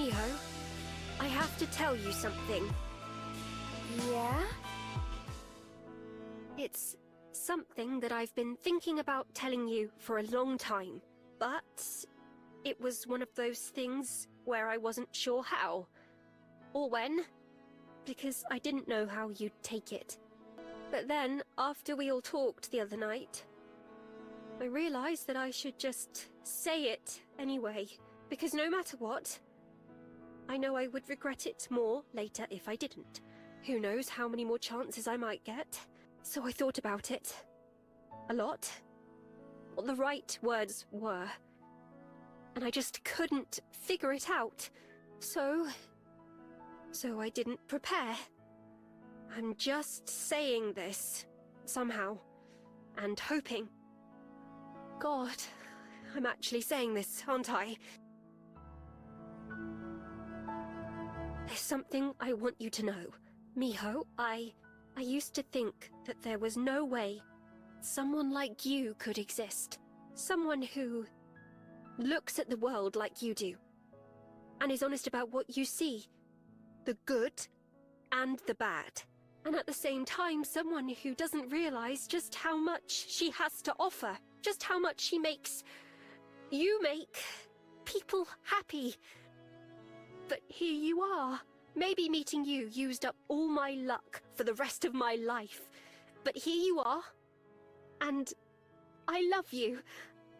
Miho, I have to tell you something. Yeah? It's something that I've been thinking about telling you for a long time, but it was one of those things where I wasn't sure how, or when, because I didn't know how you'd take it. But then, after we all talked the other night, I realized that I should just say it anyway, because no matter what, I know I would regret it more later if I didn't. Who knows how many more chances I might get? So I thought about it. A lot. What the right words were. And I just couldn't figure it out. So I didn't prepare. I'm just saying this, somehow, and hoping. God, I'm actually saying this, aren't I? There's something I want you to know. Miho, I used to think that there was no way someone like you could exist. Someone who looks at the world like you do, and is honest about what you see. The good and the bad. And at the same time, someone who doesn't realize just how much she has to offer. Just how much she makes... You make people happy. But here you are. Maybe meeting you used up all my luck for the rest of my life. But here you are. And I love you.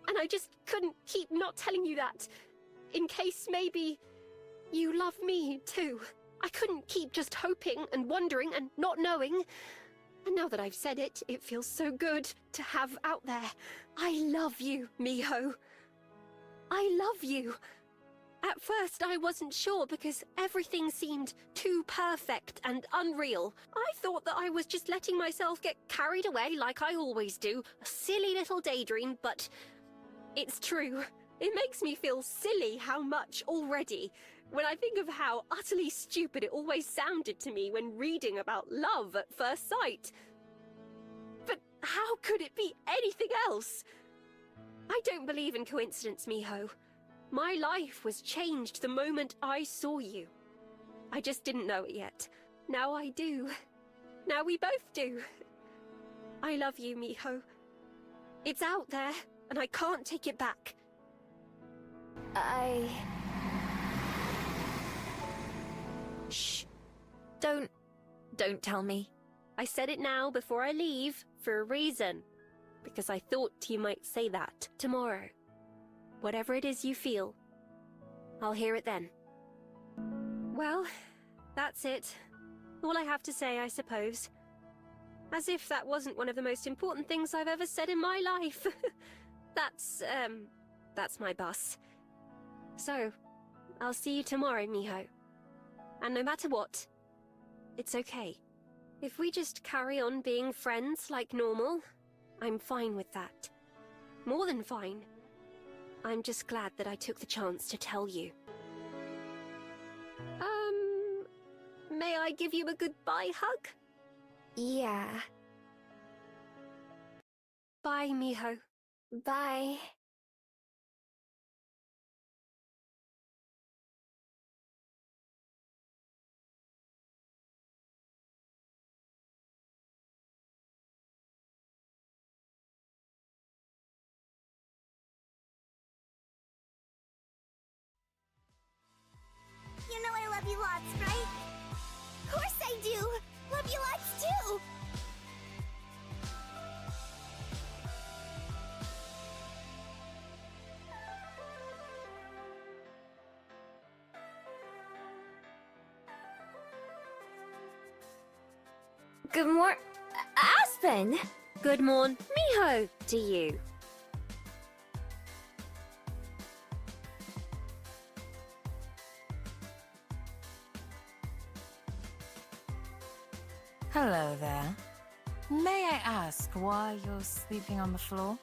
And I just couldn't keep not telling you that. In case maybe you love me too. I couldn't keep just hoping and wondering and not knowing. And now that I've said it, it feels so good to have out there. I love you, Miho. I love you. At first, I wasn't sure because everything seemed too perfect and unreal. I thought that I was just letting myself get carried away like I always do. A silly little daydream, but it's true. It makes me feel silly how much already. When I think of how utterly stupid it always sounded to me when reading about love at first sight. But how could it be anything else? I don't believe in coincidence, Miho. My life was changed the moment I saw you. I just didn't know it yet. Now I do. Now we both do. I love you, Miho. It's out there, and I can't take it back. Shh. Don't tell me. I said it now before I leave for a reason. Because I thought you might say that tomorrow. Whatever it is you feel, I'll hear it then. Well, that's it. All I have to say, I suppose. As if that wasn't one of the most important things I've ever said in my life. That's my bus. So, I'll see you tomorrow, Miho. And no matter what, it's okay. If we just carry on being friends like normal, I'm fine with that. More than fine. I'm just glad that I took the chance to tell you. May I give you a goodbye hug? Yeah. Bye, Miho. Bye. You know I love you lots, right? Of course I do! Love you lots too! Good morning, Aspen! Good morn, Miho, to you. Hello there. May I ask why you're sleeping on the floor?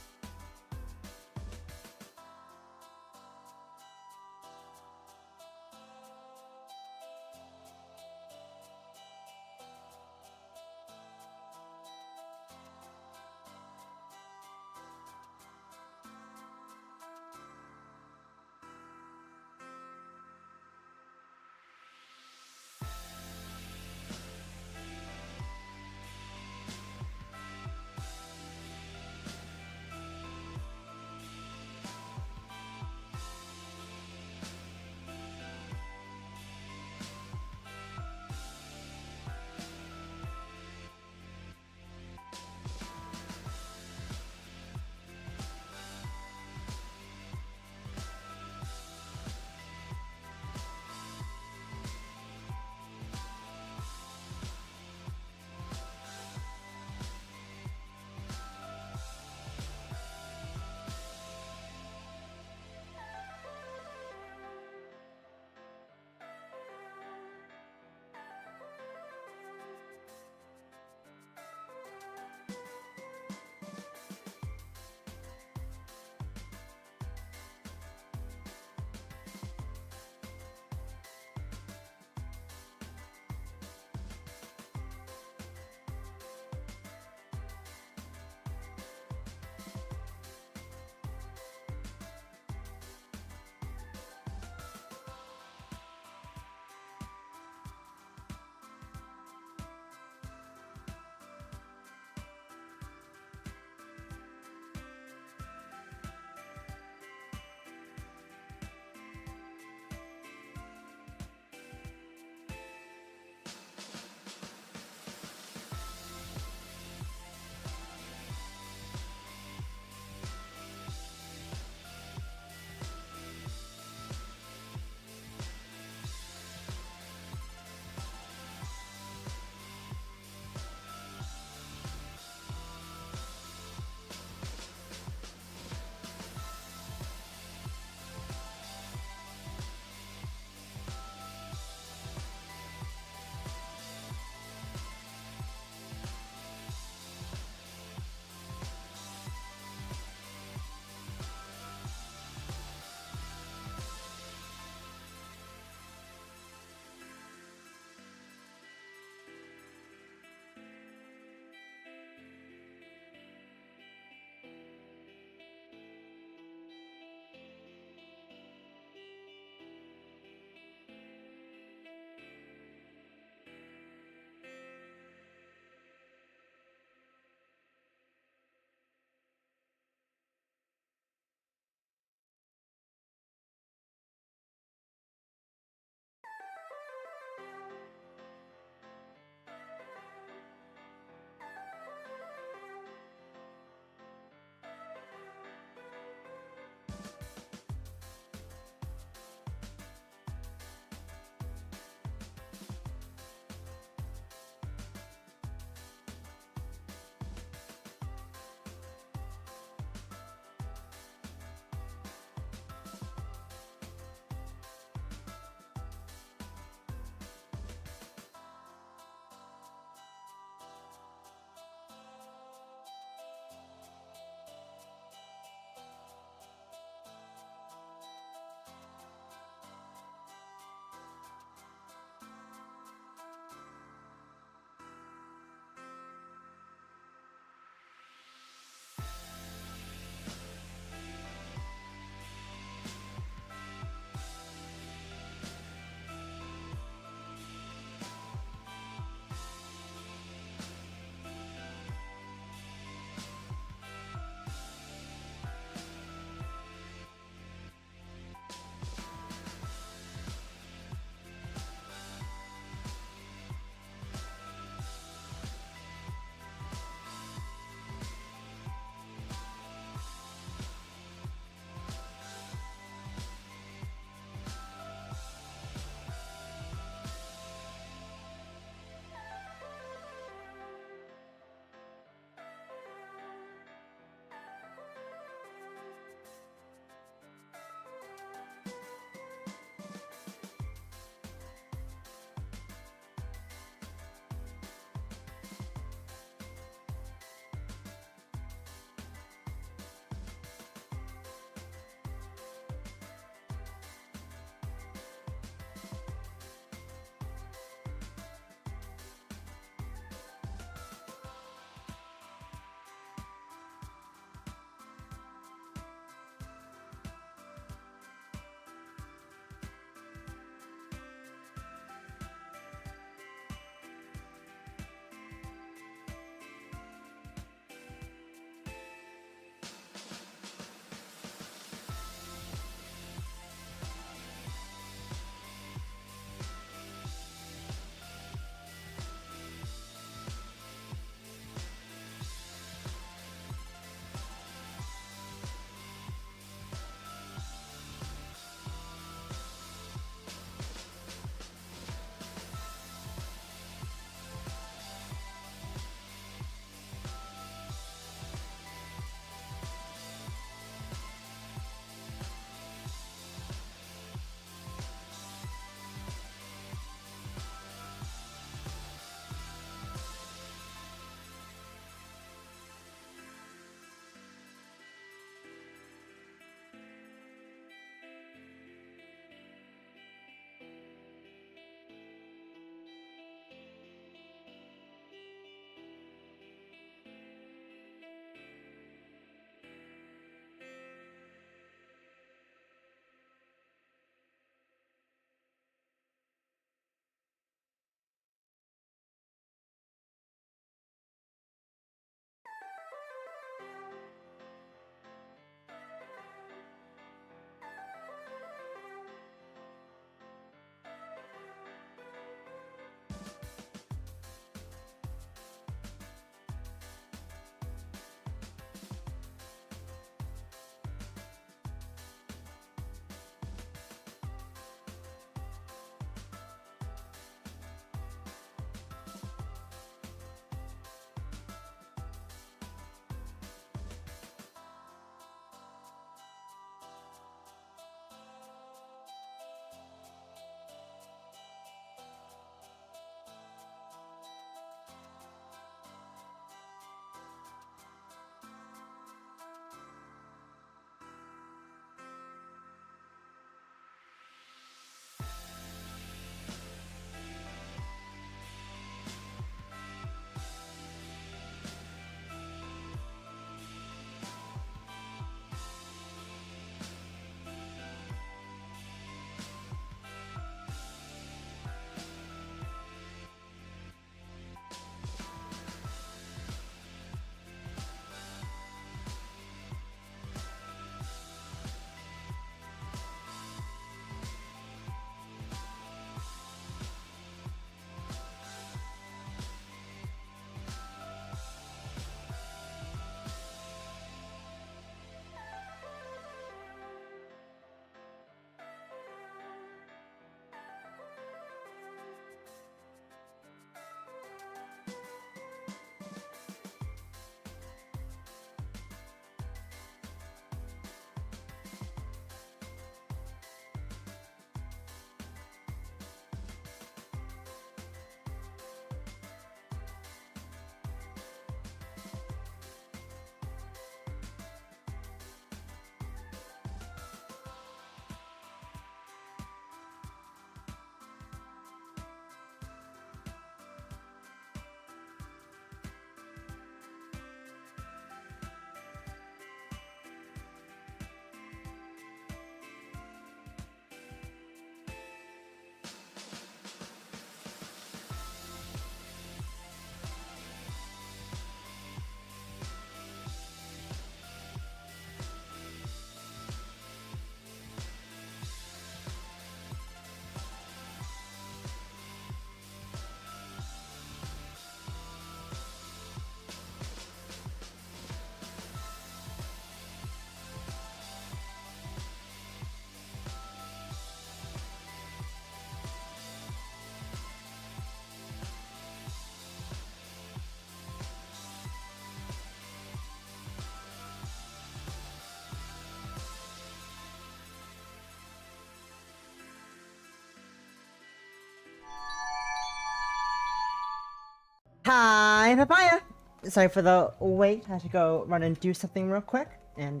Hi, Papaya! Sorry for the wait. I had to go run and do something real quick. And,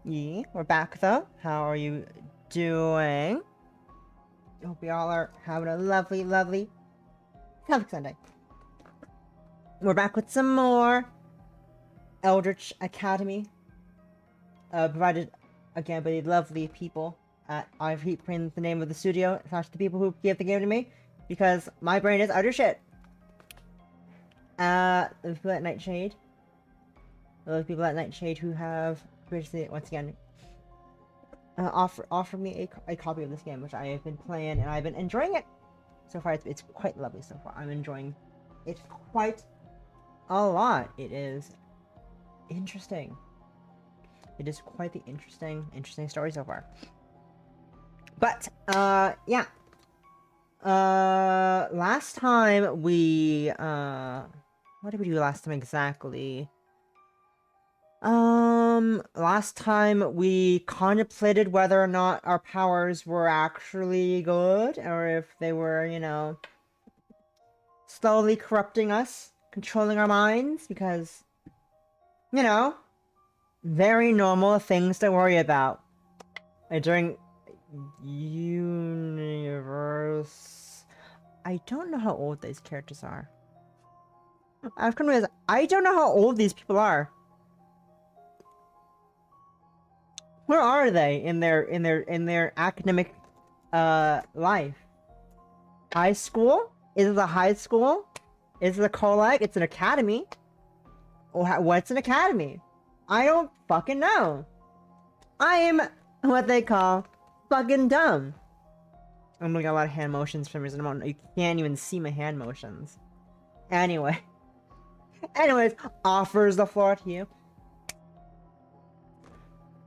yeah, we're back though. How are you doing? Hope you all are having a lovely, lovely Sunday. We're back with some more Eldtrich Academy. Provided, again, by the lovely people at... I keep putting the name of the studio, slash the people who gave the game to me, because my brain is utter shit. The people at Nightshade. Those people at Nightshade who have graciously, once again, offered me a copy of this game, which I have been playing, and I've been enjoying it. So far, it's quite lovely so far. I'm enjoying it quite a lot. It is interesting. It is quite the interesting story so far. But, yeah. Last time we, what did we do last time exactly? Last time we contemplated whether or not our powers were actually good, or if they were, you know, slowly corrupting us, controlling our minds, because, you know, very normal things to worry about. During universe... I don't know how old these characters are. I've come to realize, I don't know how old these people are. Where are they in their academic life? High school? Is it a high school? Is it a college? It's an academy. What's an academy? I don't fucking know. I am what they call fucking dumb. I'm doing a lot of hand motions for some reason. You can't even see my hand motions. Anyways, offers the floor to you.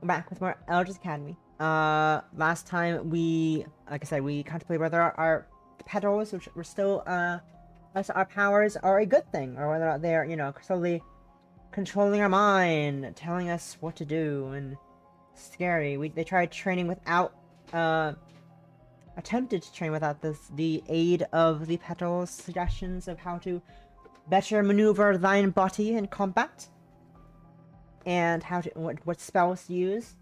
We're back with more Eldtrich Academy. Last time we, like I said, we contemplated whether our petals, which were still, our powers are a good thing, or whether or not they're, you know, slowly controlling our mind, telling us what to do, and scary. They tried training without, attempted to train without the aid of the petals' suggestions of how to better maneuver thine body in combat. And how to what spells to use.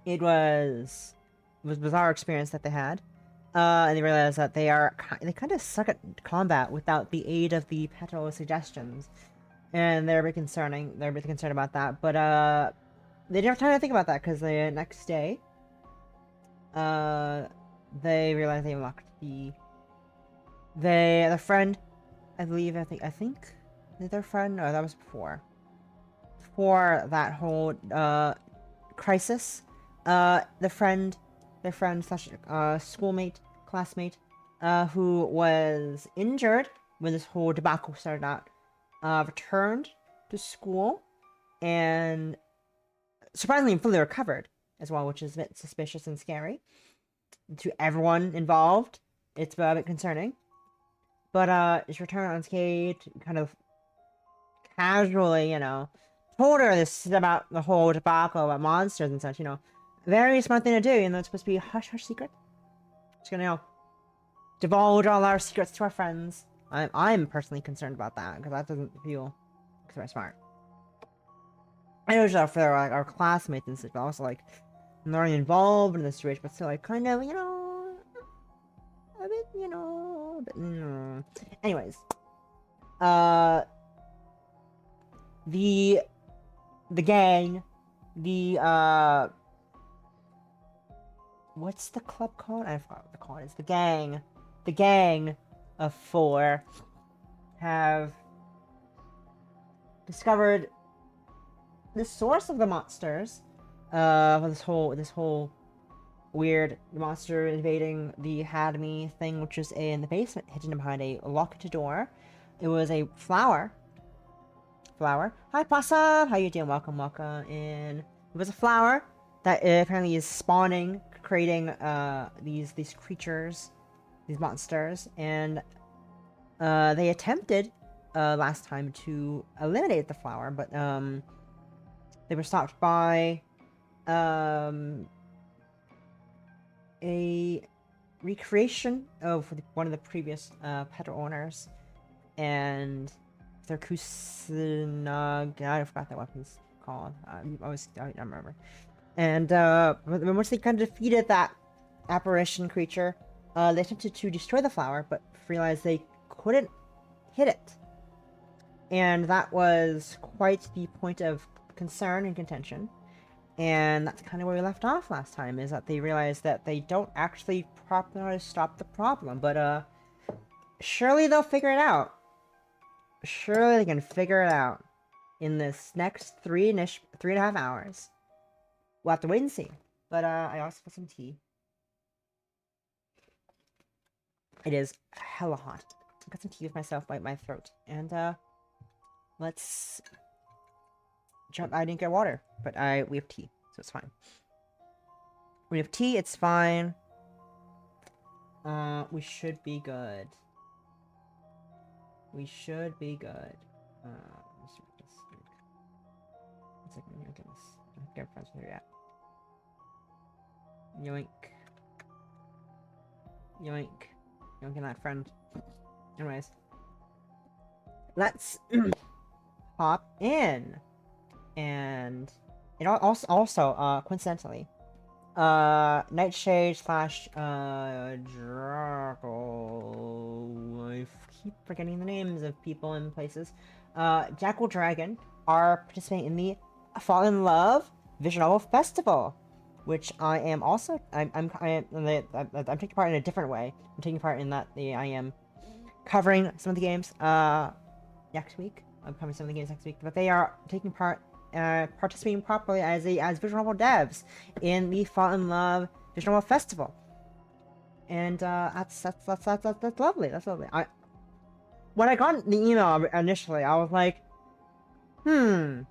It was a bizarre experience that they had, and they realized that they kind of suck at combat without the aid of the petal suggestions, and they're a bit concerning. They're a bit concerned about that, but they didn't have time to think about that because the next day, they realized they unlocked the friend. I think their friend. No, that was before. For that whole crisis, their friend slash schoolmate, classmate, who was injured when this whole debacle started out, returned to school and surprisingly fully recovered as well, which is a bit suspicious and scary to everyone involved. It's a bit concerning, but she returned unscathed, kind of casually, you know. Told her this about the whole debacle about monsters and such, you know. Very smart thing to do, you know, it's supposed to be a hush-hush secret. Just gonna, you know, divulge all our secrets to our friends. I'm personally concerned about that, because that doesn't feel very smart. I know it's not for like, our classmates and such, but also, like, I'm not involved in this situation, but still, like, kind of, you know, a bit, you know, a bit, Anyways. The gang, what's the club called? I forgot what the call is. The gang of 4 have discovered the source of the monsters, this whole weird monster invading the academy thing, which is in the basement, hidden behind a locked door. It was a flower. Hi, Possum! How you doing? Welcome in. It was a flower that apparently is spawning, creating these creatures, these monsters, and they attempted last time to eliminate the flower, but they were stopped by a recreation of one of the previous pet owners, and their Kusanag. I forgot that weapon's called. I don't remember. And once they kind of defeated that apparition creature, they attempted to destroy the flower, but realized they couldn't hit it. And that was quite the point of concern and contention. And that's kind of where we left off last time, is that they realized that they don't actually properly know how to stop the problem. But surely they'll figure it out. Surely they can figure it out in this next 3.5 hours. We'll have to wait and see. But I also put some tea. It is hella hot. I got some tea with myself by my throat. And let's jump. I didn't get water, but we have tea, so it's fine. We have tea, it's fine. We should be good. We should be good. Let's see this. One second, look at this. I don't think I'm friends with her yet. Yoink. Yoink. Yoink and that friend. Anyways. Let's hop in. And it also coincidentally, Nightshade / Draco. I keep forgetting the names of people and places. Jackal Dragon are participating in the Fall in Love Visual Novel Festival, which I am also. I'm taking part in a different way. I'm taking part in that I am covering some of the games next week. I'm covering some of the games next week, but they are taking part. Participating properly as visual novel devs in the Fall in Love Visual Novel Festival, and that's lovely. That's lovely. When I got the email initially, I was like, I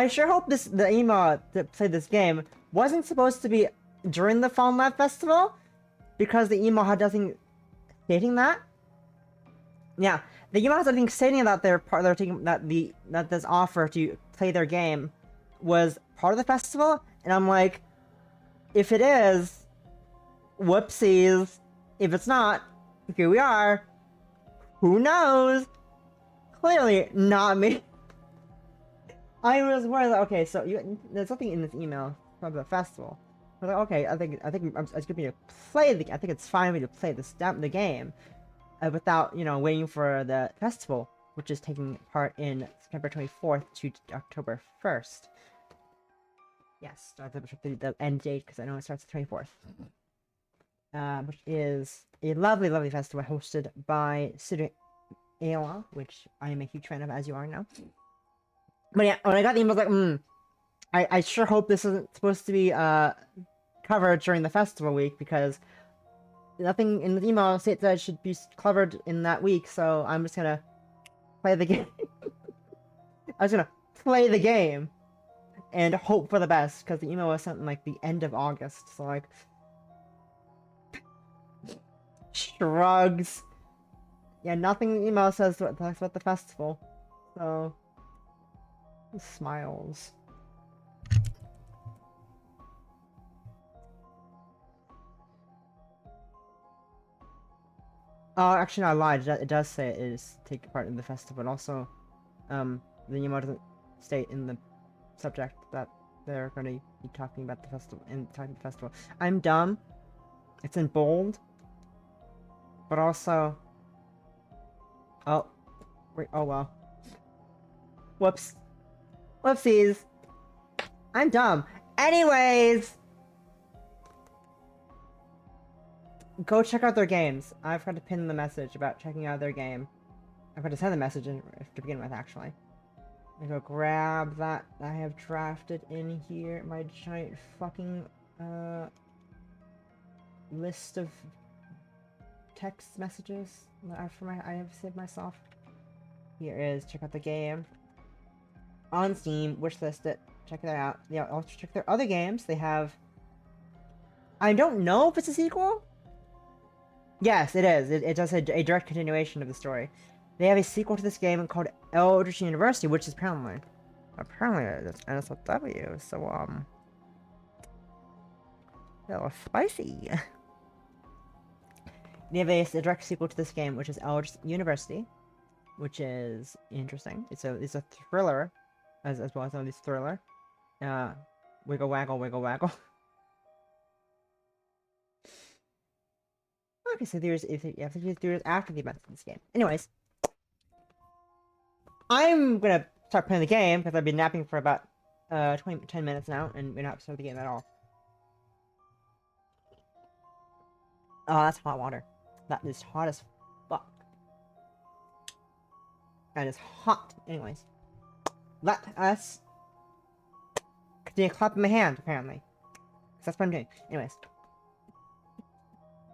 sure hope the email that played this game wasn't supposed to be during the Fall in Love Festival, because the email had nothing stating that. Yeah. The email has something stating that they're taking that this offer to play their game was part of the festival, and I'm like, if it is, whoopsies. If it's not, here we are. Who knows? Clearly not me. I was worried. Okay, so there's something in this email from the festival. I was like, okay, I think it's gonna be to play the. I think it's fine for me to play the game. Without, waiting for the festival, which is taking part in September 24th to October 1st. Yes, the end date, because I know it starts the 24th. Which is a lovely, lovely festival hosted by Studio Aowa, which I am a huge fan of, as you are now. But yeah, when I got the email, I was like, I sure hope this isn't supposed to be covered during the festival week, because nothing in the email states that it should be covered in that week, so I'm just gonna play the game. I was gonna play the game and hope for the best, because the email was sent in like the end of August, so like shrugs. Yeah, nothing in the email says talks about the festival, so smiles. Oh, actually, no, I lied. It does say it is taking part in the festival, and also, the email doesn't state in the subject that they're going to be talking about the festival. I'm dumb. It's in bold, but also. Oh, wait. Oh well. Whoops. Whoopsies. I'm dumb. Anyways. Go check out their games. I've got to pin the message about checking out their game. I've got to send the message in to begin with, actually. I go grab that I have drafted in here. My giant fucking list of text messages that I have saved myself. Here is check out the game on Steam. Wishlist it. Check that out. Yeah, also check their other games. They have. I don't know if it's a sequel. Yes, it is. It does a direct continuation of the story. They have a sequel to this game called Eldtrich University, which is apparently it's NSFW. So a little spicy. they have a direct sequel to this game, which is Eldritch University, which is interesting. It's a thriller, as well as this thriller. Wiggle waggle, wiggle waggle. Okay, so there's after the events of this game. Anyways, I'm gonna start playing the game because I've been napping for about 10 minutes now, and we're not starting the game at all. Oh, that's hot water. That is hot as fuck. That is hot. Anyways, let us continue clapping my hand, apparently. 'Cause that's what I'm doing. Anyways,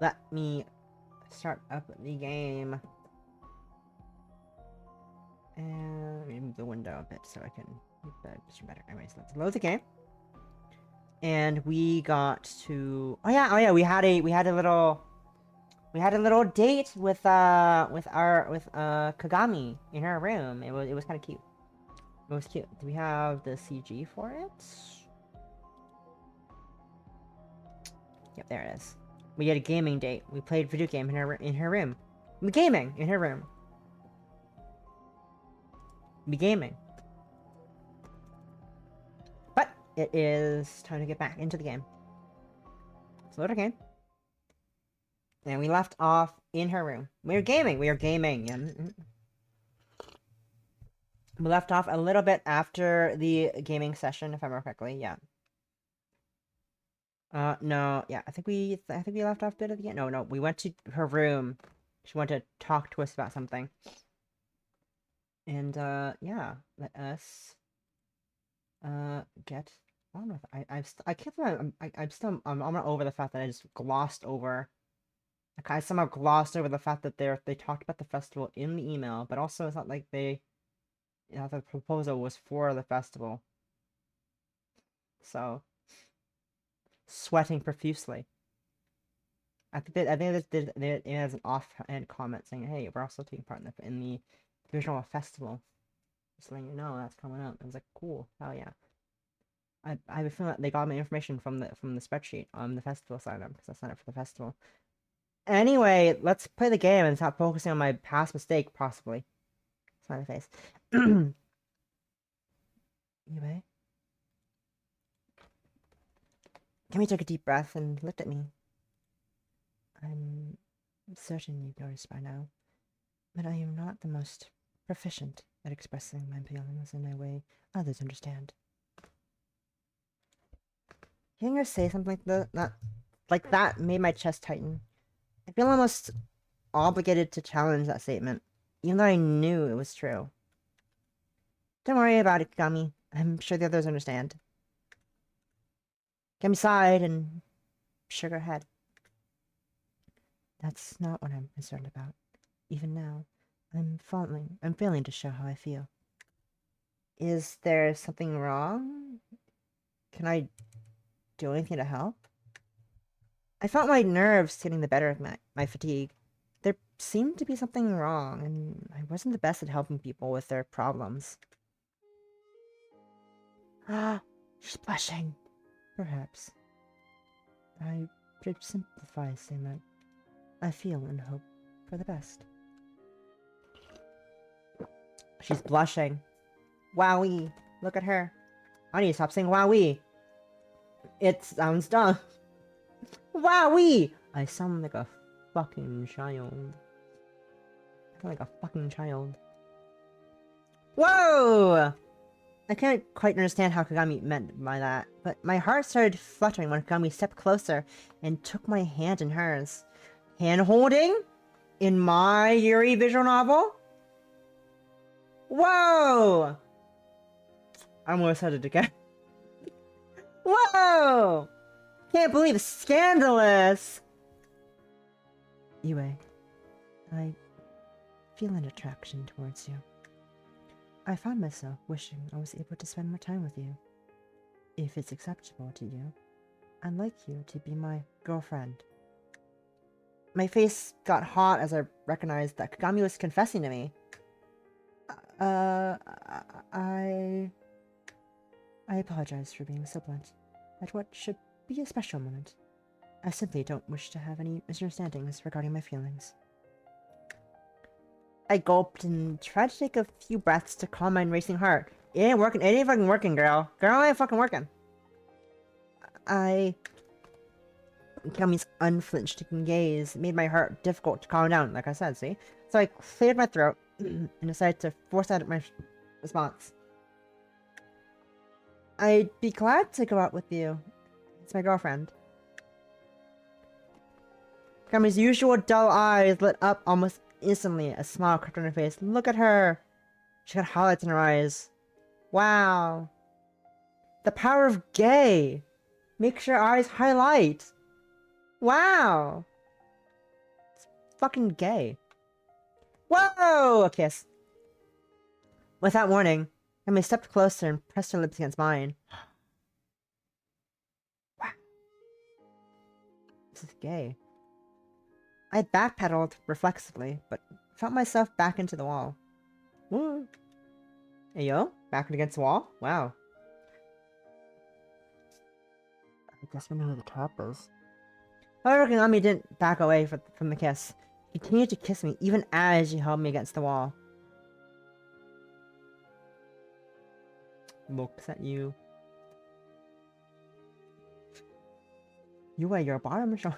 let me start up the game. And let me move the window a bit so I can make the picture better. Anyways, let's load the game. And we got to oh yeah, we had a little date with Kagami in her room. It was kind of cute. It was cute. Do we have the CG for it? Yep, there it is. We had a gaming date. We played video game in her room. Gaming in her room. Be gaming. But it is time to get back into the game. Let's load our game. And we left off in her room. We were gaming. We left off a little bit after the gaming session, if I remember correctly. Yeah. No. Yeah, I think we left off a bit at the end. No. We went to her room. She wanted to talk to us about something. And yeah, let us get on with it. I can't believe I'm not over the fact that I just glossed over. Like, I somehow glossed over the fact that they talked about the festival in the email, but also it's not like the proposal was for the festival. So, sweating profusely. I think it has an offhand comment saying, "Hey, we're also taking part in the visual festival." Just letting you know that's coming up. I was like, "Cool, hell yeah." I have a feeling that they got my information from the spreadsheet on the festival sign up because I signed up for the festival. Anyway, let's play the game and stop focusing on my past mistake, possibly. Smiley face. Anyway. Kimmy took a deep breath and looked at me. I'm certain you've noticed by now, but I am not the most proficient at expressing my feelings in a way others understand. Hearing her say something like that made my chest tighten. I feel almost obligated to challenge that statement, even though I knew it was true. Don't worry about it, Kami. I'm sure the others understand. Kami sighed and shook her head. That's not what I'm concerned about. Even now, I'm failing to show how I feel. Is there something wrong? Can I do anything to help? I felt my nerves getting the better of my fatigue. There seemed to be something wrong, and I wasn't the best at helping people with their problems. Ah, she's blushing. Perhaps. I should simplify saying that I feel and hope for the best. She's blushing. Wowee. Look at her. I need to stop saying wowee. It sounds dumb. Wowee! I sound like a fucking child. I sound like a fucking child. Whoa! I can't quite understand how Kagami meant by that, but my heart started fluttering when Kagami stepped closer and took my hand in hers. Hand-holding? In my Yuri visual novel? Whoa! I almost said it again. Whoa! Can't believe it's scandalous! Yue, I feel an attraction towards you. I found myself wishing I was able to spend more time with you. If it's acceptable to you, I'd like you to be my girlfriend. My face got hot as I recognized that Kagami was confessing to me. I apologize for being so blunt at what should be a special moment. I simply don't wish to have any misunderstandings regarding my feelings. I gulped and tried to take a few breaths to calm my racing heart. It ain't working. It ain't fucking working, girl. Girl, it ain't fucking working. Kami's unflinching gaze made my heart difficult to calm down, like I said, see? So I cleared my throat and decided to force out my response. I'd be glad to go out with you. It's my girlfriend. Kami's usual dull eyes lit up almost instantly. A smile crept on her face. Look at her. She got highlights in her eyes. Wow. The power of gay makes your eyes highlight. Wow. It's fucking gay. Whoa! A kiss. Without warning, Emily stepped closer and pressed her lips against mine. Wow. This is gay. I backpedaled reflexively, but felt myself back into the wall. Woo. Hey yo, back against the wall? Wow. I guess we know who the top is. However, Kagami didn't back away from the kiss. He continued to kiss me, even as he held me against the wall. Looks at you. You wear your bottom show.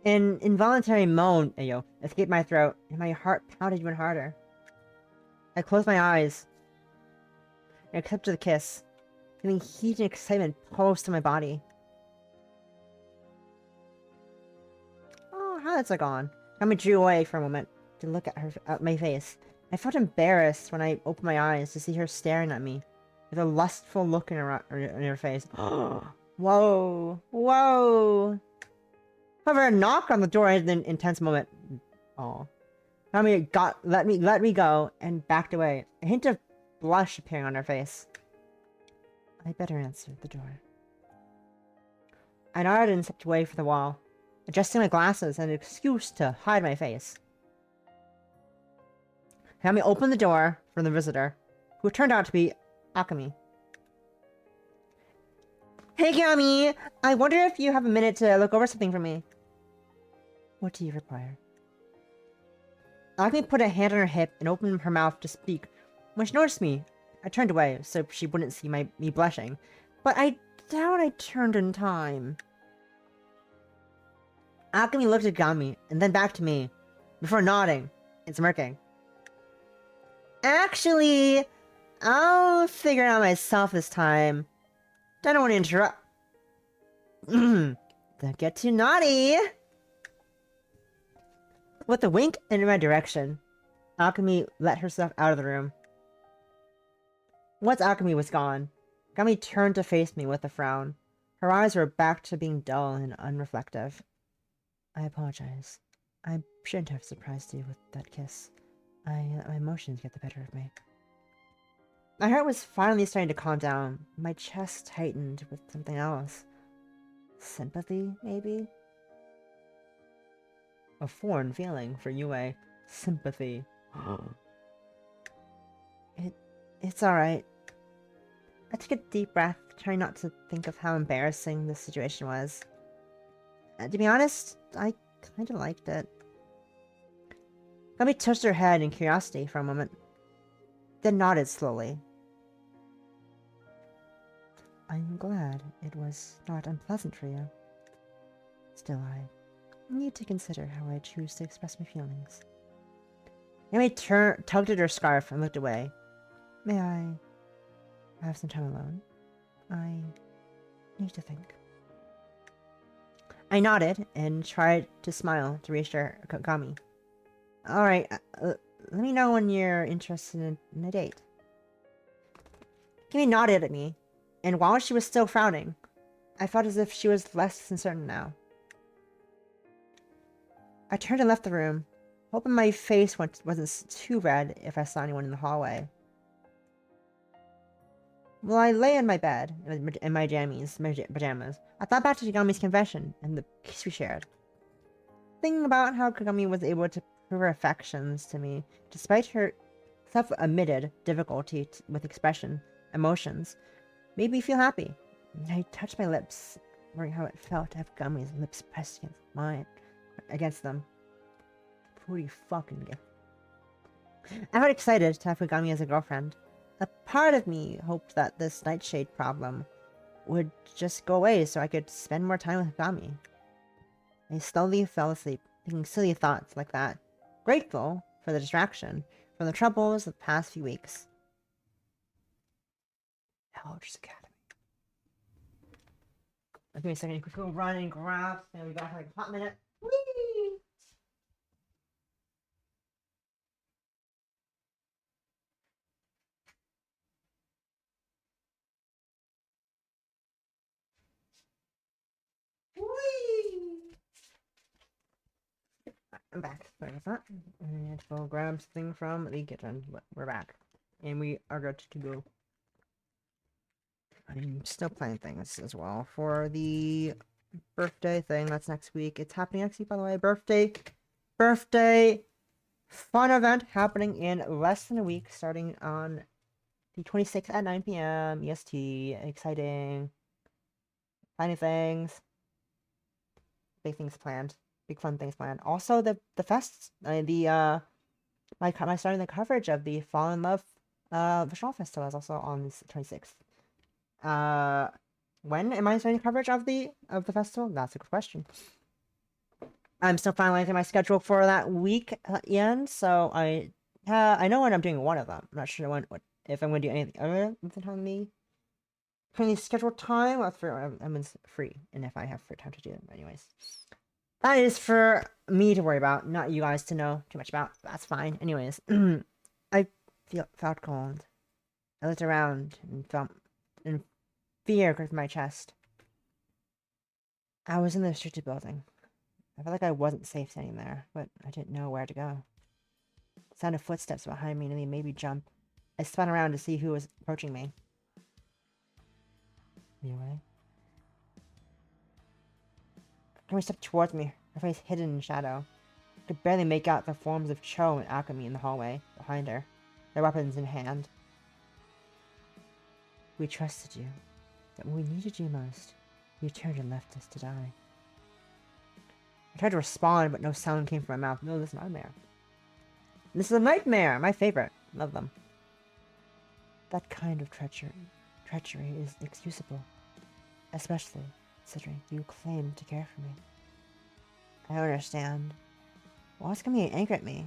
An involuntary moan, Ayo, escaped my throat, and my heart pounded even harder. I closed my eyes and accepted the kiss, feeling heat and excitement pulse through my body. Oh, highlights are gone. Kami drew away for a moment to look at my face. I felt embarrassed when I opened my eyes to see her staring at me with a lustful look in her face. Whoa, whoa. However, a knock on the door ended an intense moment. Oh, Kami let me go and backed away. A hint of blush appearing on her face. I better answer the door. I nodded and stepped away from the wall, adjusting my glasses and an excuse to hide my face. Kami opened the door for the visitor, who turned out to be Akemi. Hey Kami! I wonder if you have a minute to look over something for me. What do you require? Akemi put a hand on her hip and opened her mouth to speak. When she noticed me, I turned away so she wouldn't see me blushing. But I doubt I turned in time. Akemi looked at Kami and then back to me, before nodding and smirking. Actually, I'll figure it out myself this time. I don't want to interrupt. Don't get too naughty. With a wink in my direction, Akemi let herself out of the room. Once Akemi was gone, Kami turned to face me with a frown. Her eyes were back to being dull and unreflective. I apologize. I shouldn't have surprised you with that kiss. My emotions get the better of me. My heart was finally starting to calm down. My chest tightened with something else. Sympathy, maybe? A foreign feeling for Yue. Sympathy. It's alright. I took a deep breath, trying not to think of how embarrassing this situation was. To be honest, I kinda liked it. Kami touched her head in curiosity for a moment, then nodded slowly. I'm glad it was not unpleasant for you. Still, I need to consider how I choose to express my feelings. Amy tugged at her scarf and looked away. May I have some time alone? I need to think. I nodded and tried to smile to reassure Kami. Alright, let me know when you're interested in a date. Kami nodded at me, and while she was still frowning, I felt as if she was less uncertain now. I turned and left the room, hoping my face wasn't too red if I saw anyone in the hallway. While I lay in my bed, in my pajamas, I thought back to Kagami's confession and the kiss we shared. Thinking about how Kagami was able to prove her affections to me, despite her self-admitted difficulty with emotions, made me feel happy. I touched my lips wondering how it felt to have Gummy's lips pressed against mine, against them. Pretty fucking good. I got excited to have Kagami as a girlfriend. A part of me hoped that this nightshade problem would just go away so I could spend more time with Kagami. I slowly fell asleep, thinking silly thoughts like that, grateful for the distraction from the troubles of the past few weeks. Eldtrich Academy. Give me a second, quick go run and grab. Now we got like a hot minute. Whee! Whee! I'm back. Sorry about that. I had to go grab something from the kitchen, but we're back. And we are good to go. I'm still playing things as well for the birthday thing. That's next week. It's happening next week, by the way. Birthday fun event happening in less than a week, starting on the 26th at 9 p.m. EST. Exciting. Planning things. Big things planned. Big fun things planned. Also, the fests. My starting the coverage of the Fall in Love Visual Festival is also on the 26th. When am I starting coverage of the festival? That's a good question. I'm still finalizing my schedule for that week end, so I know when I'm doing one of them. I'm not sure if I'm going to do anything other than the scheduled time, or if I'm free, and if I have free time to do them. Anyways, that is for me to worry about, not you guys to know too much about. That's fine. Anyways, I felt cold. I looked around and felt fear gripped my chest. I was in the restricted building. I felt like I wasn't safe standing there, but I didn't know where to go. The sound of footsteps behind me nearly made me jump. I spun around to see who was approaching me. Anyway. Kami stepped towards me, her face hidden in shadow. I could barely make out the forms of Cho and Akami in the hallway behind her, their weapons in hand. We trusted you. That when we needed you most, you turned and left us to die. I tried to respond, but no sound came from my mouth. No, this is a nightmare. This is a nightmare! My favorite. Love them. That kind of treachery is excusable. Especially considering you claim to care for me. I don't understand. Why was Kami angry at me?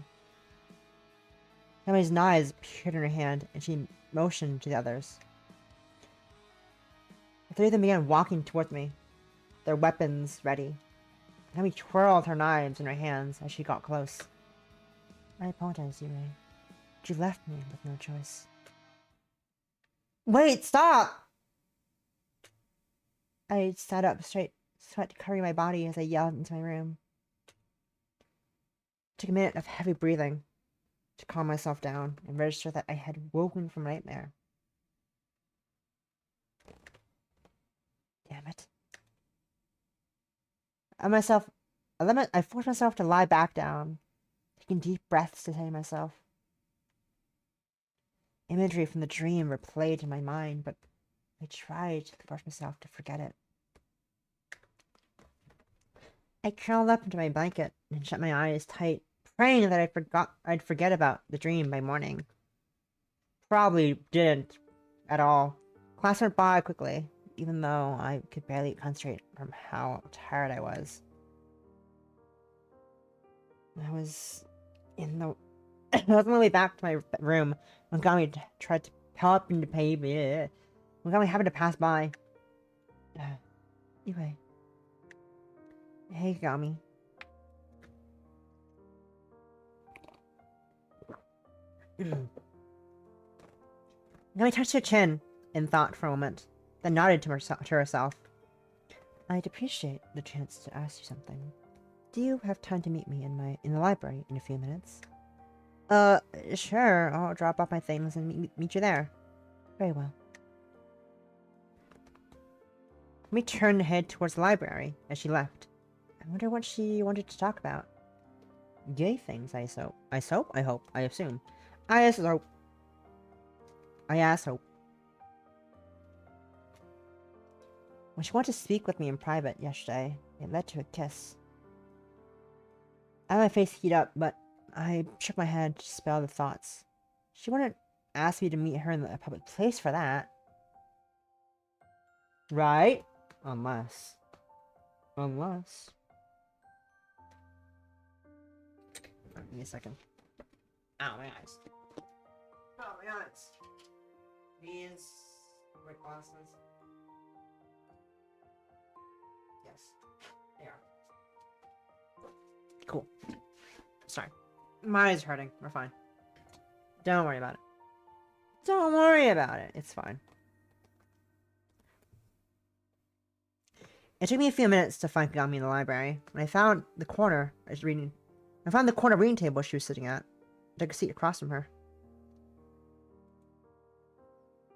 Kami's knives appeared in her hand, and she motioned to the others. The three of them began walking towards me, their weapons ready. Kami twirled her knives in her hands as she got close. I apologize, Yuri. But you left me with no choice. Wait, stop! I sat up straight, sweat covering my body as I yelled into my room. It took a minute of heavy breathing to calm myself down and register that I had woken from a nightmare. Damn it. I forced myself to lie back down, taking deep breaths to steady myself. Imagery from the dream replayed in my mind, but I tried to force myself to forget it. I curled up into my blanket and shut my eyes tight, praying that I'd forget about the dream by morning. Probably didn't at all. Class went by quickly, even though I could barely concentrate from how tired I was. I was on my way back to my room when Gami tried to help me to pay me. When Gami happened to pass by. Anyway. Hey, Gami. Gami touched her chin in thought for a moment, then nodded to herself. I'd appreciate the chance to ask you something. Do you have time to meet me in the library in a few minutes? Sure. I'll drop off my things and meet you there. Very well. Let me turn to head towards the library as she left. I wonder what she wanted to talk about. Gay things, I hope. I assume. I hope. When she wanted to speak with me in private yesterday, it led to a kiss. I had my face heat up, but I shook my head to dispel the thoughts. She wouldn't ask me to meet her in a public place for that. Right? Unless. Alright, give me a second. Ow, my eyes. Oh, my eyes. These red glasses. Yes. They are. Cool. Sorry. My eyes are hurting. We're fine. Don't worry about it. Don't worry about it. It's fine. It took me a few minutes to find Kagami in the library. When I found the corner reading table she was sitting at. I took a seat across from her.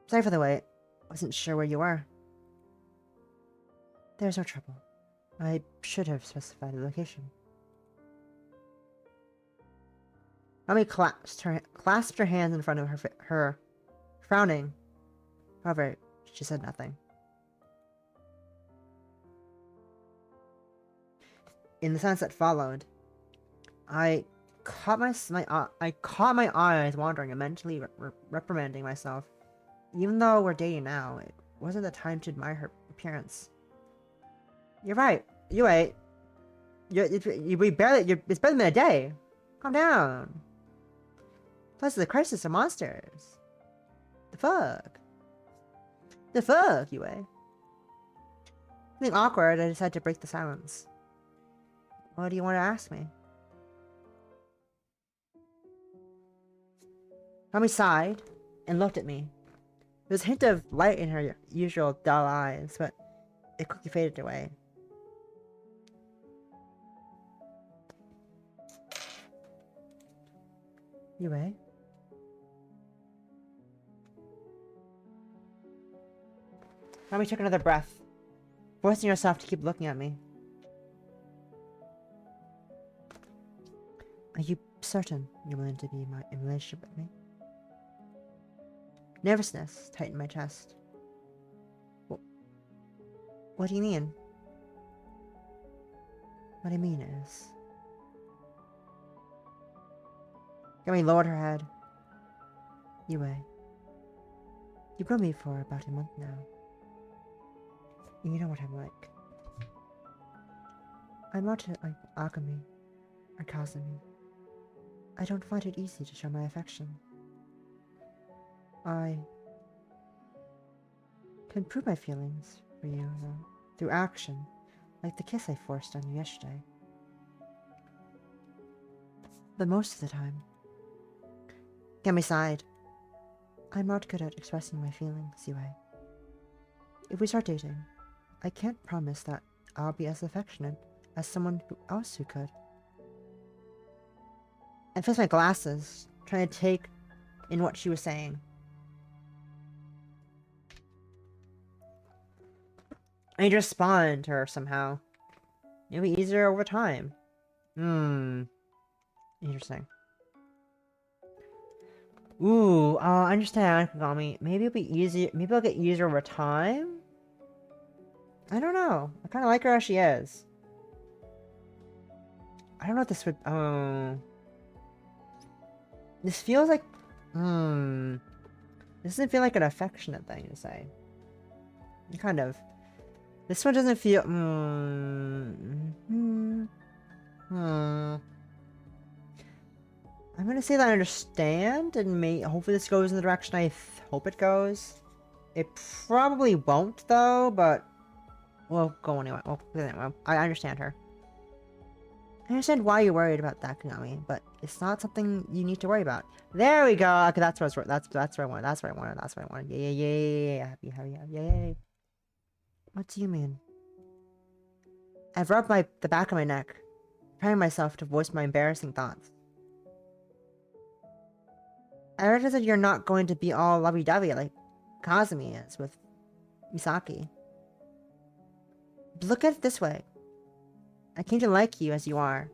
Sorry for the wait. Wasn't sure where you were. There's no trouble. I should have specified the location. Kagami clasped her hands in front of her, frowning. However, she said nothing. In the silence that followed, I caught my eyes wandering and mentally reprimanding myself. Even though we're dating now, it wasn't the time to admire her appearance. You're right. You wait. It's better than a day. Calm down. Plus, the crisis of monsters. The fuck? The fuck, Yue? Something awkward, I decided to break the silence. What do you want to ask me? Kami sighed and looked at me. There was a hint of light in her usual dull eyes, but it quickly faded away. Yue? Kami took another breath, forcing herself to keep looking at me. Are you certain you're willing to be in a relationship with me? Nervousness tightened my chest. What do you mean? What I mean is... Kami lowered her head. Yue, you've known me for about a month now. And you know what I'm like. I'm not like Akami or Kazumi. I don't find it easy to show my affection. I can prove my feelings for you, though, through action, like the kiss I forced on you yesterday. But most of the time, Kami sighed. I'm not good at expressing my feelings, Yue. If we start dating, I can't promise that I'll be as affectionate as someone else who could. I fixed my glasses, trying to take in what she was saying. I need to respond to her somehow. It'll be easier over time. Interesting. Ooh, I understand, Kagami. Maybe it'll be easier. Maybe it'll get easier over time? I don't know. I kind of like her as she is. I don't know what this would... This feels like... This doesn't feel like an affectionate thing to say. Kind of. This one doesn't feel... I'm gonna say that I understand, and hopefully this goes in the direction I hope it goes. It probably won't, though, but... We'll go anyway. I understand her. I understand why you're worried about that, Kagami, but it's not something you need to worry about. There we go. Okay, that's what I wanted. That's what I wanted. Yeah. Happy. What do you mean? I've rubbed the back of my neck, preparing myself to voice my embarrassing thoughts. I realize that you're not going to be all lovey-dovey like Kazumi is with Misaki. But look at it this way. I came to like you as you are.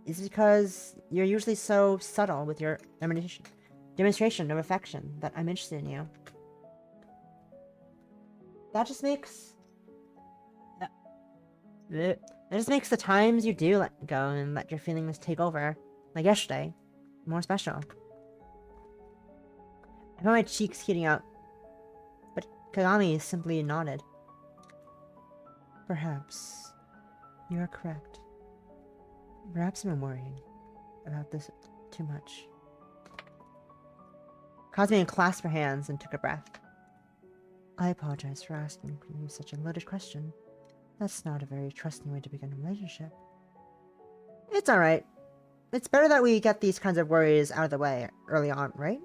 It's because you're usually so subtle with your demonstration of affection that I'm interested in you. That just makes It just makes the times you do let go and let your feelings take over, like yesterday, more special. I felt my cheeks heating up, but Kagami simply nodded. Perhaps you are correct. Perhaps I'm worrying about this too much. Kazumi clasped her hands and took a breath. I apologize for asking you such a loaded question. That's not a very trusting way to begin a relationship. It's alright. It's better that we get these kinds of worries out of the way early on, right?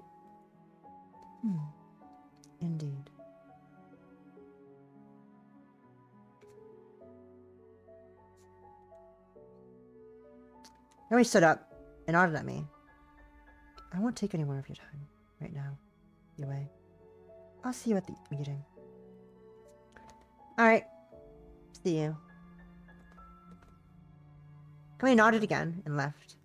Indeed. Then we stood up and nodded at me. I won't take any more of your time right now, Yue. I'll see you at the meeting. Alright. See you. Kami nodded again and left.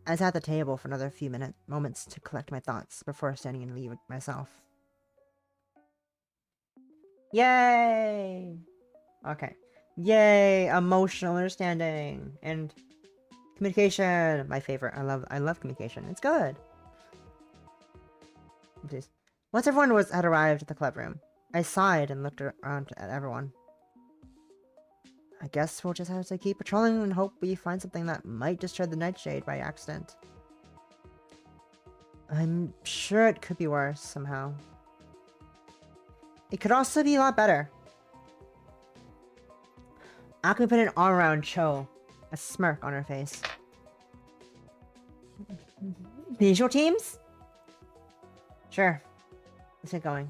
I sat at the table for another few moments to collect my thoughts before standing and leaving myself. Yay! Okay. Yay! Emotional understanding and communication. My favorite. I love communication. It's good. Jeez. Once everyone had arrived at the club room, I sighed and looked around at everyone. I guess we'll just have to keep patrolling and hope we find something that might destroy the nightshade by accident. I'm sure it could be worse somehow. It could also be a lot better. Akumi put an arm around Cho, a smirk on her face. Visual teams? Sure. Let's get going.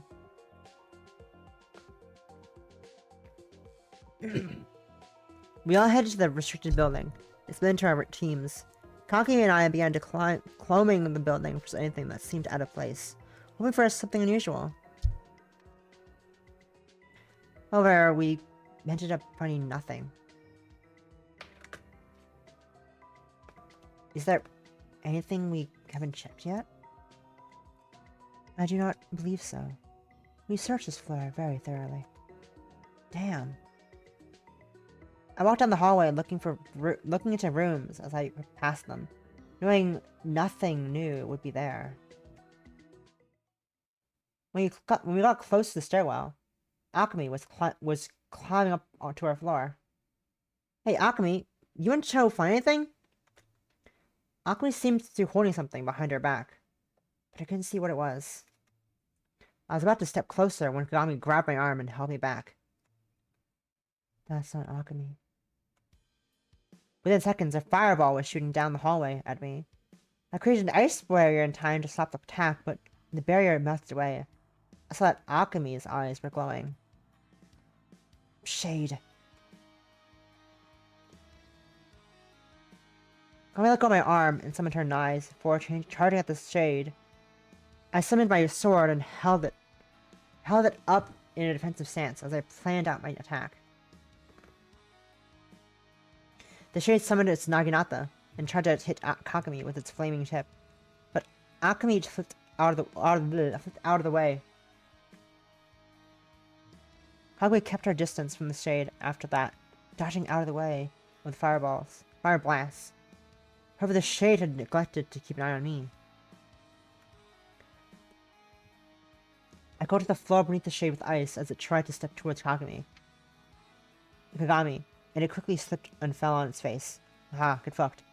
We all headed to the restricted building. It split into our teams. Kaki and I began to combing the building for anything that seemed out of place, hoping for something unusual. However, we ended up finding nothing. Is there anything we haven't checked yet? I do not believe so. We searched this floor very thoroughly. Damn. I walked down the hallway looking into rooms as I passed them, knowing nothing new would be there. When we got close to the stairwell, Alchemy was climbing up onto our floor. Hey, Alchemy, you and Cho find anything? Alchemy seemed to be holding something behind her back, but I couldn't see what it was. I was about to step closer when Kagami grabbed my arm and held me back. That's not Alchemy. Within seconds, a fireball was shooting down the hallway at me. I created an ice barrier in time to stop the attack, but the barrier melted away. I saw that Alchemy's eyes were glowing. Shade. I let go of my arm and summoned her knives before charging at the shade. I summoned my sword and held it up in a defensive stance as I planned out my attack. The shade summoned its Naginata and tried to hit Kakami with its flaming tip, but Akami flipped out of the way. Kakami kept her distance from the shade after that, dodging out of the way with fire blasts. However, the shade had neglected to keep an eye on me. I go to the floor beneath the shade with ice as it tried to step towards Kagami, and it quickly slipped and fell on its face. Aha, get fucked.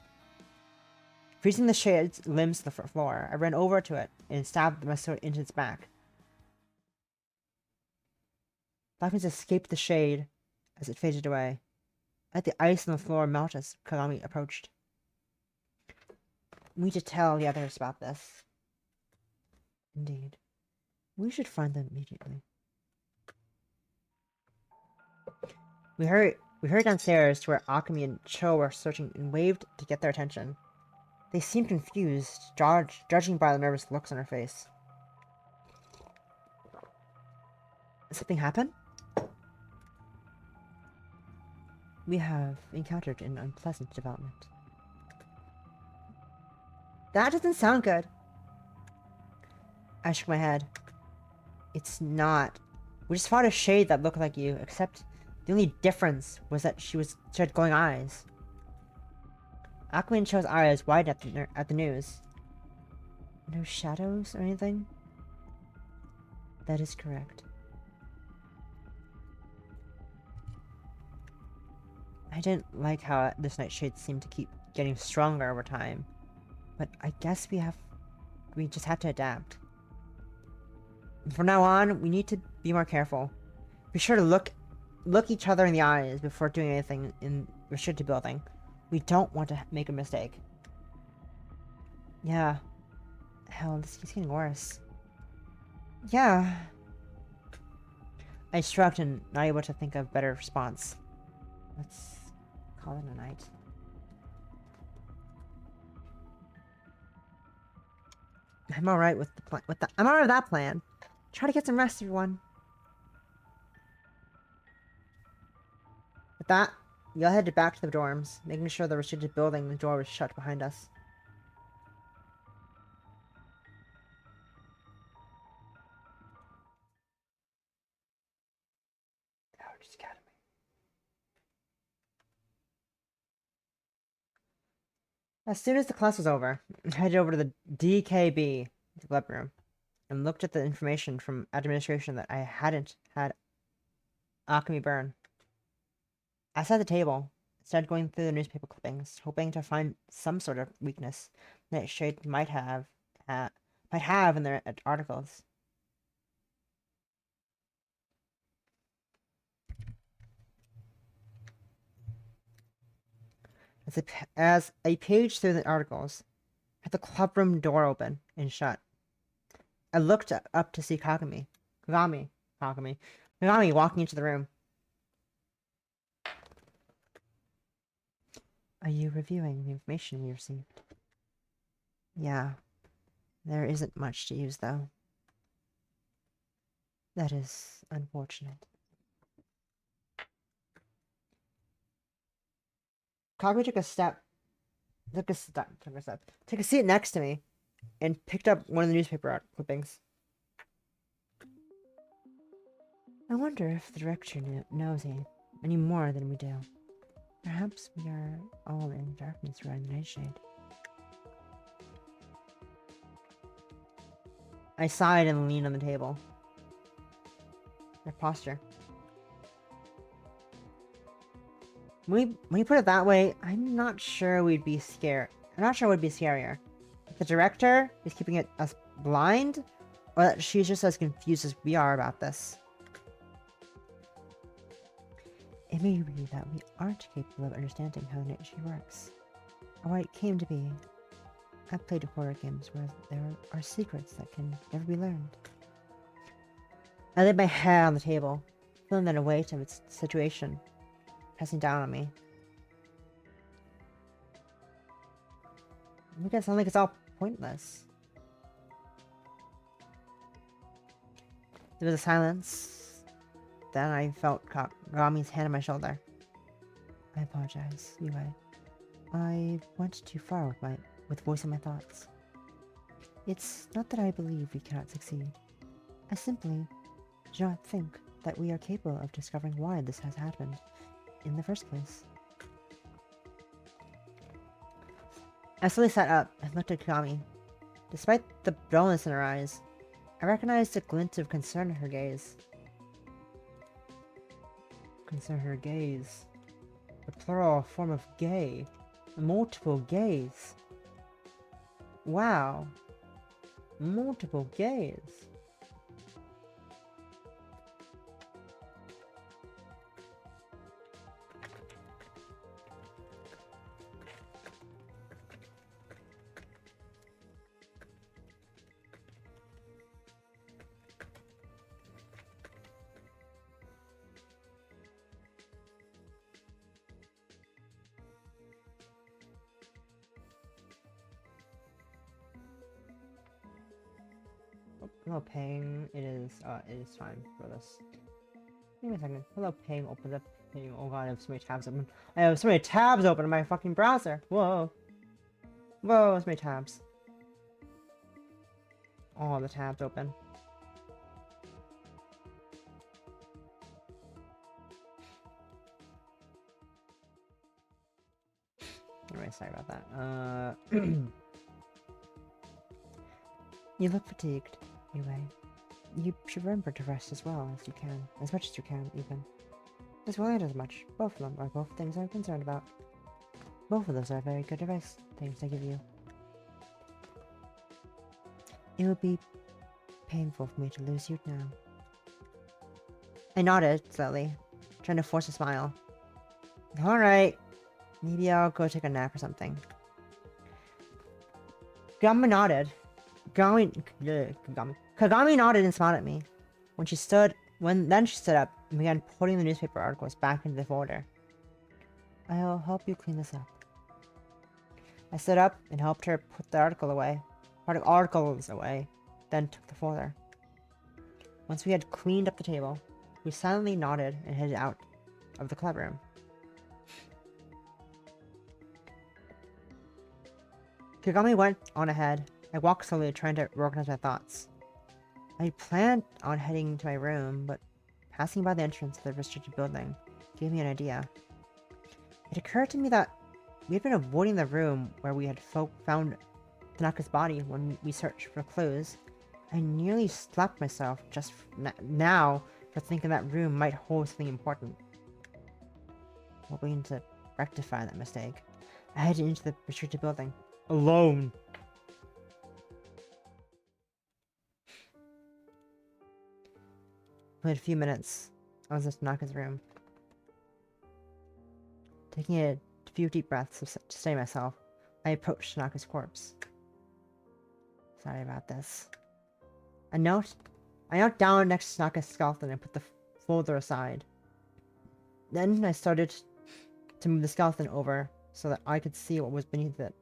Freezing the shade's limbs to the floor, I ran over to it and stabbed my sword into its back. Blackness escaped the shade as it faded away. I let the ice on the floor melt as Kagami approached. We need to tell the others about this. Indeed. We should find them immediately. We hurried downstairs to where Akami and Cho were searching and waved to get their attention. They seemed confused, judging by the nervous looks on her face. Did something happen? We have encountered an unpleasant development. That doesn't sound good. I shook my head. It's not. We just fought a shade that looked like you, except The only difference was that she had glowing eyes. Aquaman chose eyes wide at the news. No shadows or anything? That is correct. I didn't like how this nightshade seemed to keep getting stronger over time. But I guess we just have to adapt. From now on, we need to be more careful. Be sure to look each other in the eyes before doing anything in restricted building. We don't want to make a mistake. Yeah. Hell, this keeps getting worse. Yeah. I shrugged and not able to think of a better response. Let's call it a night. I'm alright with the plan. I'm alright with that plan. Try to get some rest, everyone. With that, we all headed back to the dorms, making sure the restricted building door was shut behind us. Eldtrich Academy. As soon as the class was over, I headed over to the DKB, the club room, and looked at the information from administration that I hadn't had alchemy burn. I sat at the table, started going through the newspaper clippings, hoping to find some sort of weakness that Shade might have in their articles. As I paged through the articles, I had the clubroom door open and shut. I looked up to see Kagami walking into the room. Are you reviewing the information we received? Yeah. There isn't much to use, though. That is unfortunate. Kagami took a seat next to me, and picked up one of the newspaper clippings. I wonder if the director knows any more than we do. Perhaps we are all in darkness around the nightshade. I sighed and leaned on the table. Their posture. When you put it that way, I'm not sure we'd be scared. I'm not sure what would be scarier. If the director is keeping us blind, or that she's just as confused as we are about this. It may be that we aren't capable of understanding how the nightshade works, or why it came to be. I've played horror games where there are secrets that can never be learned. I laid my head on the table, feeling the weight of its situation pressing down on me. Make it sound like it's all pointless. There was a silence. Then I felt Kagami's hand on my shoulder. I apologize, Yui. I went too far with voicing my thoughts. It's not that I believe we cannot succeed. I simply do not think that we are capable of discovering why this has happened in the first place. I slowly sat up and looked at Kagami. Despite the dullness in her eyes, I recognized a glint of concern in her gaze. Concern her gaze. The plural form of gay. Multiple gays. Wow. Multiple gays. Hello, Ping. It is time for this. Give me a second. Hello, Ping. Open up Ping. Oh god, I have so many tabs open. I have so many tabs open in my fucking browser. Whoa. Whoa, so many tabs. All the tabs open. Anyway, sorry about that. You look fatigued, anyway. You should remember to rest as well as you can. As much as you can, even. As well and as much. Both of them are both things I'm concerned about. Both of those are very good advice, things I give you. It would be painful for me to lose you now. I nodded, slowly, trying to force a smile. Alright. Maybe I'll go take a nap or something. Kagami nodded. Kagami nodded and smiled at me. Then she stood up and began putting the newspaper articles back into the folder. I'll help you clean this up. I stood up and helped her put the articles away, then took the folder. Once we had cleaned up the table, we silently nodded and headed out of the clubroom. Kagami went on ahead. I walked slowly, trying to organize my thoughts. I planned on heading to my room, but passing by the entrance of the restricted building gave me an idea. It occurred to me that we had been avoiding the room where we had found Tanaka's body when we searched for clues. I nearly slapped myself just now for thinking that room might hold something important. Hoping to rectify that mistake, I headed into the restricted building. Alone. Within a few minutes, I was in Tanaka's room. Taking a few deep breaths to steady myself, I approached Tanaka's corpse. Sorry about this. I knelt down next to Tanaka's skeleton and put the folder aside. Then I started to move the skeleton over so that I could see what was beneath it.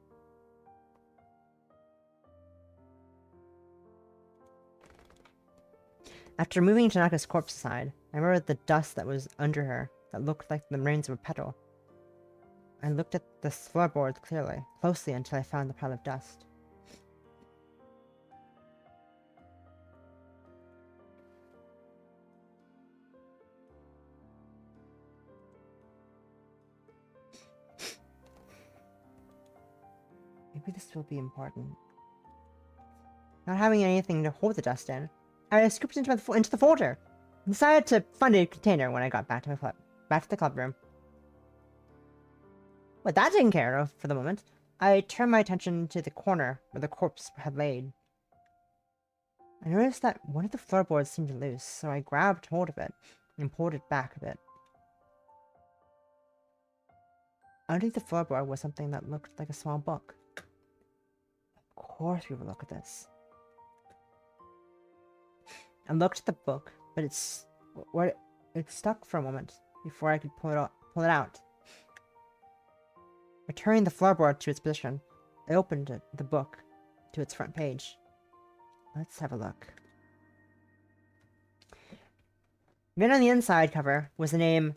After moving Tanaka's corpse aside, I remembered the dust that was under her that looked like the remains of a petal. I looked at the floorboards closely until I found the pile of dust. Maybe this will be important. Not having anything to hold the dust in, I scooped into the folder and decided to find a container when I got back to the club room. With that taken care of for the moment, I turned my attention to the corner where the corpse had laid. I noticed that one of the floorboards seemed loose, so I grabbed hold of it and pulled it back a bit. Underneath the floorboard was something that looked like a small book. Of course we would look at this. I looked at the book, but it stuck for a moment before I could pull it out. Returning the floorboard to its position, I opened the book to its front page. Let's have a look. Written on the inside cover was the name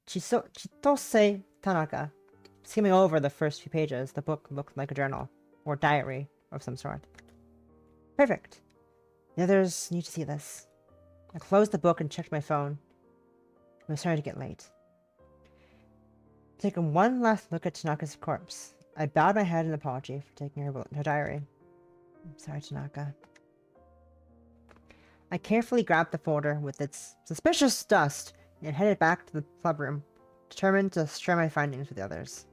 Chitose Tanaka. Skimming over the first few pages, the book looked like a journal, or diary of some sort. Perfect. The others need to see this. I closed the book and checked my phone. It was starting to get late. Taking one last look at Tanaka's corpse, I bowed my head in apology for taking her diary. I'm sorry, Tanaka. I carefully grabbed the folder with its suspicious dust and headed back to the club room, determined to share my findings with the others.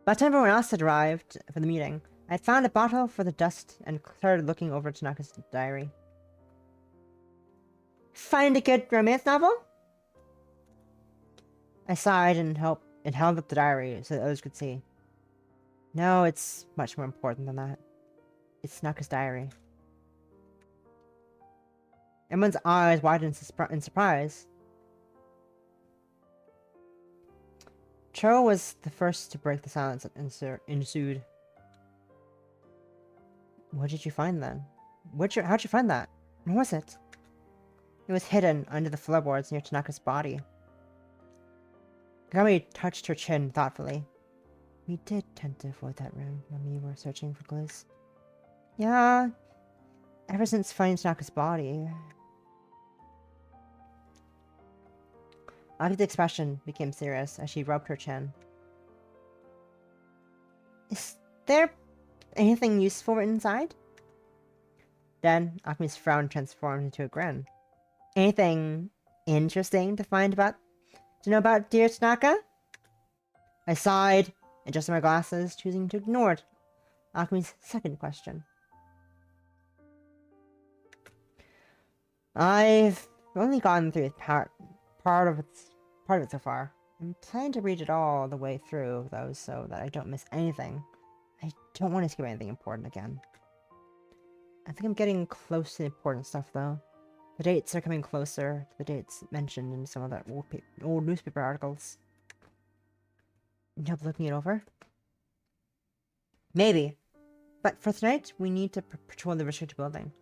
By the time everyone else had arrived for the meeting, I had found a bottle for the dust and started looking over Tanaka's diary. Find a good romance novel? I sighed and held up the diary so that others could see. No, it's much more important than that. It's Tanaka's diary. Everyone's eyes widened in surprise. Cho was the first to break the silence that ensued. What did you find then? How'd you find that? Where was it? It was hidden under the floorboards near Tanaka's body. Kagami touched her chin thoughtfully. We did tend to avoid that room when we were searching for clues. Yeah, ever since finding Tanaka's body. Aki's expression became serious as she rubbed her chin. Is there anything useful inside? Then Akumi's frown transformed into a grin. Anything interesting to know about dear Tanaka? I sighed, adjusted my glasses, choosing to ignore Akumi's second question. I've only gotten through part of it so far. I'm planning to read it all the way through, though, so that I don't miss anything. I don't want to skip anything important again. I think I'm getting close to the important stuff, though. The dates are coming closer to the dates mentioned in some of the old newspaper articles. Can you help looking it over? Maybe. But for tonight, we need to patrol the restricted building.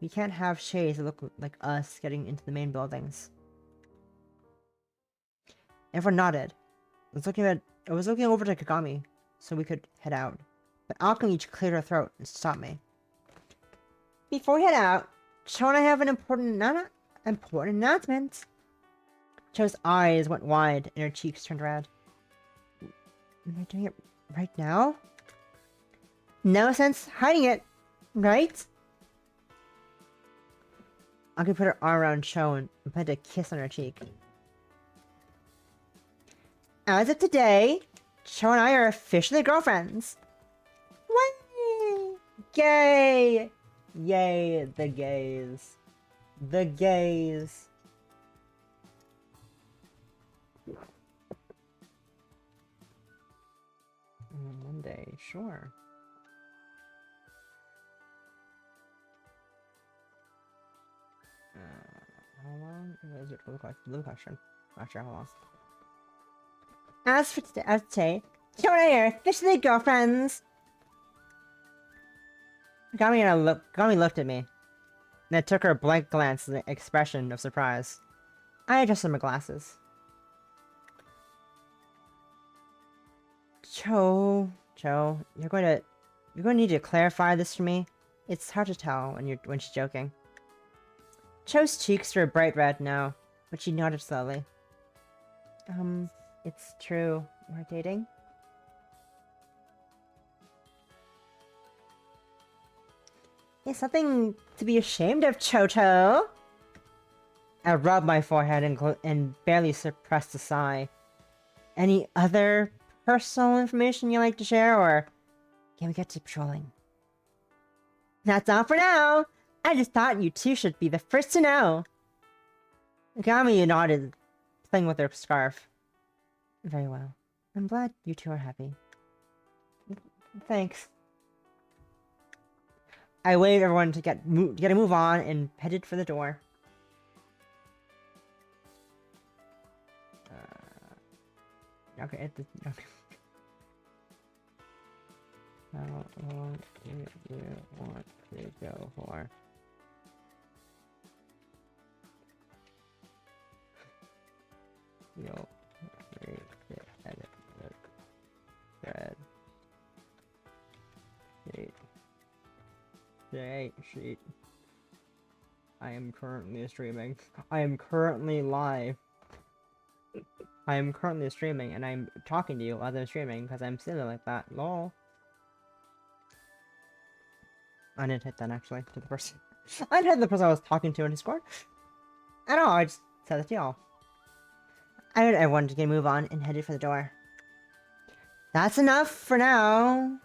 We can't have shades that look like us getting into the main buildings. Everyone nodded. I was looking over to Kagami, so we could head out. But Akumi cleared her throat and stopped me. Before we head out, Cho and I have an important announcement. Cho's eyes went wide and her cheeks turned red. Am I doing it right now? No sense hiding it, right? Aki put her arm around Cho and planted a kiss on her cheek. As of today, Cho and I are officially girlfriends. Way! Gay! Yay, the gays. The gays. Monday, sure. How long is it for the blue question? Not sure how long. As for today, Cho and I are officially girlfriends. Gami looked at me, and it took her a blank glance as an expression of surprise. I adjusted my glasses. Cho, you're going to need to clarify this for me. It's hard to tell when she's joking. Cho's cheeks were bright red now, but she nodded slowly. It's true. We're dating? It's nothing to be ashamed of, Cho. I rubbed my forehead and barely suppressed a sigh. Any other personal information you'd like to share, or can we get to patrolling? That's all for now. I just thought you two should be the first to know. Gami nodded, playing with her scarf. Very well. I'm glad you two are happy. Thanks. I waved everyone to get a move on and headed for the door. Okay, okay. How long do you want to go for? You'll read it, edit, look, thread, sheet. I am currently streaming. I am currently live. I am currently streaming, and I'm talking to you as I'm streaming because I'm silly like that. Lol. I didn't hit that actually to the person. I didn't hit the person I was talking to in Discord. I don't know. I just said it to y'all. I heard everyone to get a move on and headed for the door. That's enough for now.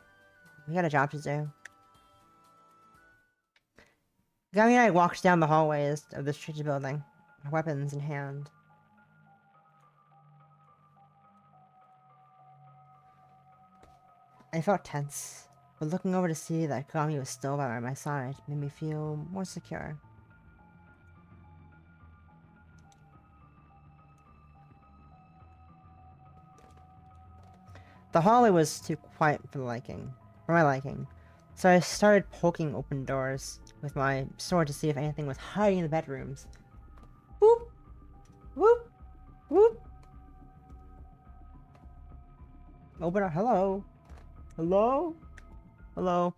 We got a job to do. Gami and I walked down the hallways of the restricted building, our weapons in hand. I felt tense, but looking over to see that Gami was still by my side made me feel more secure. The hallway was too quiet for my liking, so I started poking open doors with my sword to see if anything was hiding in the bedrooms. Whoop! Whoop! Whoop! Open up. Hello? Hello? Hello?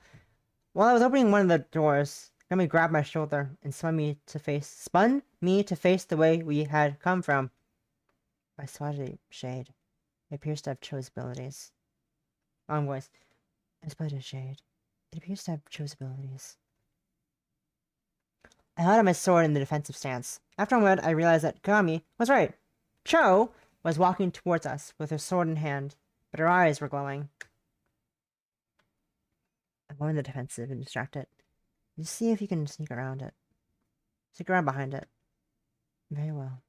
While I was opening one of the doors, Gami grabbed my shoulder and spun me to face the way we had come from. I spotted a shade. It appears to have chose abilities. Wrong voice. I spotted a shade. It appears to have chose abilities. I held out my sword in the defensive stance. After a moment, I realized that Kagami was right. Cho was walking towards us with her sword in hand, but her eyes were glowing. I'm going the defensive and distract it. Just see if you can sneak around it. Sneak around behind it. Very well.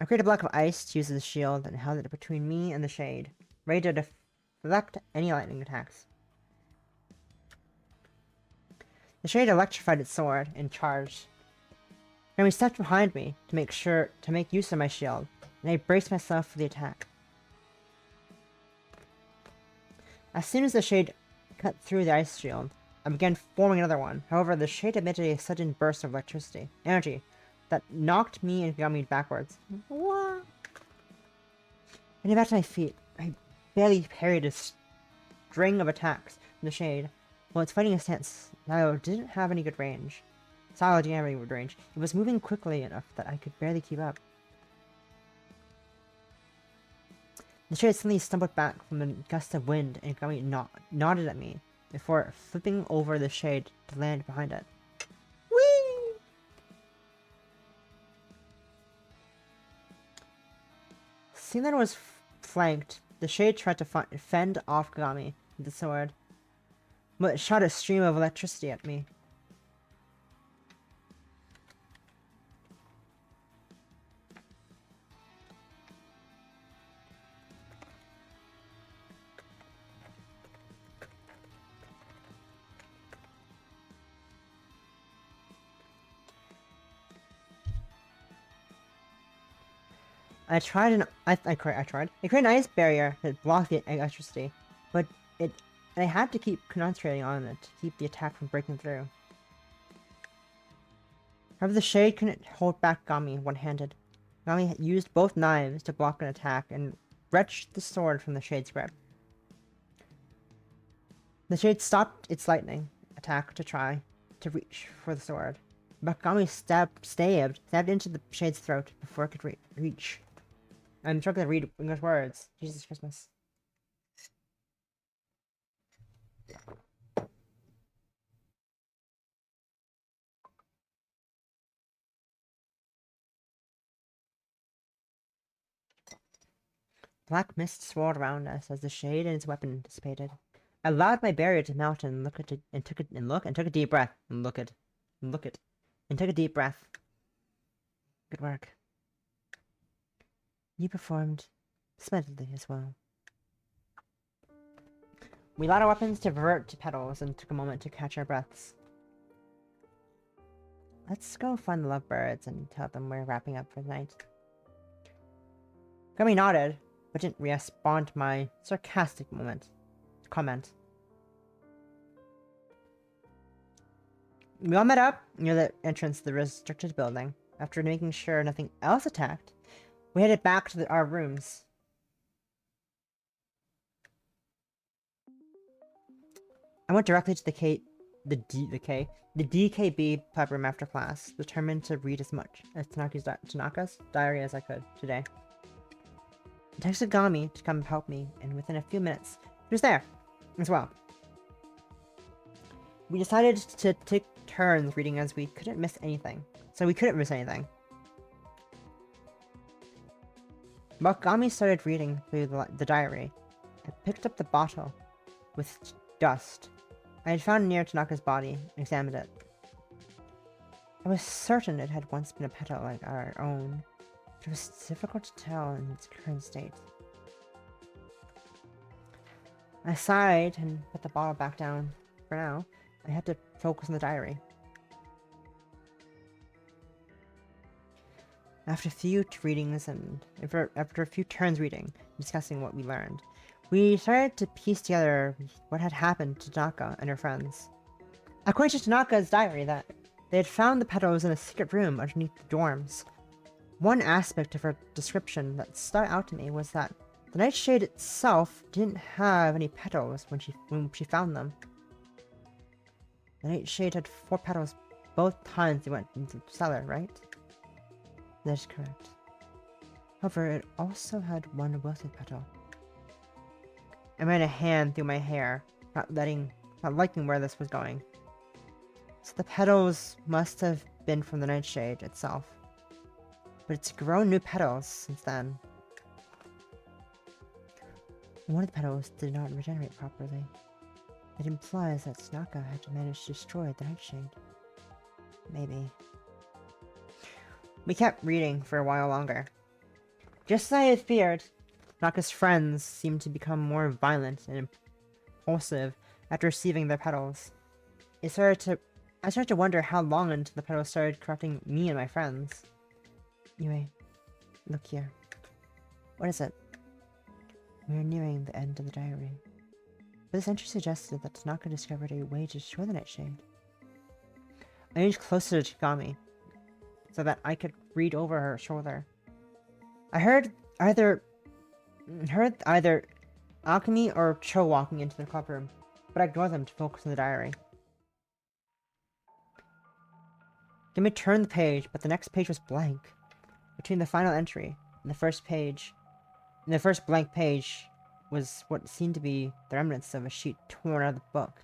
I created a block of ice to use as a shield and held it between me and the shade, ready to deflect any lightning attacks. The shade electrified its sword and charged. Then we stepped behind me to make use of my shield, and I braced myself for the attack. As soon as the shade cut through the ice shield, I began forming another one. However, the shade emitted a sudden burst of energy, that knocked me and Kagami backwards. What? I came back to my feet. I barely parried a string of attacks from the shade. While its fighting stance, Silo didn't have any good range. It was moving quickly enough that I could barely keep up. The shade suddenly stumbled back from a gust of wind and Kagami nodded at me before flipping over the shade to land behind it. Whee! Seeing that it was flanked, the shade tried to fend off Kagami with the sword, but it shot a stream of electricity at me. I created an ice barrier that blocked the electricity, but I had to keep concentrating on it to keep the attack from breaking through. However, the shade couldn't hold back Kagami one-handed. Kagami used both knives to block an attack and wrenched the sword from the shade's grip. The shade stopped its lightning attack to try to reach for the sword, but Kagami stabbed into the shade's throat before it could reach. I'm struggling to read English words. Jesus Christmas. Black mist swirled around us as the shade and its weapon dissipated. I allowed my barrier to melt and took a deep breath. Took a deep breath. Good work. You performed splendidly as well. We allowed our weapons to revert to petals and took a moment to catch our breaths. Let's go find the lovebirds and tell them we're wrapping up for the night. Gummy nodded, but didn't respond to my sarcastic comment. We all met up near the entrance to the restricted building. After making sure nothing else attacked, we headed back to our rooms. I went directly to the DKB pub room after class, determined to read as much as Tanaka's diary as I could today. I texted Gami to come help me, and within a few minutes, he was there as well. We decided to take turns reading as we couldn't miss anything. While Gami started reading through the diary, I picked up the bottle with dust I had found near Tanaka's body and examined it. I was certain it had once been a petal like our own, but it was difficult to tell in its current state. I sighed and put the bottle back down. For now, I had to focus on the diary. After a few readings and after a few turns reading and discussing what we learned, we started to piece together what had happened to Tanaka and her friends. According to Tanaka's diary, that they had found the petals in a secret room underneath the dorms. One aspect of her description that stuck out to me was that the nightshade itself didn't have any petals when she found them. The nightshade had 4 petals both times they went into the cellar, right? That's correct. However, it also had one wilted petal. I ran a hand through my hair, not liking where this was going. So the petals must have been from the nightshade itself. But it's grown new petals since then. One of the petals did not regenerate properly. It implies that Snaka had managed to destroy the nightshade. Maybe. We kept reading for a while longer. Just as I had feared, Snaka's friends seemed to become more violent and impulsive after receiving their petals. I started to wonder how long until the petals started corrupting me and my friends. Anyway, look here. What is it? We are nearing the end of the diary. But this entry suggested that Tanaka discovered a way to destroy the nightshade. I inched closer to Chigami, so that I could read over her shoulder. I heard either Alchemy or Cho walking into the club room, but I ignored them to focus on the diary. Chigami turned the page, but the next page was blank. Between the final entry and the first blank page was what seemed to be the remnants of a sheet torn out of the book.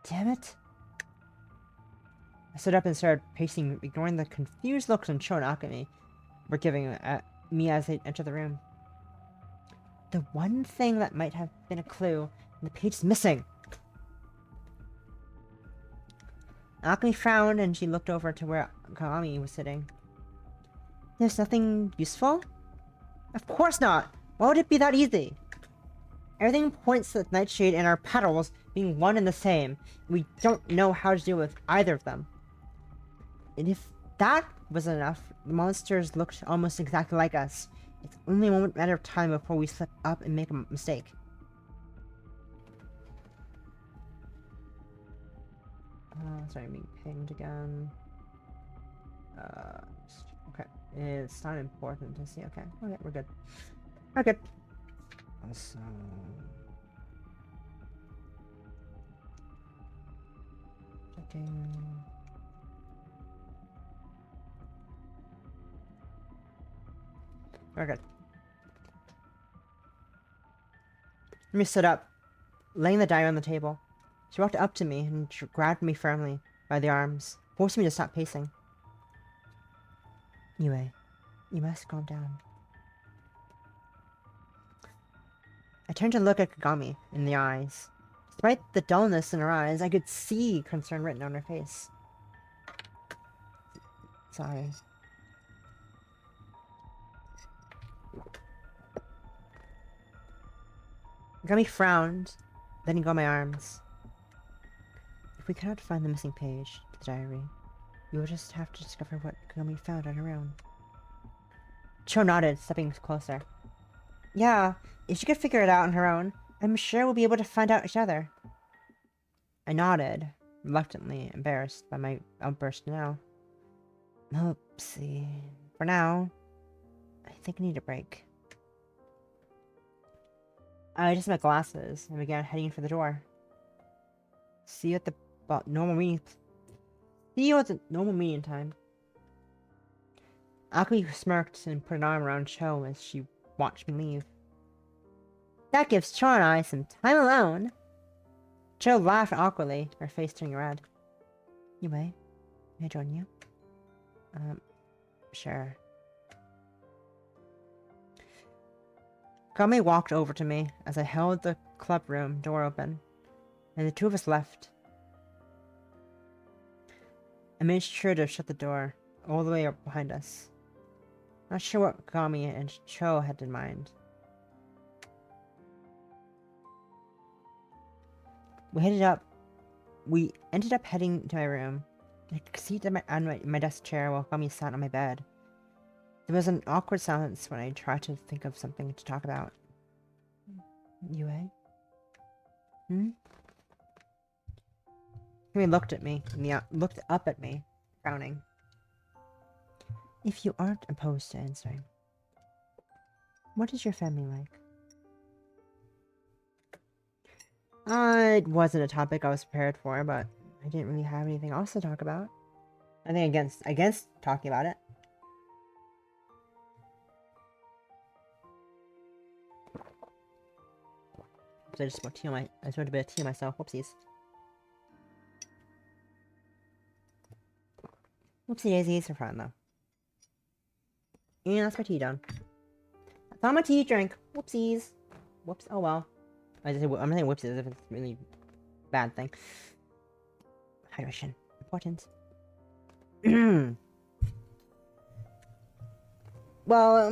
Damn it! I stood up and started pacing, ignoring the confused looks on Cho and Alchemy were giving at me as they entered the room. The one thing that might have been a clue, and the page is missing! Alchemy frowned and she looked over to where Kagami was sitting. There's nothing useful? Of course not! Why would it be that easy? Everything points to the nightshade and our petals being one and the same. We don't know how to deal with either of them. And if that wasn't enough, the monsters looked almost exactly like us. It's only a matter of time before we slip up and make a mistake. Sorry, I'm being pinged again. Okay. It's not important to see. Okay, we're good. We're good. Also... checking... We're good. Remy stood up, laying the diary on the table. She walked up to me and grabbed me firmly by the arms, forcing me to stop pacing. Anyway, you must calm down. I turned to look at Kagami in the eyes. Despite the dullness in her eyes, I could see concern written on her face. Sorry. Kagami frowned, letting go of my arms. If we cannot find the missing page to the diary, we will just have to discover what Kagami found on her own. Cho nodded, stepping closer. Yeah, if she could figure it out on her own, I'm sure we'll be able to find out each other. I nodded, reluctantly embarrassed by my outburst now. Oopsie. For now, I think I need a break. I adjusted my glasses and began heading for the door. See you at the normal meeting. See you at the normal meeting time. Akumi smirked and put an arm around Cho as she watched me leave. That gives Cho and I some time alone. Cho laughed awkwardly, her face turning red. Anyway, may I join you? Sure. Kame walked over to me as I held the club room door open, and the two of us left. I made sure to shut the door all the way up behind us. Not sure what Kami and Cho had in mind. We ended up heading to my room. I could sit on my desk chair while Kami sat on my bed. There was an awkward silence when I tried to think of something to talk about. Yue? Kami looked up at me, frowning. If you aren't opposed to answering, what is your family like? It wasn't a topic I was prepared for, but I didn't really have anything else to talk about. I think against talking about it. Because I just spilled tea on my. I spilled a bit of tea on myself. Whoopsies. Whoopsie daisies are fun though. And that's my tea done. That's all my tea drink. Whoopsies. Whoops. Oh well. I'm saying whoopsies as if it's a really bad thing. Hydration. Important. Well,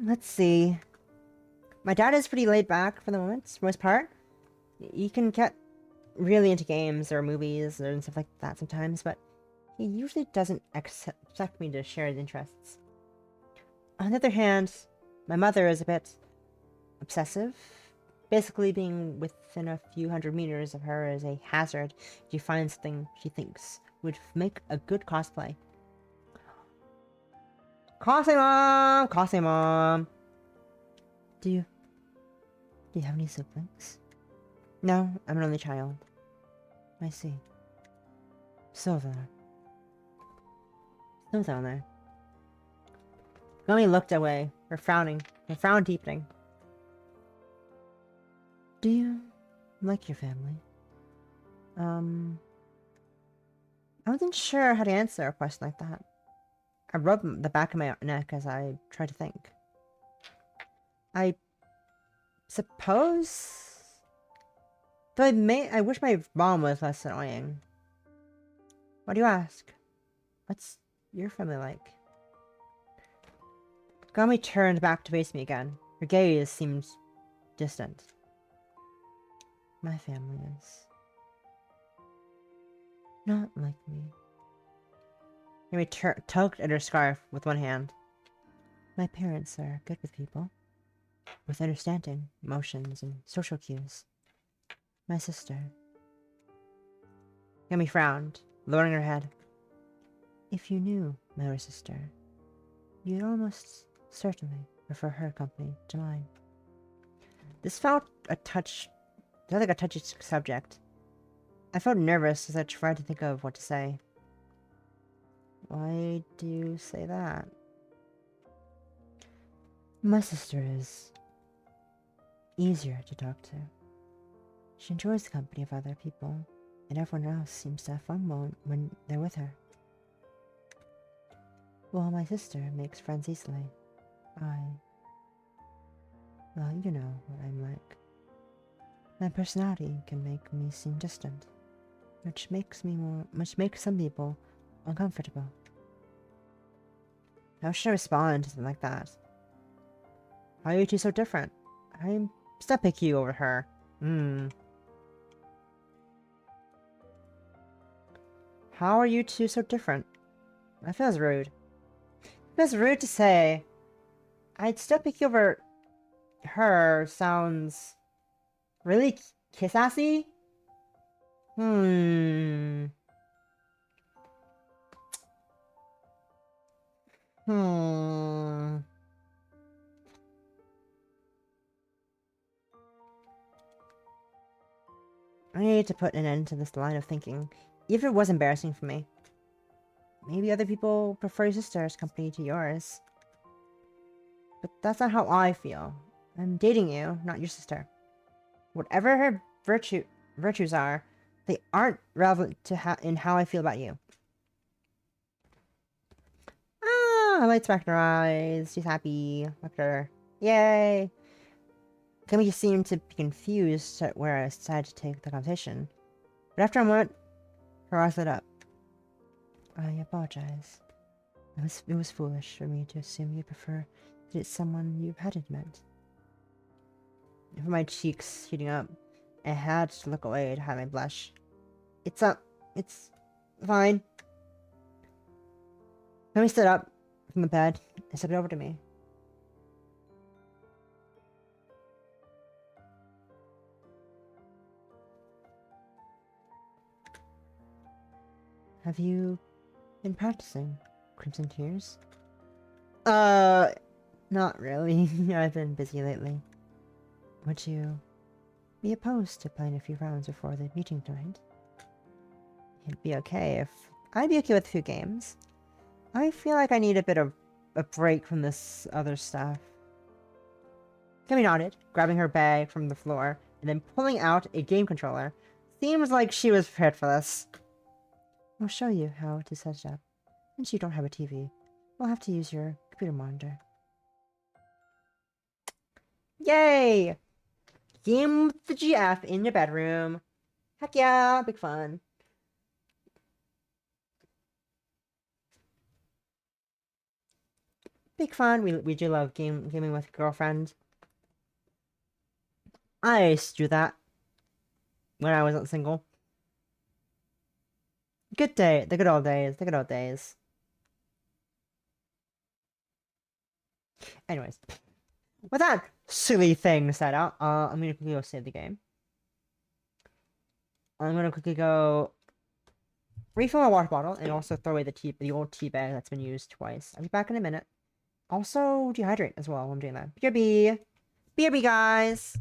let's see. My dad is pretty laid back for the moment, for the most part. He can get really into games or movies and stuff like that sometimes, but he usually doesn't expect me to share his interests. On the other hand, my mother is a bit obsessive. Basically, being within a few hundred meters of her is a hazard. She finds something she thinks would make a good cosplay. Cosplay mom! Cosplay mom! Do you have any siblings? No, I'm an only child. I see. So then. So down there. Gummy looked away, her frown deepening. Do you like your family? I wasn't sure how to answer a question like that. I rubbed the back of my neck as I tried to think. I suppose... Though I wish my mom was less annoying. Why do you ask? What's your family like? Gami turned back to face me again. Her gaze seemed distant. My family is not like me. Gami tugged at her scarf with one hand. My parents are good with people, with understanding emotions and social cues. My sister. Gami frowned, lowering her head. If you knew my older sister, you'd almost certainly prefer her company to mine. This felt like a touchy subject. I felt nervous as I tried to think of what to say. Why do you say that? My sister is easier to talk to. She enjoys the company of other people, and everyone else seems to have fun when they're with her. While my sister makes friends easily, well, you know what I'm like. My personality can make me seem distant, which makes some people uncomfortable. How should I respond to something like that? How are you two so different? I'm still picky over her. How are you two so different? That feels rude. It feels rude to say. I'd still pick you over her sounds really kiss-assy? I need to put an end to this line of thinking, even if it was embarrassing for me. Maybe other people prefer your sister's company to yours. But that's not how I feel. I'm dating you, not your sister. Whatever her virtues are, they aren't relevant to in how I feel about you. Ah, lights back in her eyes. She's happy. Look at her. Yay! Kami seemed to be confused at where I decided to take the conversation. But after a moment, her eyes lit up. I apologize. It was foolish for me to assume you prefer that it's someone you hadn't met. With my cheeks heating up, I had to look away to hide my blush. It's fine. Kami stood up from the bed and stepped over to me. Have you been practicing Crimson Tears? Not really. I've been busy lately. Would you be opposed to playing a few rounds before the meeting tonight? I'd be okay with a few games. I feel like I need a bit of a break from this other stuff. Kami nodded, grabbing her bag from the floor and then pulling out a game controller. Seems like she was prepared for this. I'll show you how to set it up. Since you don't have a TV, we'll have to use your computer monitor. Yay! Game with the GF in your bedroom. Heck yeah, big fun. Big fun. We do love gaming with girlfriends. I used to do that when I wasn't single. Good day, the good old days, the good old days. Anyways, with that silly thing said out, I'm gonna quickly go save the game. I'm gonna quickly go refill my water bottle and also throw away the old tea bag that's been used twice. I'll be back in a minute. Also dehydrate as well while I'm doing that. BRB! BRB, guys!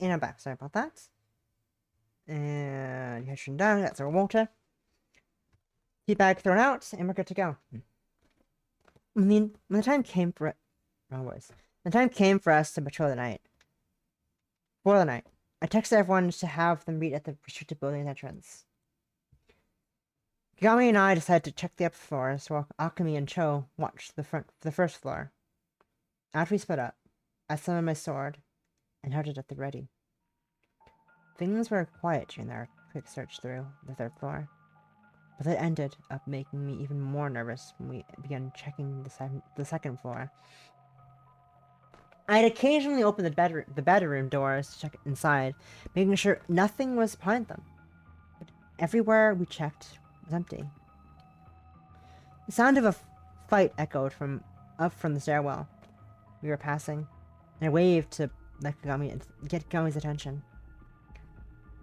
And I'm back. Sorry about that. And hydrogen down. That's our water. Tea bag thrown out, and we're good to go. I mean, when the time came for it, the time came for us to patrol the night. For the night, I texted everyone to have them meet at the restricted building entrance. Kagami and I decided to check the upper floors while Akemi and Cho watched the first floor. After we split up, I summoned my sword and held it at the ready. Things were quiet during our quick search through the third floor, but it ended up making me even more nervous when we began checking the second floor. I'd occasionally open the bedroom doors to check inside, making sure nothing was behind them. But everywhere we checked was empty. The sound of a fight echoed up from the stairwell we were passing, and I waved to let Kagami get Kagami's attention.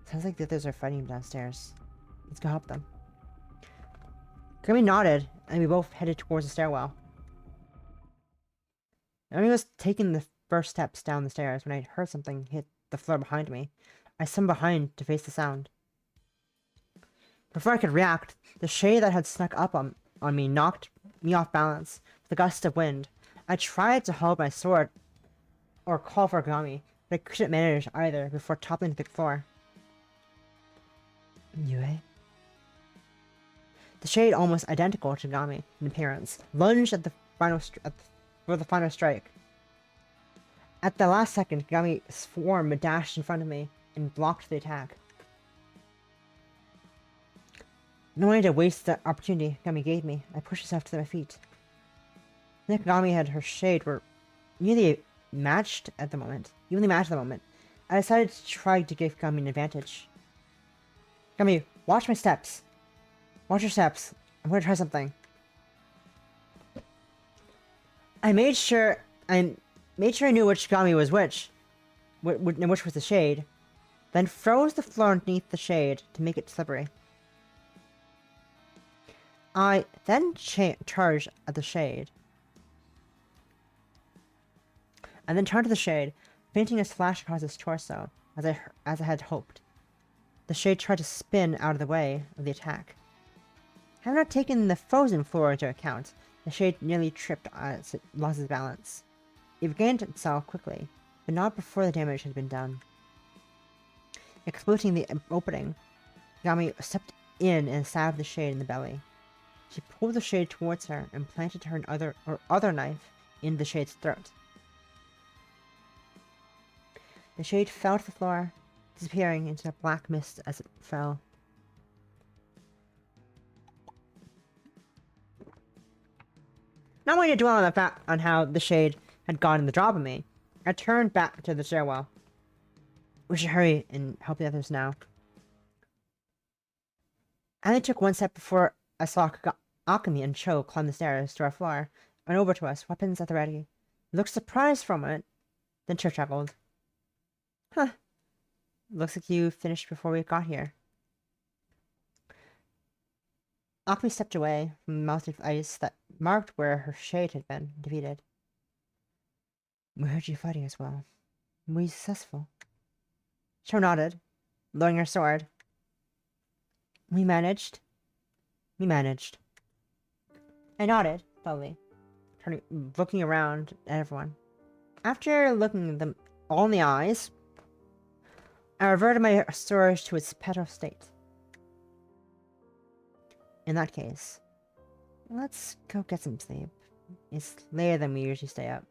Sounds like the others are fighting downstairs. Let's go help them. Kagami nodded, and we both headed towards the stairwell. Kagami was taking the first steps down the stairs when I heard something hit the floor behind me. I stumbled behind to face the sound. Before I could react, the shade that had snuck up on me knocked me off balance with a gust of wind. I tried to hold my sword or call for Kagami, but I couldn't manage either before toppling to the floor. Yue? The shade, almost identical to Kagami in appearance, lunged at the for the final strike. At the last second, Kagami's form dashed in front of me and blocked the attack. Knowing to waste the opportunity Kagami gave me, I pushed myself to my feet. I think Kagami and her shade were nearly matched at the moment. I decided to try to give Kagami an advantage. Kagami, watch my steps. Watch your steps. I'm going to try something. I made sure I knew which Kagami was which was the shade, then froze the floor underneath the shade to make it slippery. I then charged at the shade, and then turned to the shade, painting a slash across its torso, as I had hoped. The shade tried to spin out of the way of the attack. Having not taken the frozen floor into account, the shade nearly tripped as it lost its balance. It regained itself quickly, but not before the damage had been done. Exploiting the opening, Kagami stepped in and stabbed the shade in the belly. She pulled the shade towards her and planted her other knife in the shade's throat. The shade fell to the floor, disappearing into a black mist as it fell. Not wanting to dwell on the fact on how the shade had gotten the drop on me, I turned back to the stairwell. We should hurry and help the others now. I only took one step before I saw Akemi and Cho climb the stairs to our floor and over to us, weapons at the ready. They looked surprised for a moment, then Cho chuckled. Huh. Looks like you finished before we got here. Akemi stepped away from the mountain of ice that marked where her shade had been defeated. We heard you fighting as well. Were you successful? Cho nodded, lowering her sword. We managed. I nodded, slowly, looking around at everyone. After looking them all in the eyes, I reverted my sword to its petal state. In that case, let's go get some sleep. It's later than we usually stay up.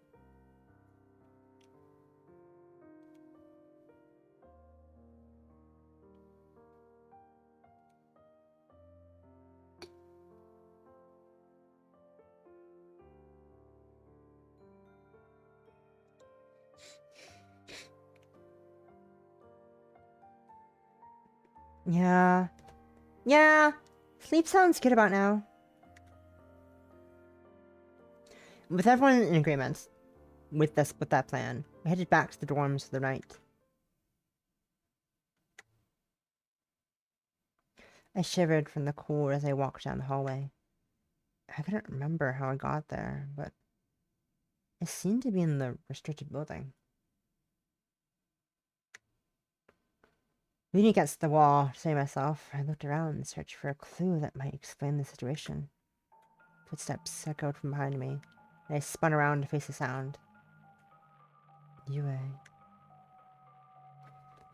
Yeah. Sleep sounds good about now. With everyone in agreement with that plan, we headed back to the dorms for the night. I shivered from the cold as I walked down the hallway. I couldn't remember how I got there, but it seemed to be in the restricted building. Leaning against the wall, to save myself, I looked around in search for a clue that might explain the situation. Footsteps echoed from behind me, and I spun around to face the sound. Yue.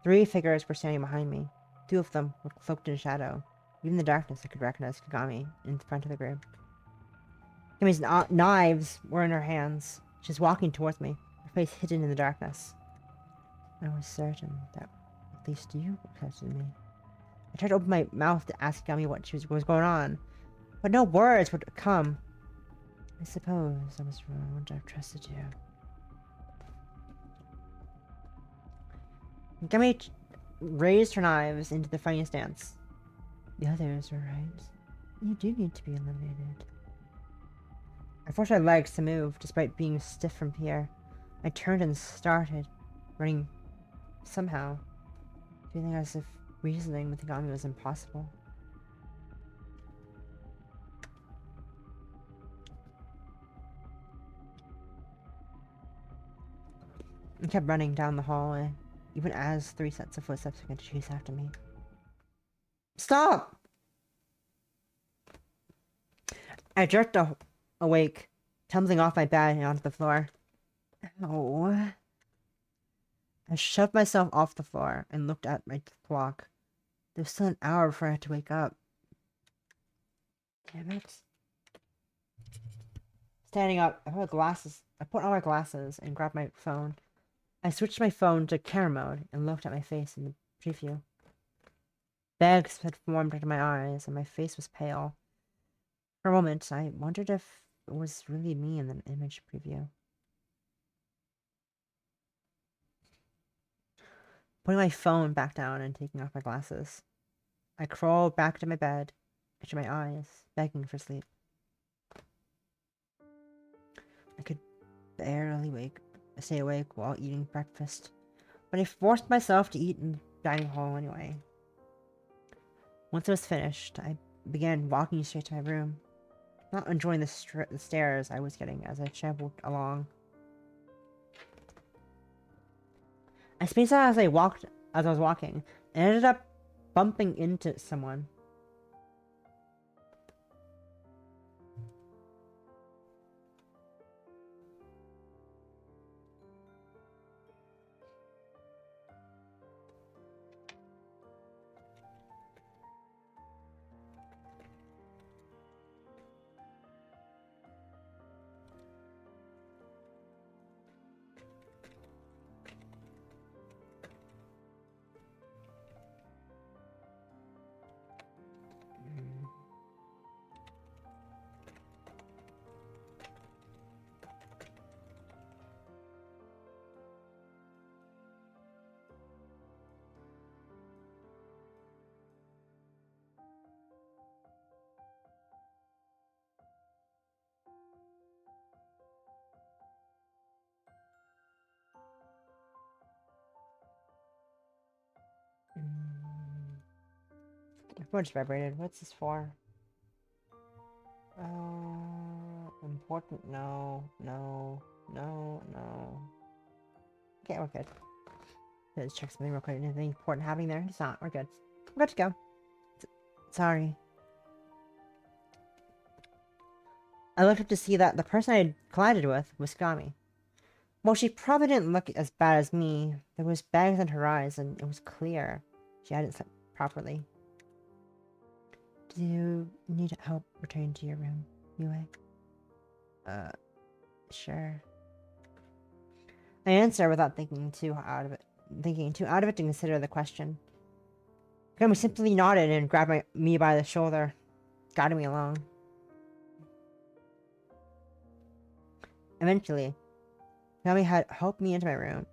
3 figures were standing behind me. 2 of them were cloaked in shadow. Even in the darkness, I could recognize Kagami in front of the group. Kagami's knives were in her hands. She was walking towards me, her face hidden in the darkness. I was certain that at least you protected me. I tried to open my mouth to ask Kagami what was going on, but no words would come. I suppose I was wrong to have trusted you. Kagami raised her knives into the fighting stance. The others were right. You do need to be eliminated. I forced my legs to move, despite being stiff from fear. I turned and started running somehow, feeling as if reasoning with Kagami was impossible. I kept running down the hallway, even as 3 sets of footsteps began to chase after me. Stop! I jerked awake, tumbling off my bed and onto the floor. Ow. I shoved myself off the floor and looked at my clock. There was still an hour before I had to wake up. Damn it. Standing up, I put on my glasses and grabbed my phone. I switched my phone to camera mode and looked at my face in the preview. Bags had formed under my eyes and my face was pale. For a moment, I wondered if it was really me in the image preview. Putting my phone back down and taking off my glasses, I crawled back to my bed, itching my eyes, begging for sleep. I could barely stay awake while eating breakfast, but I forced myself to eat in the dining hall anyway. Once it was finished, I began walking straight to my room, not enjoying the stares I was getting as I shambled along. I spaced out as I was walking, and ended up bumping into someone. My phone just vibrated. What's this for? Important? No. Okay, we're good. Let's check something real quick. Anything important happening there? It's not. We're good. We're good to go. Sorry. I looked up to see that the person I had collided with was Kagami. Well, she probably didn't look as bad as me. There was bags in her eyes, and it was clear she hadn't slept properly. Do you need help returning to your room, Yue? Sure. I answer without thinking too out of it to consider the question. Kagami simply nodded and grabbed me by the shoulder, guiding me along. Eventually, Kagami had helped me into my room.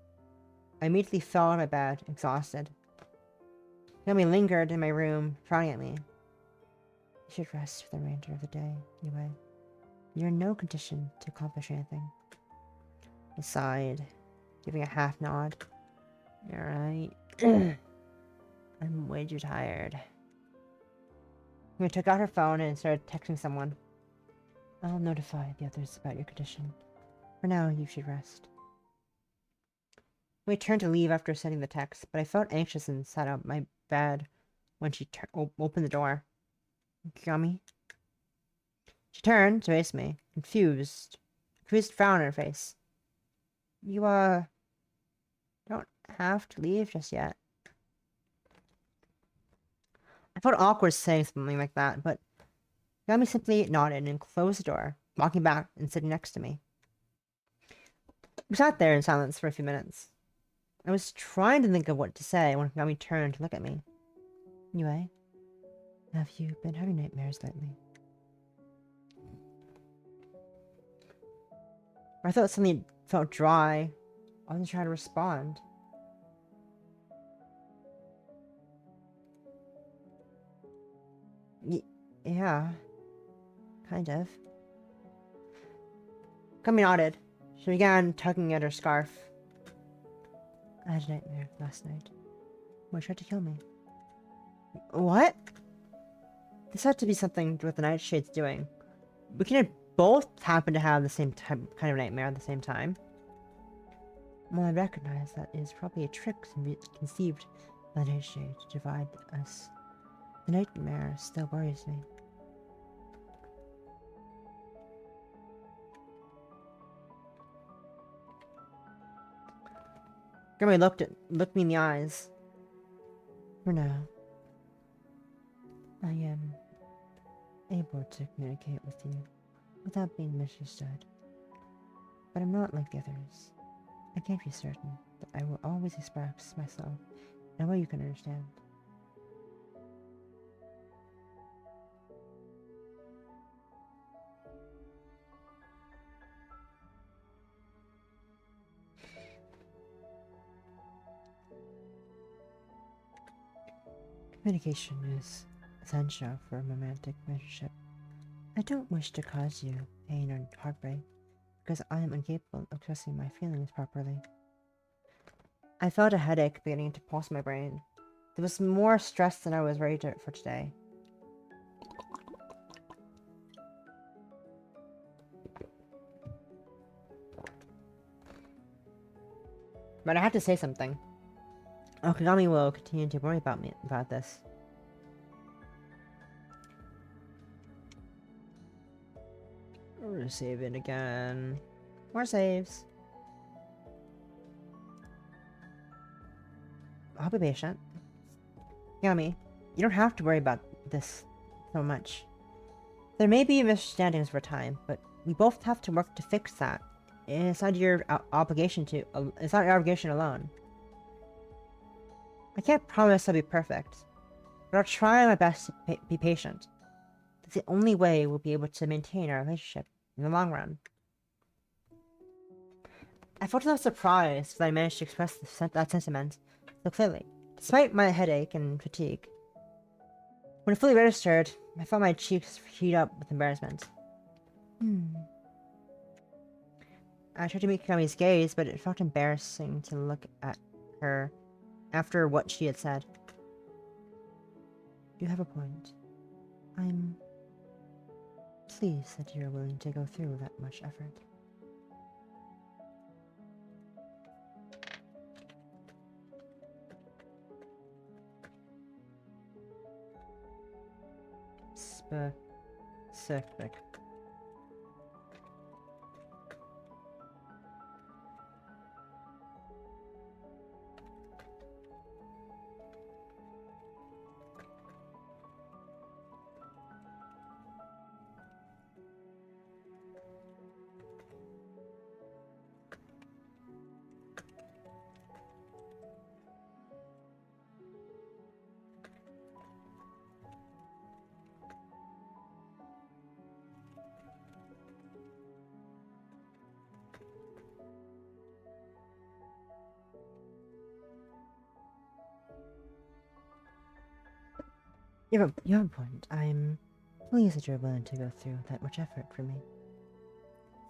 I immediately fell on my bed, exhausted. Kagami lingered in my room, frowning at me. You should rest for the remainder of the day, Yue. You're in no condition to accomplish anything. I sighed, giving a half nod. You're right. I'm way too tired. Kagami took out her phone and started texting someone. I'll notify the others about your condition. For now, you should rest. We turned to leave after sending the text, but I felt anxious and sat up my bed when she opened the door. Yummy. She turned to face me, confused frown on her face. You, don't have to leave just yet. I felt awkward saying something like that, but Yami simply nodded and closed the door, walking back and sitting next to me. We sat there in silence for a few minutes. I was trying to think of what to say when Yami turned to look at me. Anyway, have you been having nightmares lately? I thought something felt dry. I wasn't trying to respond. Yeah, kind of. Kami nodded. She began tugging at her scarf. I had a nightmare last night. Boy tried to kill me. What? This had to be something with the Nightshade's doing. We can both happen to have the same kind of nightmare at the same time. Well, I recognize that it is probably a trick conceived by the Nightshade to divide us. The nightmare still worries me. Grimmy looked me in the eyes. For now, I am able to communicate with you without being misunderstood. But I'm not like the others. I can't be certain that I will always express myself in a way you can understand. Communication is essential for a romantic relationship. I don't wish to cause you pain or heartbreak, because I am incapable of expressing my feelings properly. I felt a headache beginning to pulse my brain. There was more stress than I was ready for today. But I had to say something. Okagami will continue to worry about this. We're saving again. More saves. I'll be patient. Yami, you don't have to worry about this so much. There may be misunderstandings over time, but we both have to work to fix that. It's not your obligation to. It's not your obligation alone. I can't promise I'll be perfect, but I'll try my best to be patient. That's the only way we'll be able to maintain our relationship in the long run. I felt a little surprised that I managed to express that sentiment so clearly, despite my headache and fatigue. When it fully registered, I felt my cheeks heat up with embarrassment. I tried to meet Kami's gaze, but it felt embarrassing to look at her after what she had said. You have a point. I'm pleased that you're willing to go through that much effort. Specific. You have a point. I'm pleased that you're willing to go through that much effort for me.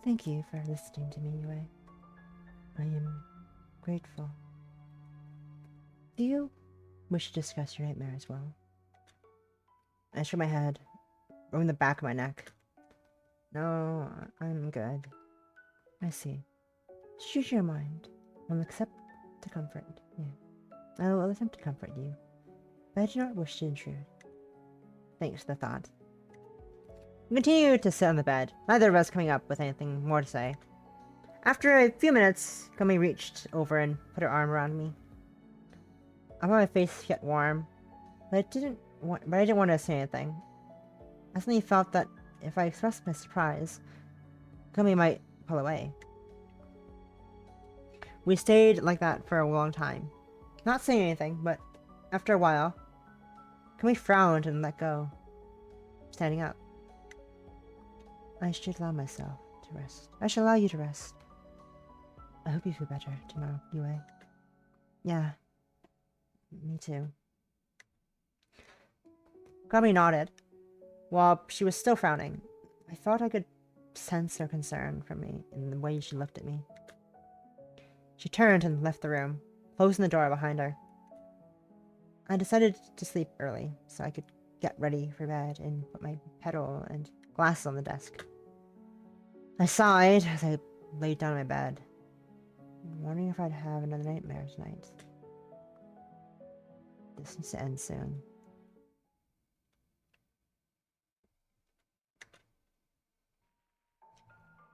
Thank you for listening to me, Yui. I am grateful. Do you wish to discuss your nightmare as well? I shook my head, rubbing the back of my neck. No, I'm good. I see. Choose your mind. I'll accept to comfort you. I will attempt to comfort you, but I do not wish to intrude. Thanks for the thought. We continued to sit on the bed, neither of us coming up with anything more to say. After a few minutes, Gummy reached over and put her arm around me. I felt my face get warm, but I didn't want to say anything. I suddenly felt that if I expressed my surprise, Gummy might pull away. We stayed like that for a long time, not saying anything, but after a while, Gummy frowned and let go, standing up. I should allow myself to rest. I shall allow you to rest. I hope you feel better tomorrow, Yue. Yeah, me too. Gummy nodded. While she was still frowning, I thought I could sense her concern for me in the way she looked at me. She turned and left the room, closing the door behind her. I decided to sleep early so I could get ready for bed and put my pedal and glasses on the desk. I sighed as I laid down on my bed, wondering if I'd have another nightmare tonight. This needs to end soon.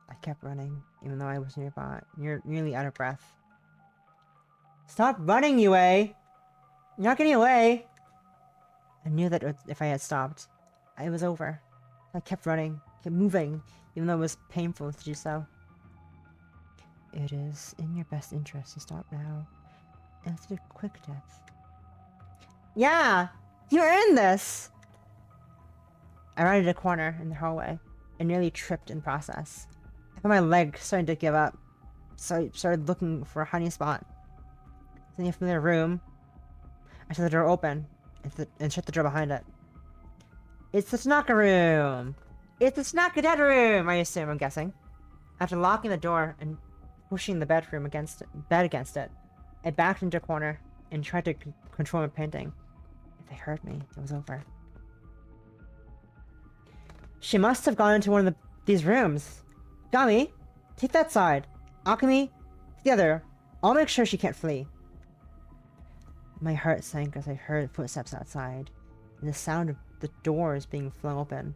I kept running, even though I was nearly out of breath. Stop running, Yue! You're not getting away! I knew that if I had stopped, it was over. I kept running, kept moving, even though it was painful to do so. It is in your best interest to stop now, and it's a quick death. Yeah! You earned this! I rounded a corner in the hallway, and nearly tripped in the process. I felt my leg starting to give up, so I started looking for a hiding spot. In a familiar room, I saw the door open, and shut the door behind it. It's the Tanaka room! It's the Tanaka dead room, I assume, I'm guessing. After locking the door and pushing the bed against it, I backed into a corner and tried to control my painting. If they heard me, it was over. She must have gone into one of these rooms. Gummy, take that side. Alchemy, take the other. I'll make sure she can't flee. My heart sank as I heard footsteps outside, and the sound of the doors being flung open.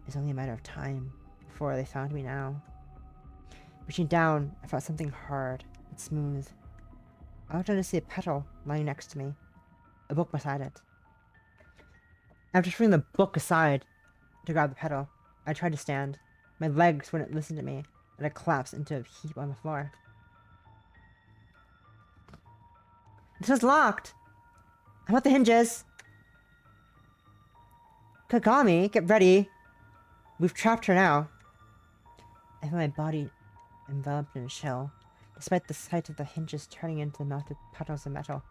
It's only a matter of time before they found me now. Reaching down, I felt something hard and smooth. I looked down to see a petal lying next to me, a book beside it. After throwing the book aside to grab the petal, I tried to stand. My legs wouldn't listen to me, and I collapsed into a heap on the floor. This was locked! I'm at the hinges! Kagami, get ready! We've trapped her now. I felt my body enveloped in a chill, despite the sight of the hinges turning into melted petals of metal.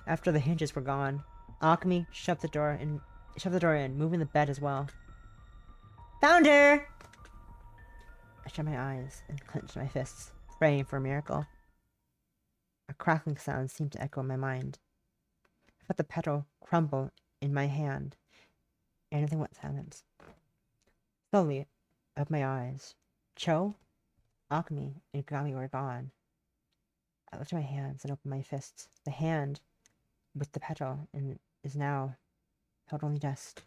After the hinges were gone, Alchemy shoved the door in, moving the bed as well. Found her! I shut my eyes and clenched my fists, praying for a miracle. A crackling sound seemed to echo in my mind. I felt the petal crumble in my hand, and everything went silent. Slowly, I opened my eyes. Cho, Alchemy, and Kagami were gone. I lifted my hands and opened my fists. The hand with the petal is now held only dust.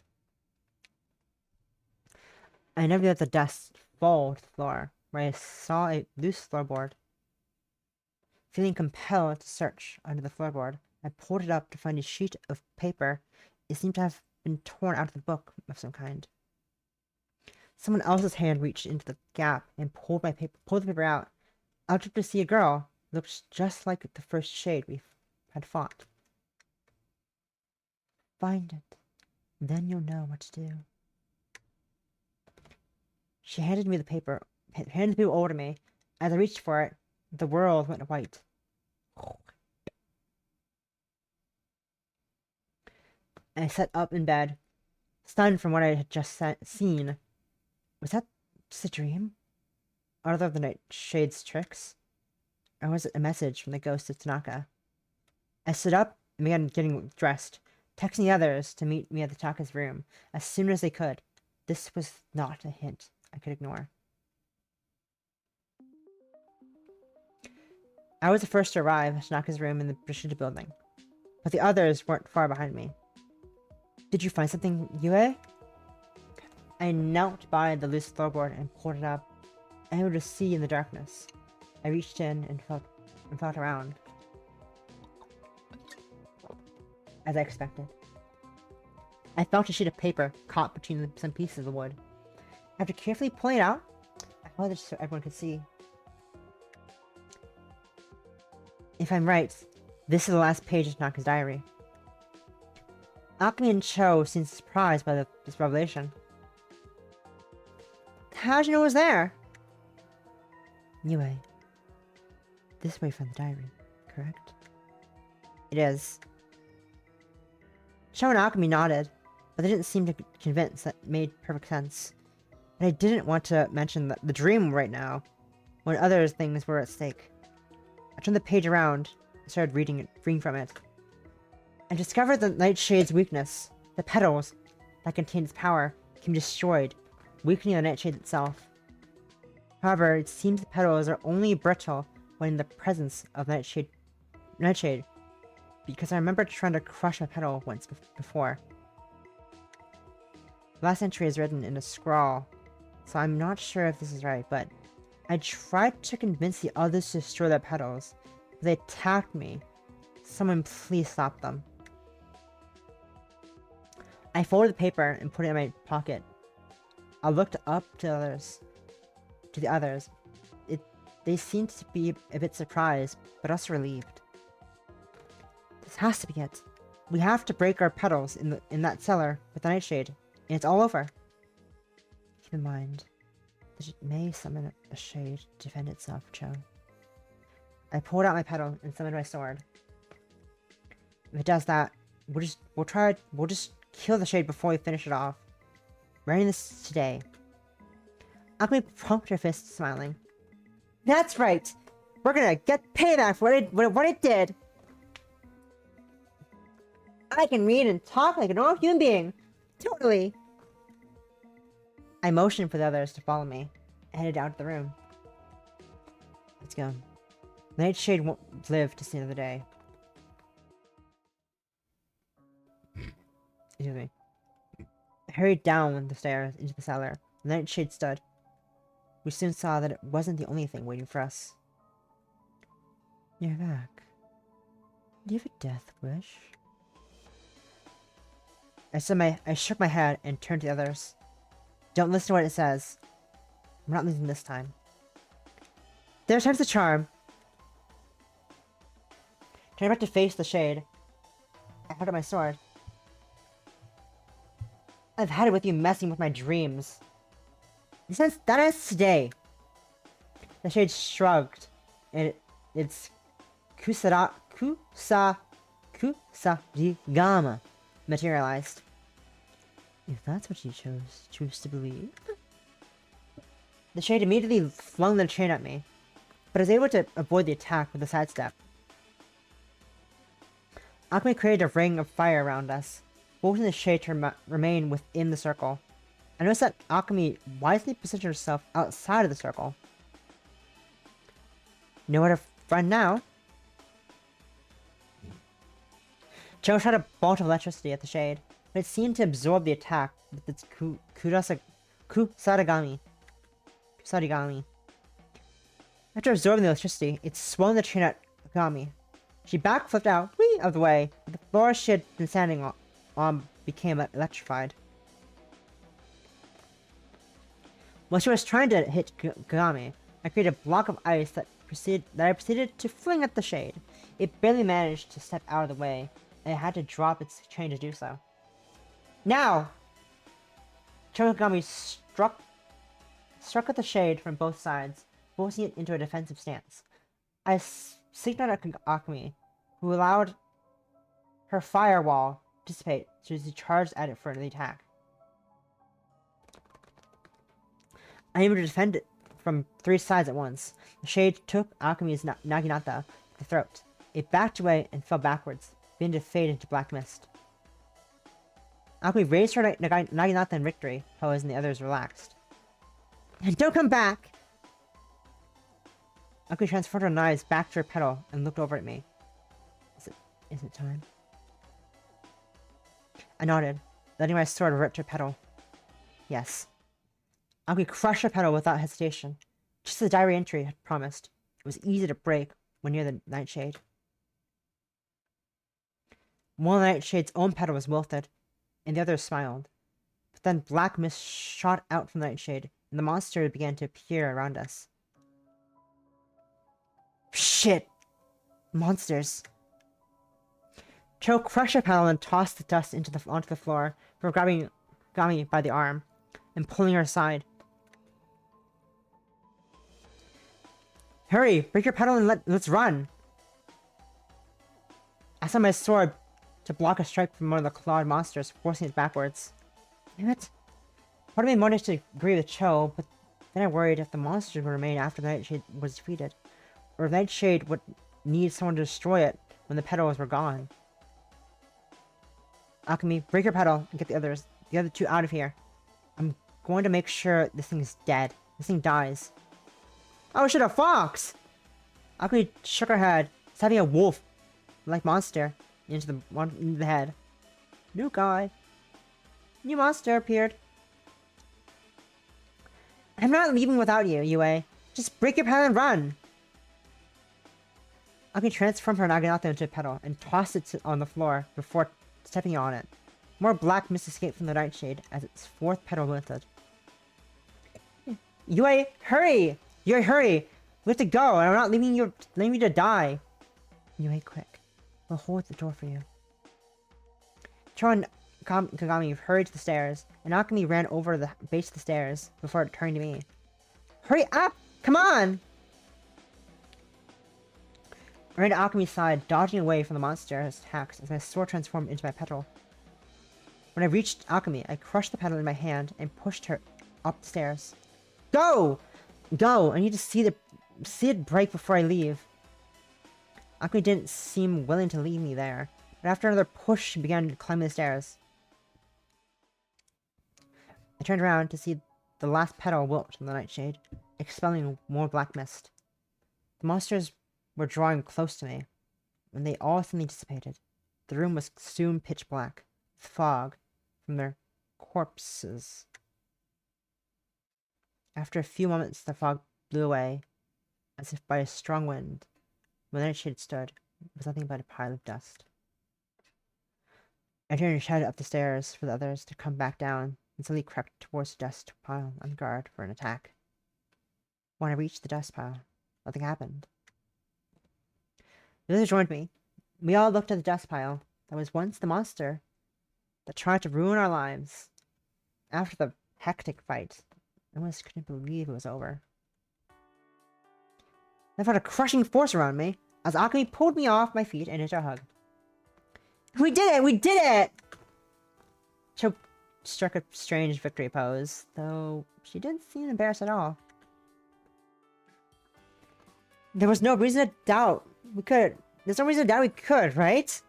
I never let the dust fall to the floor, where I saw a loose floorboard. Feeling compelled to search under the floorboard, I pulled it up to find a sheet of paper. It seemed to have been torn out of the book of some kind. Someone else's hand reached into the gap and pulled the paper out. I looked up to see a girl. It looked just like the first shade we had fought. Find it. Then you'll know what to do. She handed the paper over to me. As I reached for it, the world went white. I sat up in bed, stunned from what I had just seen. Was that just a dream? Other of the Nightshade's tricks? Or was it a message from the ghost of Tanaka? I stood up and began getting dressed, texting the others to meet me at the Tanaka's room as soon as they could. This was not a hint I could ignore. I was the first to arrive at Tanaka's room in the Brishida building, but the others weren't far behind me. Did you find something, Yue? I knelt by the loose floorboard and pulled it up, able to see in the darkness. I reached in and felt around. As I expected. I felt a sheet of paper caught between some pieces of wood. After carefully pulling it out, I held it so everyone could see. If I'm right, this is the last page of Tanaka's diary. Akemi and Cho seemed surprised by this revelation. How'd you know it was there? Anyway, this is where you found the diary, correct? It is. Cho and Akemi nodded, but they didn't seem to be convinced that it made perfect sense. And I didn't want to mention the dream right now, when other things were at stake. I turned the page around and started reading from it. I discovered the Nightshade's weakness. The petals that contained its power became destroyed, weakening the Nightshade itself. However, it seems the petals are only brittle when in the presence of Nightshade, because I remember trying to crush a petal once before. The last entry is written in a scrawl, so I'm not sure if this is right, but I tried to convince the others to destroy the petals. They attacked me. Someone please stop them. I folded the paper and put it in my pocket. I looked up to the others. They seemed to be a bit surprised, but also relieved. This has to be it. We have to break our petals in that cellar with the Nightshade, and it's all over. Keep in mind that it may summon a shade to defend itself, Cho. I pulled out my petal and summoned my sword. If it does that, we'll just kill the shade before we finish it off. Writing this today. Akemi pumped her fist, smiling. That's right! We're gonna get payback for what it did! I can read and talk like a normal human being! Totally! I motioned for the others to follow me, and headed out of the room. Let's go. Nightshade won't live to see another day. Excuse me. I hurried down the stairs into the cellar. The Nightshade stood. We soon saw that it wasn't the only thing waiting for us. You're back. Do you have a death wish? I shook my head and turned to the others. Don't listen to what it says. We're not losing this time. There times the charm. Turn back to face the shade. I held up my sword. I've had it with you messing with my dreams. Since that is today. The shade shrugged, and its kusarigama materialized. If that's what you choose to believe. The shade immediately flung the chain at me, but I was able to avoid the attack with a sidestep. Akemi created a ring of fire around us, forcing the shade to remain within the circle. I noticed that Akemi wisely positioned herself outside of the circle. Nowhere to run now. Cho shot a bolt of electricity at the shade, but it seemed to absorb the attack with its kusarigami. After absorbing the electricity, it swung the chain at Akemi. She backflipped out of the way, but the floor she had been standing on became electrified. While she was trying to hit Kagami, I created a block of ice that I proceeded to fling at the shade. It barely managed to step out of the way, and it had to drop its chain to do so. Now! Kagami struck at the shade from both sides, forcing it into a defensive stance. I signaled at Akemi, who allowed her firewall to dissipate so she charged at it for the attack. I am able to defend it from 3 sides at once. The shade took Akemi's Naginata to the throat. It backed away and fell backwards, beginning to fade into black mist. Akemi raised her Naginata in victory, however, and the others relaxed. And don't come back! Akumi transferred her knives back to her petal and looked over at me. Is it time? I nodded, letting my sword rip her petal. Yes. Akumi crushed her petal without hesitation. Just as the diary entry had promised, it was easy to break when near the nightshade. One of the nightshade's own petal was wilted, and the other smiled. But then black mist shot out from the nightshade, and the monster began to appear around us. Shit! Monsters! Cho crushed her petal and tossed the dust onto the floor before grabbing Gami by the arm and pulling her aside. Hurry! Break your petal and let's run! I saw my sword to block a strike from one of the clawed monsters, forcing it backwards. Damn it. Part of me wanted to agree with Cho, but then I worried if the monsters would remain after the Nightshade was defeated, or if the Nightshade would need someone to destroy it when the petals were gone. Akumi, break your petal and get the other two out of here. I'm going to make sure this thing is dead. This thing dies. Oh shit, a fox! Akumi shook her head, stabbing a wolf-like monster into the head. New guy. New monster appeared. I'm not leaving without you, Yue. Just break your petal and run! Akumi transformed her Naginata into a petal and tossed it on the floor before stepping on it. More black mist escaped from the nightshade as its fourth petal wilted. Yue, hurry! Yue, hurry! We have to go, and I'm not leaving you to die. Yue, quick. We'll hold the door for you. Cho and Kagami hurried to the stairs, and Akumi ran over the base of the stairs before turning to me. Hurry up! Come on! I ran to Akumi's side, dodging away from the monster's attacks as my sword transformed into my petal. When I reached Akumi, I crushed the petal in my hand and pushed her up the stairs. Go! Go! I need to see it break before I leave. Akumi didn't seem willing to leave me there, but after another push, she began climbing the stairs. I turned around to see the last petal wilt from the nightshade, expelling more black mist. The monsters were drawing close to me. When they all suddenly dissipated, the room was soon pitch black, with fog from their corpses. After a few moments, the fog blew away, as if by a strong wind. When the nightshade stood, it was nothing but a pile of dust. I turned and shouted up the stairs for the others to come back down, and suddenly crept towards the dust pile on guard for an attack. When I reached the dust pile, nothing happened. The others joined me. We all looked at the dust pile that was once the monster that tried to ruin our lives. After the hectic fight, I almost couldn't believe it was over. I felt a crushing force around me as Akumi pulled me off my feet and into a hug. We did it! We did it! Cho struck a strange victory pose, though she didn't seem embarrassed at all. There was no reason to doubt we could. There's no reason to doubt we could, right?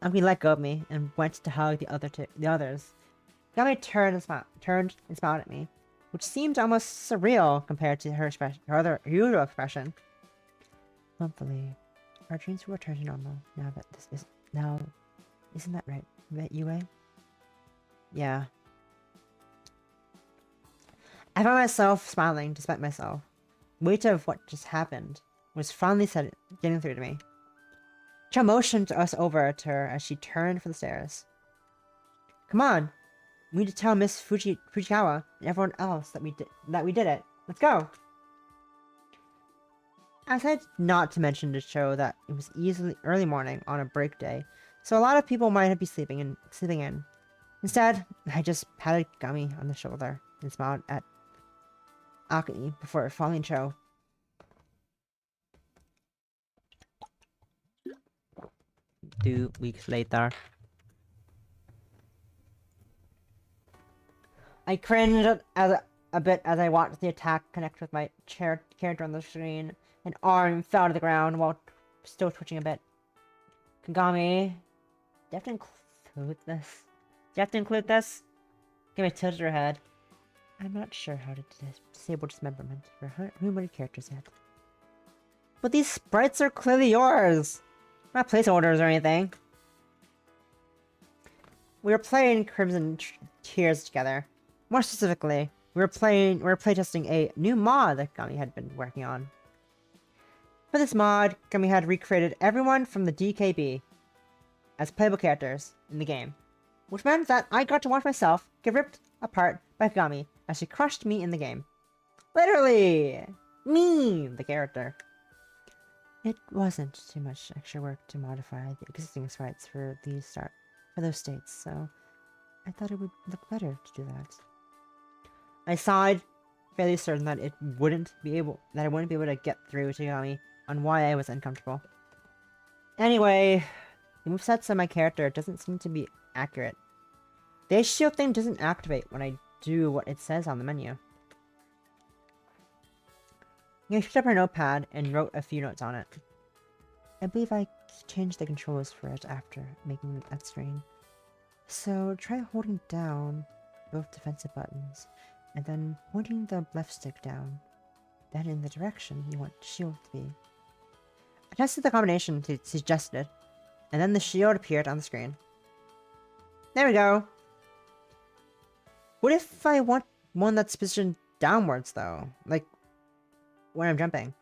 Akumi let go of me and went to hug the others. Akumi turned and smiled at me, which seemed almost surreal compared to her usual expression. Don't believe our dreams will return to normal now that this is isn't that right, Yue? Yeah. I found myself smiling despite myself. The weight of what just happened was finally getting through to me. Cho motioned us over to her as she turned for the stairs. Come on! We need to tell Miss Fujikawa and everyone else that we did it. Let's go! I said not to mention to Cho that it was early morning on a break day, so a lot of people might be sleeping in. Instead, I just patted Gami on the shoulder and smiled at Akumi before following Cho. 2 weeks later. I cringed a bit as I watched the attack connect with my character on the screen. An arm fell to the ground while still twitching a bit. Kagami, do you have to include this? Do you have to include this? Gami tilted her head. I'm not sure how to disable dismemberment for human characters yet. But these sprites are clearly yours! Not placeholders or anything. We were playing Crimson Tears together. More specifically, we were playtesting a new mod that Gami had been working on. For this mod, Gami had recreated everyone from the DKB as playable characters in the game, which meant that I got to watch myself get ripped apart by Gami as she crushed me in the game. Literally! Me, the character. It wasn't too much extra work to modify the existing sprites for those states, so I thought it would look better to do that. I sighed, fairly certain that I wouldn't be able to get through to Gami on why I was uncomfortable. Anyway, the movesets of my character doesn't seem to be accurate. The ice shield thing doesn't activate when I do what it says on the menu. I picked up her notepad and wrote a few notes on it. I believe I changed the controls for it after making that screen. So try holding down both defensive buttons, and then pointing the left stick down, then in the direction you want the shield to be. I tested the combination he suggested, and then the shield appeared on the screen. There we go! What if I want one that's positioned downwards, though? Like, when I'm jumping.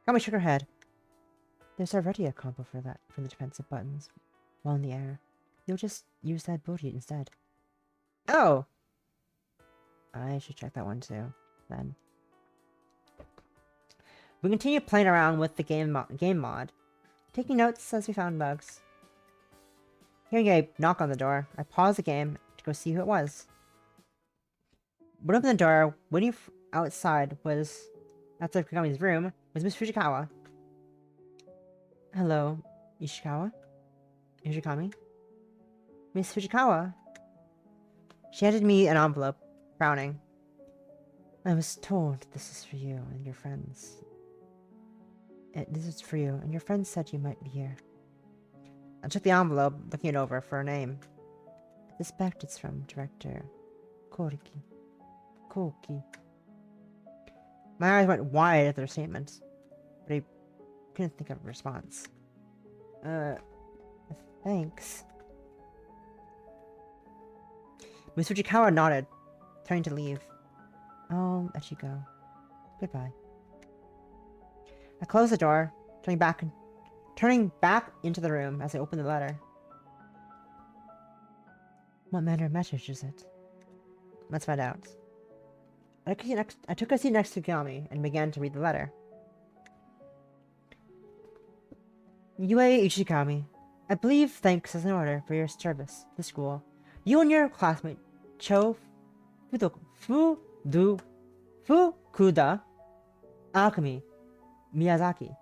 Gami shook her head. There's already a combo for that, for the defensive buttons, while in the air. You'll just use that ability instead. Oh! I should check that one too, then. We continued playing around with the game mod, taking notes as we found bugs. Hearing a knock on the door, I paused the game to go see who it was. When I opened the door, waiting outside Kagami's room, was Miss Fujikawa. Hello, Ishikawa? Ishikami? Miss Fujikawa? She handed me an envelope, frowning. I was told this is for you and your friends. This is for you, and your friends said you might be here. I took the envelope, looking it over for a name. I suspect it's from director Koki. My eyes went wide at their statement, but I couldn't think of a response. Thanks. Miss Fujikawa nodded, turning to leave. I'll let you go. Goodbye. I closed the door, turning back into the room as I opened the letter. What manner of message is it? Let's find out. I took a seat next to Gami and began to read the letter. Yue Ishikami, I believe thanks is in order for your service to school. You and your classmate Cho Fukuda Alchemy Miyazaki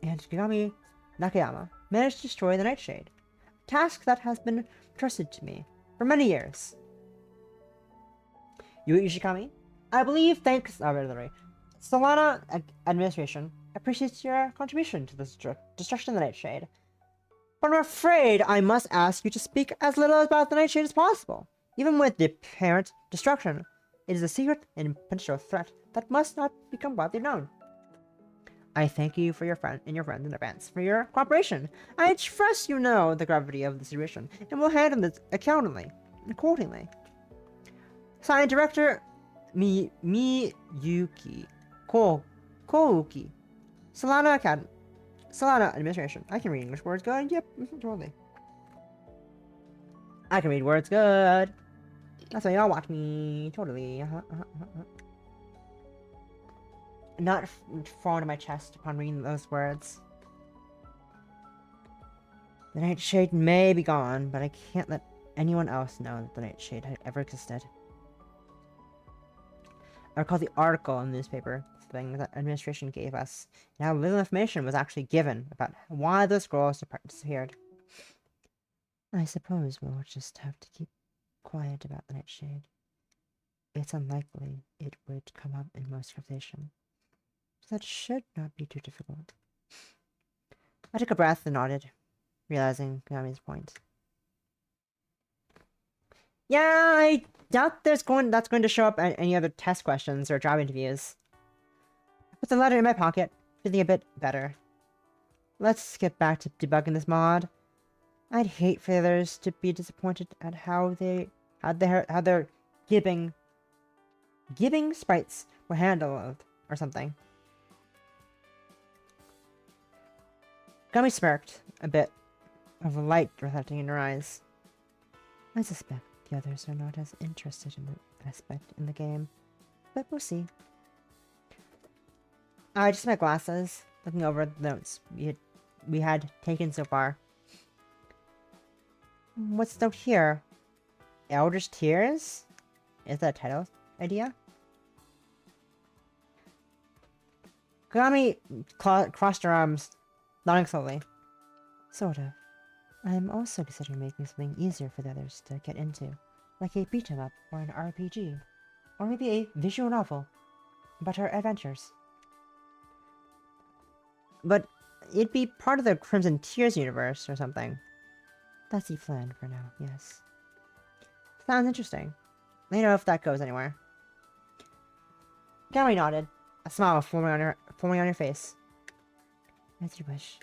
and Kagami Nakayama managed to destroy the Nightshade, a task that has been trusted to me for many years. Yue Ishikami, I believe thanks Solana administration appreciates your contribution to the destruction of the Nightshade. But I'm afraid I must ask you to speak as little about the Nightshade as possible. Even with the apparent destruction, it is a secret and potential threat that must not become widely known. I thank you for your friends in advance for your cooperation. I trust you know the gravity of the situation and will handle this accordingly. Signed, Director Miyuki Kouki. Solana Administration. I can read English words good. Yep, totally. I can read words good. That's why y'all watch me. Totally. Not falling to my chest upon reading those words. The Nightshade may be gone, but I can't let anyone else know that the Nightshade had ever existed. I recall the article in the newspaper thing that administration gave us, and how little information was actually given about why those scrolls disappeared. I suppose we'll just have to keep quiet about the Nightshade. It's unlikely it would come up in most conversation. That should not be too difficult. I took a breath and nodded, realizing Kagami's point. Yeah, I doubt that's going to show up at any other test questions or job interviews. I put the letter in my pocket, feeling a bit better. Let's get back to debugging this mod. I'd hate for others to be disappointed at how their gibbing sprites were handled or something. Gummy smirked, a bit of a light reflecting in her eyes. I suspect the others are not as interested in the aspect in the game, but we'll see. I just my glasses, looking over the notes we had taken so far. What's note here? Eldritch Tears? Is that a title idea? Kagami crossed her arms, nodding slowly. Sort of. I'm also considering making something easier for the others to get into, like a beat-em-up or an RPG, or maybe a visual novel about our adventures. But it'd be part of the Crimson Tears universe or something. That's the plan for now, yes. Sounds interesting. Let me know if that goes anywhere. Gary nodded, a smile forming on her face. As you wish.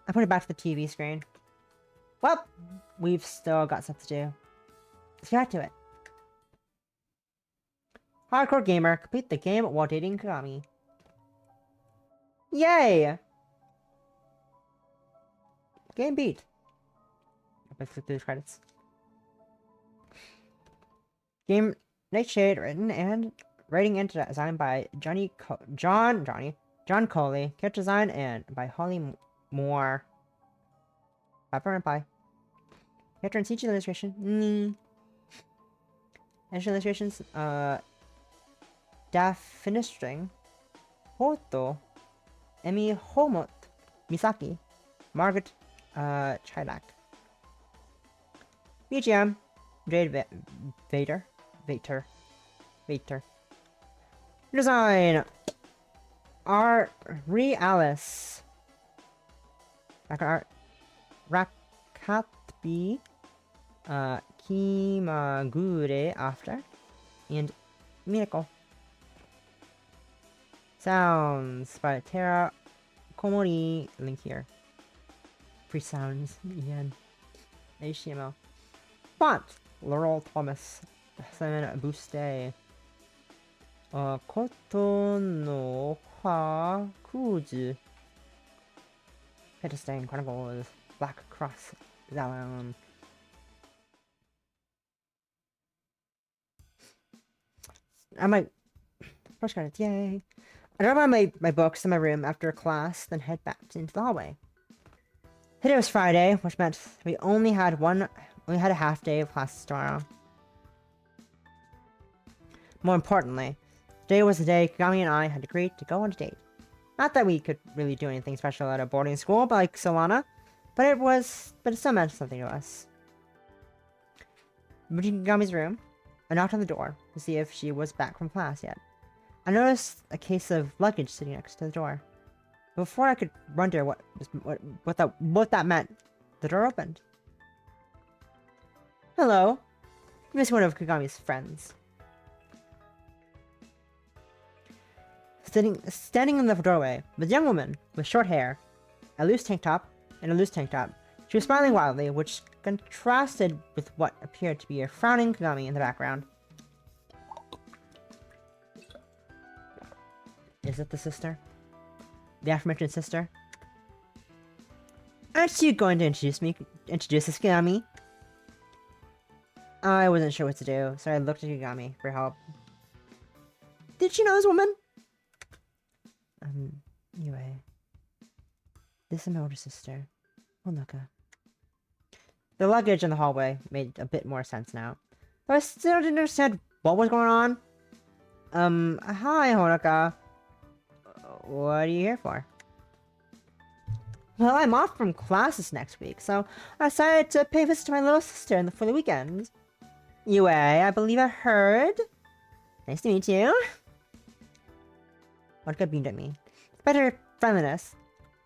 I put it back to the TV screen. Well, we've still got stuff to do. Let's get back to it. Hardcore gamer, complete the game while dating Kagami. Yay! Game beat. Let's flip through the credits. Game Nightshade written and writing and designed by John Coley. Character design and by Holly Moore. Bye. Character and teacher illustration. Extra illustrations. Dafinistring. Hoto. Emi Homot. Misaki. Margaret Chilak. BGM. Jade Vader. Design. Art. Alice. Art. Rakatbi. Kimagure after. And Miracle. Sounds by Terra Komori. Link here. Free sounds again. HTML. Font. Laurel Thomas. Simon Buste. Koto no Ha Kuju. Stain Chronicles. Black Cross. Zalon. I might. First credits, yay. I drop by my books in my room after class, then head back into the hallway. Today was Friday, which meant we only had a half day of classes tomorrow. More importantly, today was the day Kagami and I had agreed to go on a date. Not that we could really do anything special at a boarding school like Solana, but it still meant something to us. Reaching Kagami's room, I knocked on the door to see if she was back from class yet. I noticed a case of luggage sitting next to the door. Before I could wonder what that meant, the door opened. Hello. You must be one of Kagami's friends. Standing in the doorway was a young woman with short hair, a loose tank top. She was smiling wildly, which contrasted with what appeared to be a frowning Kagami in the background. Is it the sister? The aforementioned sister? Aren't you going to introduce us, Kagami? I wasn't sure what to do, so I looked at Kagami for help. Did she know this woman? Anyway. This is my older sister, Honoka. The luggage in the hallway made a bit more sense now, but I still didn't understand what was going on. Hi, Honoka. What are you here for? Well, I'm off from classes next week, so I decided to pay a visit to my little sister for the weekend. Yue, I believe I heard. Nice to meet you. Honoka beamed at me. Despite her friendliness,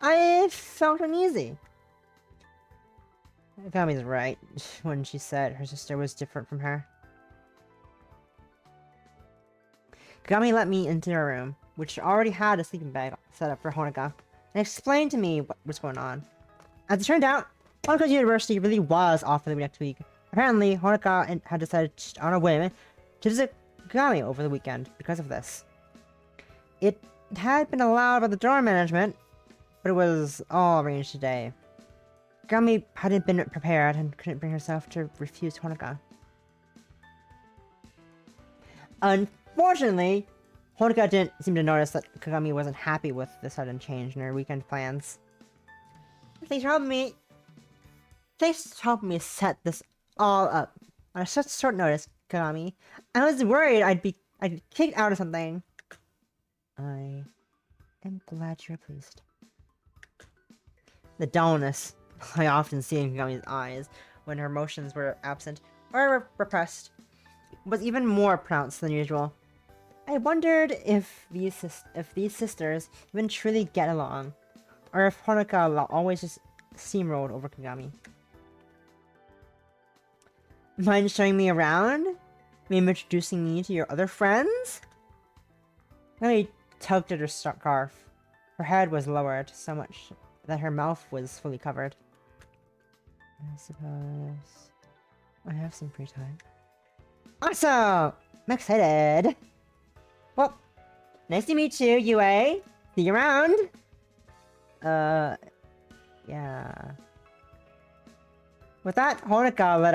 I felt uneasy. Kagami's right when she said her sister was different from her. Kagami let me into her room, which already had a sleeping bag set up for Honoka, and explained to me what was going on. As it turned out, Honoka's university really was off for the next week. Apparently, Honoka had decided on a whim to visit Kagami over the weekend because of this. It had been allowed by the dorm management, but it was all arranged today. Kagami hadn't been prepared and couldn't bring herself to refuse Honoka. Unfortunately, Honoka didn't seem to notice that Kagami wasn't happy with the sudden change in her weekend plans. Please help me set this all up on such short notice, Kagami. I was worried I'd be kicked out or something. I am glad you're pleased. The dullness I often see in Kagami's eyes when her emotions were absent or repressed was even more pronounced than usual. I wondered if these sisters even truly get along, or if Honoka always just steamrolled over Kagami. Mind showing me around? Maybe introducing me to your other friends? Kagami tugged at her scarf. Her head was lowered so much that her mouth was fully covered. I suppose I have some free time. Awesome! I'm excited! Well, nice to meet you, Yue. See you around! Yeah. With that, Honoka let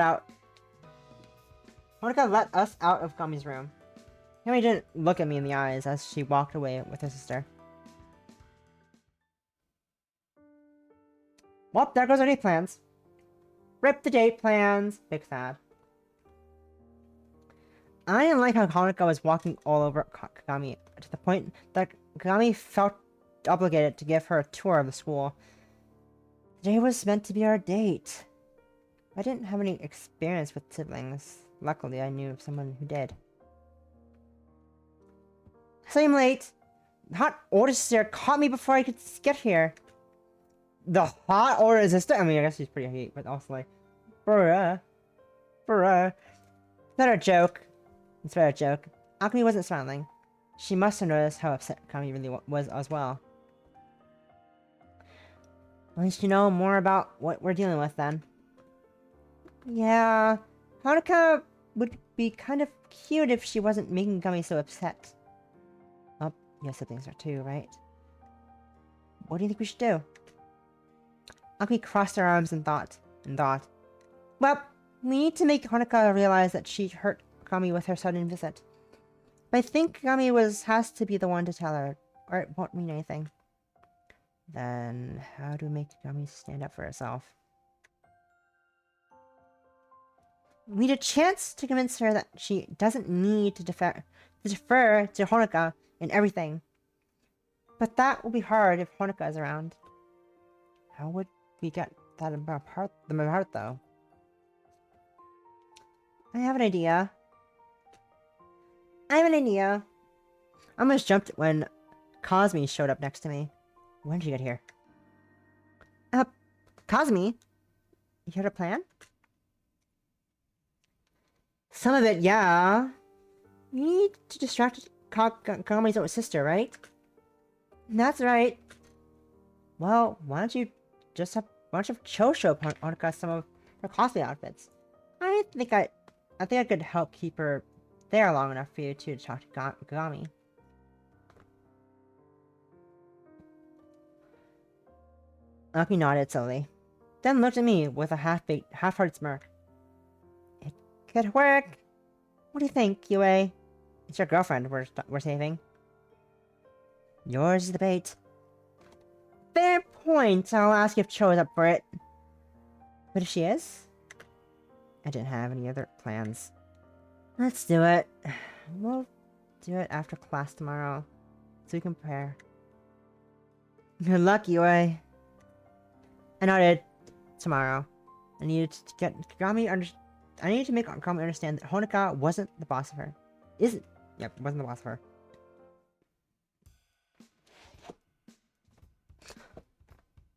us out of Kagami's room. Kagami didn't look at me in the eyes as she walked away with her sister. Well, there goes our date plans. Rip the date plans. Big sad. I didn't like how Honoka was walking all over Kagami to the point that Kagami felt obligated to give her a tour of the school. Today was meant to be our date. I didn't have any experience with siblings. Luckily, I knew of someone who did. So I'm late. The hot older sister caught me before I could get here. The hot older sister? I mean, I guess she's pretty hot, but also like, bruh. It's not a joke. It's not a joke. Akemi wasn't smiling. She must have noticed how upset Kagami really was as well. At least you know more about what we're dealing with then. Yeah, Haruka would be kind of cute if she wasn't making Kagami so upset. Oh, your siblings are too, right? What do you think we should do? Akemi crossed her arms and thought. Well, we need to make Haruka realize that she hurt Kagami with her sudden visit. But I think Kagami has to be the one to tell her, or it won't mean anything. Then, how do we make Kagami stand up for herself? We need a chance to convince her that she doesn't need to defer to Honoka in everything. But that will be hard if Honoka is around. How would we get that apart though? I have an idea. I almost jumped when Cosme showed up next to me. When did you get here? Cosme? You had a plan? Some of it, yeah. We need to distract Kagami's older sister, right? That's right. Well, why don't you just have a bunch of Cho on some of her cosplay outfits? I think I could help keep her there long enough for you to talk to Kagami. Aki nodded slowly, then looked at me with a half-hearted smirk. It could work. What do you think, Yue? It's your girlfriend we're saving. Yours is the bait. Fair point. I'll ask if Cho is up for it. But if she is? I didn't have any other plans. Let's do it. We'll do it after class tomorrow, so we can prepare. Good luck, Yue. I nodded. Tomorrow. I needed to get Kagami I needed to make Kagami understand that Honoka wasn't the boss of her. Wasn't the boss of her.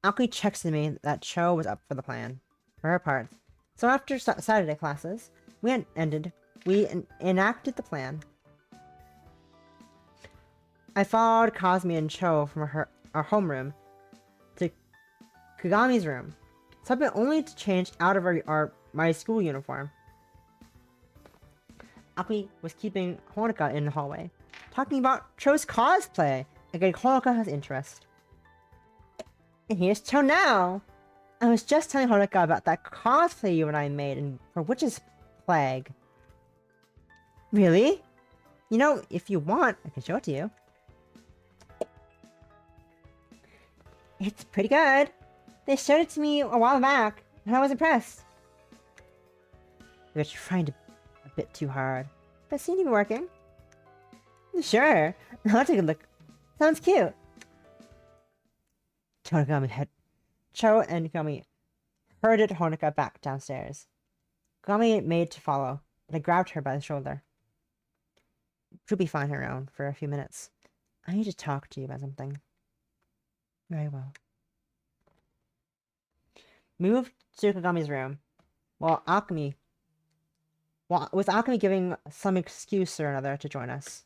Aokui texted me that Cho was up for the plan. for her part. So after Saturday classes, we enacted the plan. I followed Cosme and Cho from our homeroom to Kagami's room, something only to change out of my school uniform. Akumi was keeping Honoka in the hallway, talking about Cho's cosplay and getting Honoka's interest. And here's Cho now! I was just telling Honoka about that cosplay you and I made for Witch's Plague. Really? You know, if you want, I can show it to you. It's pretty good. They showed it to me a while back, and I was impressed. They were trying a bit too hard, but it seemed to be working. Sure, I'll take a look. Sounds cute. Cho and Kagami herded Honoka back downstairs. Kagami made to follow, but I grabbed her by the shoulder. She'll be fine on her own for a few minutes. I need to talk to you about something. Very well. Moved to Kagami's room, with Akumi giving some excuse or another to join us.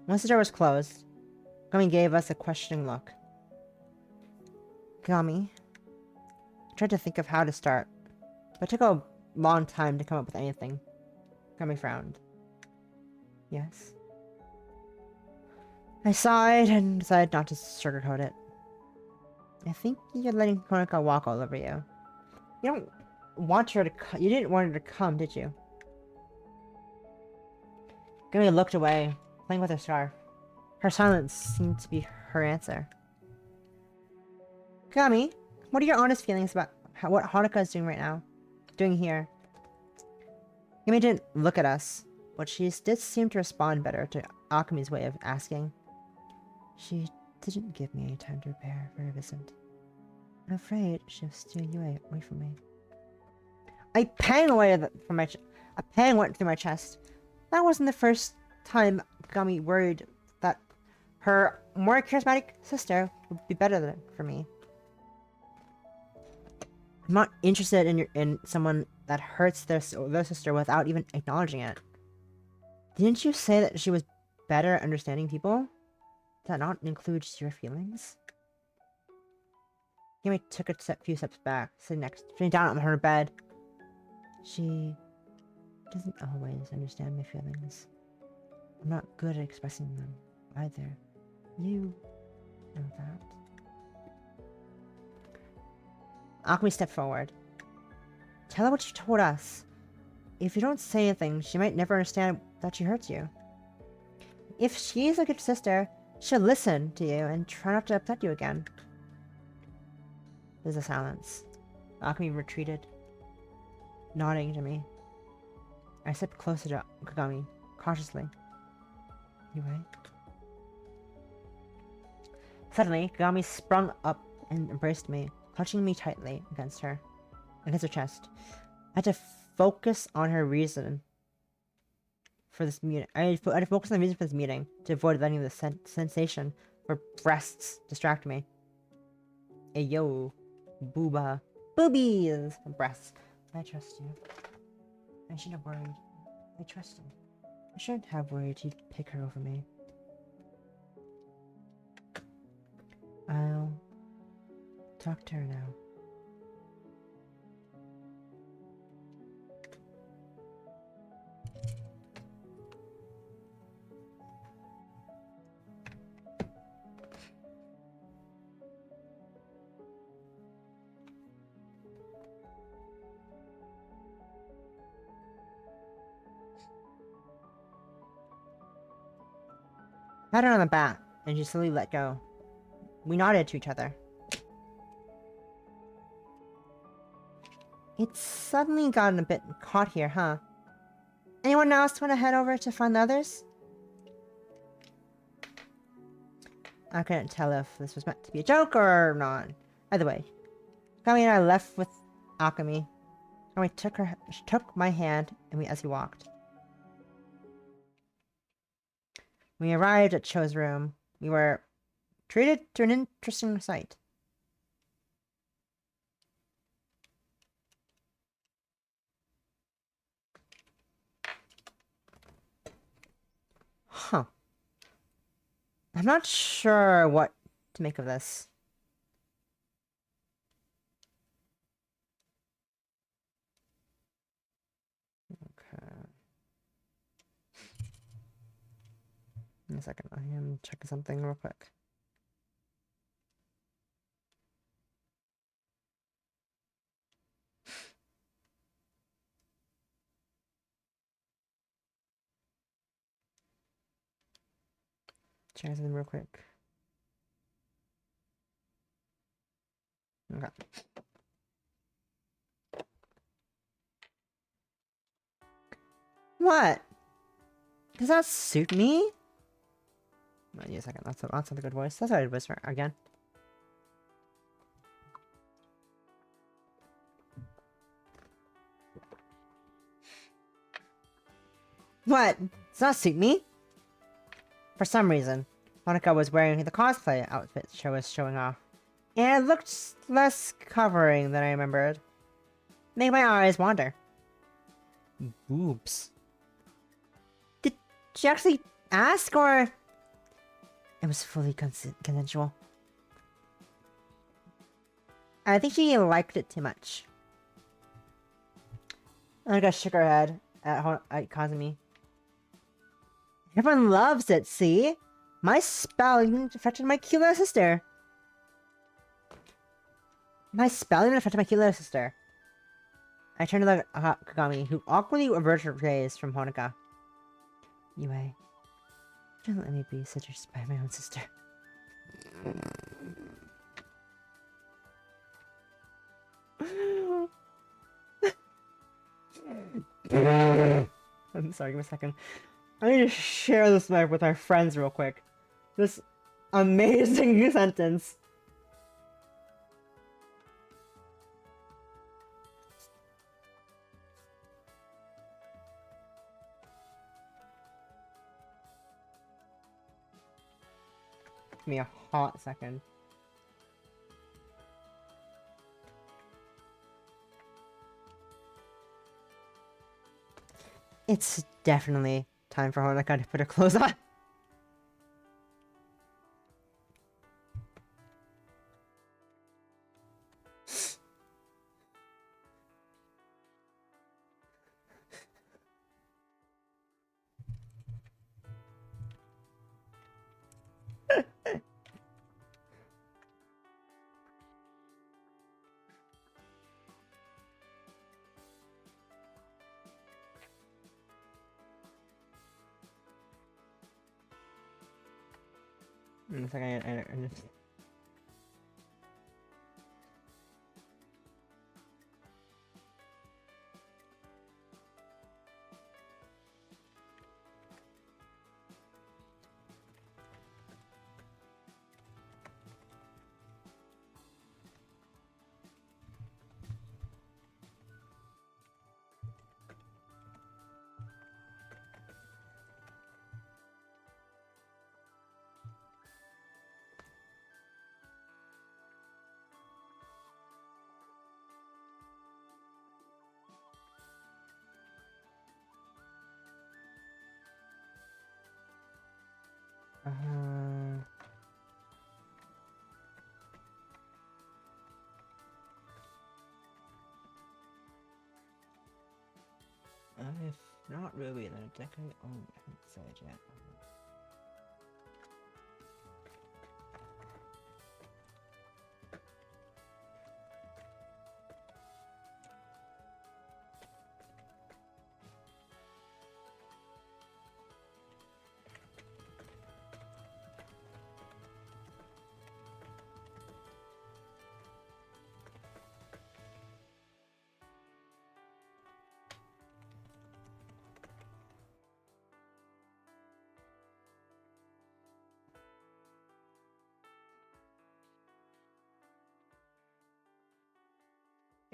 Once the door was closed, Kagami gave us a questioning look. Kagami, I tried to think of how to start, but it took a long time to come up with anything. Kagami frowned. Yes. I sighed and decided not to sugarcoat it. I think you're letting Honoka walk all over you. You don't want her to you didn't want her to come, did you? Kagami looked away, playing with her scarf. Her silence seemed to be her answer. Kagami, what are your honest feelings about what Honoka is doing right now? Doing here? Kagami didn't look at us, but she did seem to respond better to Akumi's way of asking. She didn't give me any time to prepare for her visit. I'm afraid she'll steal you away from me. A pang went through my chest. That wasn't the first time Kagami worried that her more charismatic sister would be better for me. I'm not interested in someone that hurts their sister without even acknowledging it. Didn't you say that she was better at understanding people? Does that not include your feelings? Kagami took a few steps back, sitting down on her bed. She doesn't always understand my feelings. I'm not good at expressing them, either. You know that. Akumi stepped forward. Tell her what you told us. If you don't say anything, she might never understand that she hurts you. If she's a good sister, she'll listen to you and try not to upset you again. There's a silence. Akumi retreated, nodding to me. I stepped closer to Kagami, cautiously. You right? Suddenly, Kagami sprung up and embraced me, clutching me tightly against her chest. I had to focus on her reason for this meeting. I had to focus on the reason for this meeting to avoid letting the sensation for breasts distract me. Ayo, booba, boobies, breasts. I trust you. I shouldn't have worried. I trust him. I shouldn't have worried he'd pick her over me. I'll talk to her now. Pat her on the back, and she slowly let go. We nodded to each other. It's suddenly gotten a bit hot here, huh? Anyone else want to head over to find the others? I couldn't tell if this was meant to be a joke or not. Either way, Kagami and I left with Akemi. Kagami took my hand as he walked. When we arrived at Cho's room, we were treated to an interesting sight. Huh. I'm not sure what to make of this. Okay. In a second, I am checking something real quick. Check something real quick. Okay. What? Does that suit me? Wait a second, that's not a good voice. That's a good voice again. What? Does that suit me? For some reason, Monica was wearing the cosplay outfit she was showing off. And it looked less covering than I remembered. Make my eyes wander. Boobs. Did she actually ask, or it was fully consensual? I think she liked it too much. Monica shook her head at Kazumi. Everyone loves it, see? My spell even affected my cute little sister. My spell even affected my cute little sister. I turned to look at Kagami, who awkwardly averted her gaze from Honoka. Yui, don't let me be seduced by my own sister. I'm sorry, give me a second. I need to share this with our friends real quick. This amazing sentence. Give me a hot second. It's definitely time for Honoka to put her clothes on. In a second, I've not really in a decade. Oh, I haven't decided yet.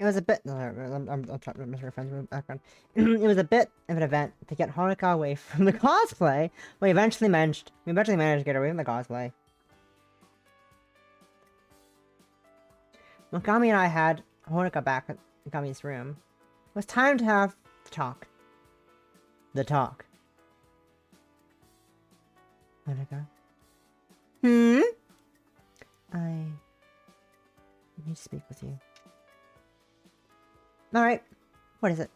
It was a bit. No, I'm trying to remember friends in the background. It was a bit of an event to get Honoka away from the cosplay. We eventually managed to get her away from the cosplay. When Kami and I had Honoka back at Kami's room, it was time to have the talk. The talk. Honoka. I need to speak with you. Alright. What is it?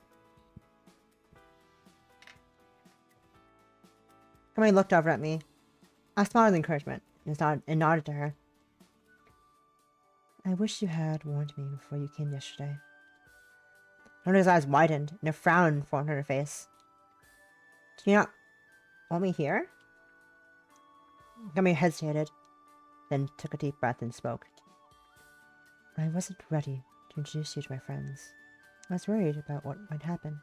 Kami looked over at me. I smiled with encouragement and nodded to her. I wish you had warned me before you came yesterday. Honoka's eyes widened and a frown formed on her face. Do you not want me here? Kami hesitated, then took a deep breath and spoke. I wasn't ready to introduce you to my friends. I was worried about what might happen.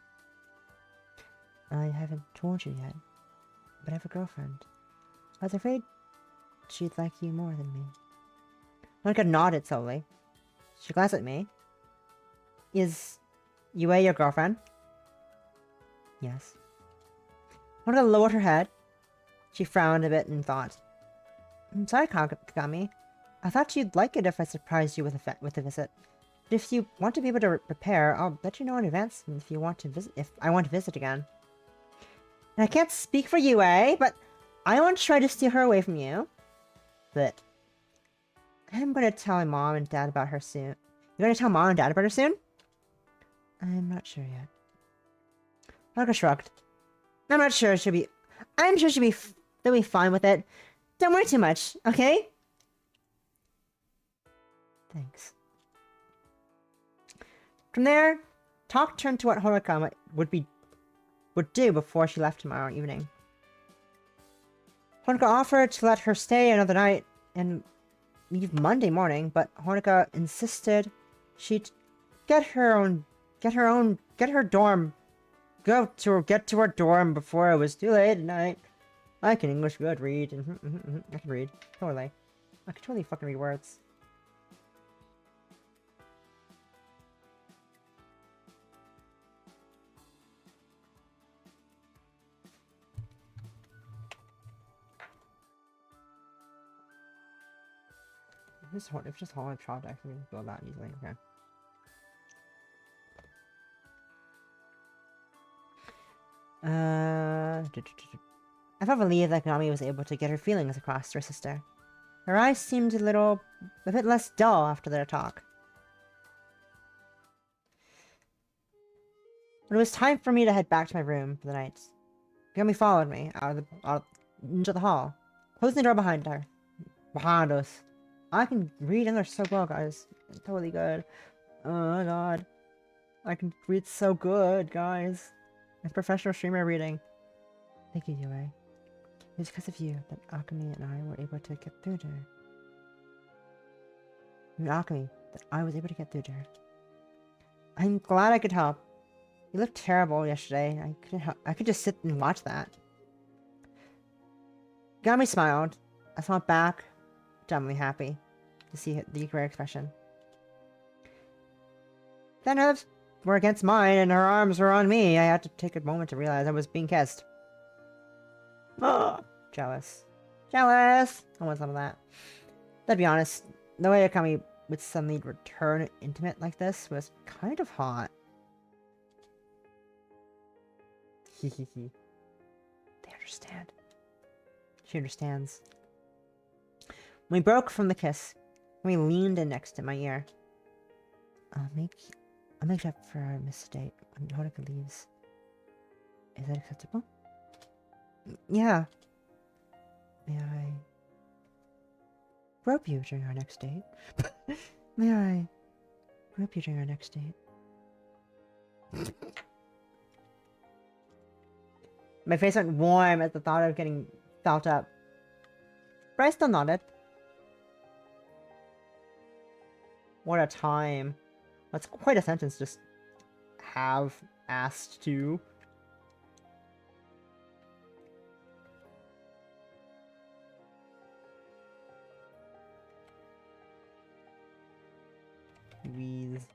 I haven't told you yet, but I have a girlfriend. I was afraid she'd like you more than me. Monica nodded slowly. She glanced at me. Is Yue your girlfriend? Yes. Monica lowered her head. She frowned a bit and thought. I'm sorry, Kagami. I thought you'd like it if I surprised you with a visit. But if you want to be able to prepare, I'll let you know in advance if you want to visit. If I want to visit again. And I can't speak for Yue, but I won't try to steal her away from you. But I'm gonna tell my mom and dad about her soon. You're gonna tell mom and dad about her soon? I'm not sure yet. Monica shrugged. I'm sure she'll be they'll be fine with it. Don't worry too much, okay? Thanks. From there, talk turned to what Honoka would do before she left tomorrow evening. Honoka offered to let her stay another night and leave Monday morning, but Honoka insisted she'd get to her dorm before it was too late at night. I can English good, read. I can read. Totally. I can totally fucking read words. It's just Holland Trout, I can go that easily, okay. I felt relieved that Nami was able to get her feelings across to her sister. Her eyes seemed a bit less dull after their talk. When it was time for me to head back to my room for the night, Nami followed me into the hall, closing the door behind her. Behind us. I can read English so well, guys. It's totally good. Oh my god. I can read so good, guys. It's professional streamer reading. Thank you, Yue. It was because of you that Alchemy and I were able to get through to her. Alchemy, that I was able to get through to her. I'm glad I could help. You looked terrible yesterday. I could just sit and watch that. Gami smiled. I smiled back, dumbly happy to see the correct expression. Then hers were against mine and her arms were on me. I had to take a moment to realize I was being kissed. Jealous. Jealous! I want some of that. To be honest, the way Akami would suddenly return intimate like this was kind of hot. Hehehe. They understand. She understands. When we broke from the kiss, we leaned in next to my ear. I'll make up for our missed date when Honoka leaves. Is that acceptable? Yeah. May I rope you during our next date? May I rope you during our next date? My face went warm at the thought of getting felt up. But I still nodded. What a time. That's quite a sentence, just have asked to. Wheeze.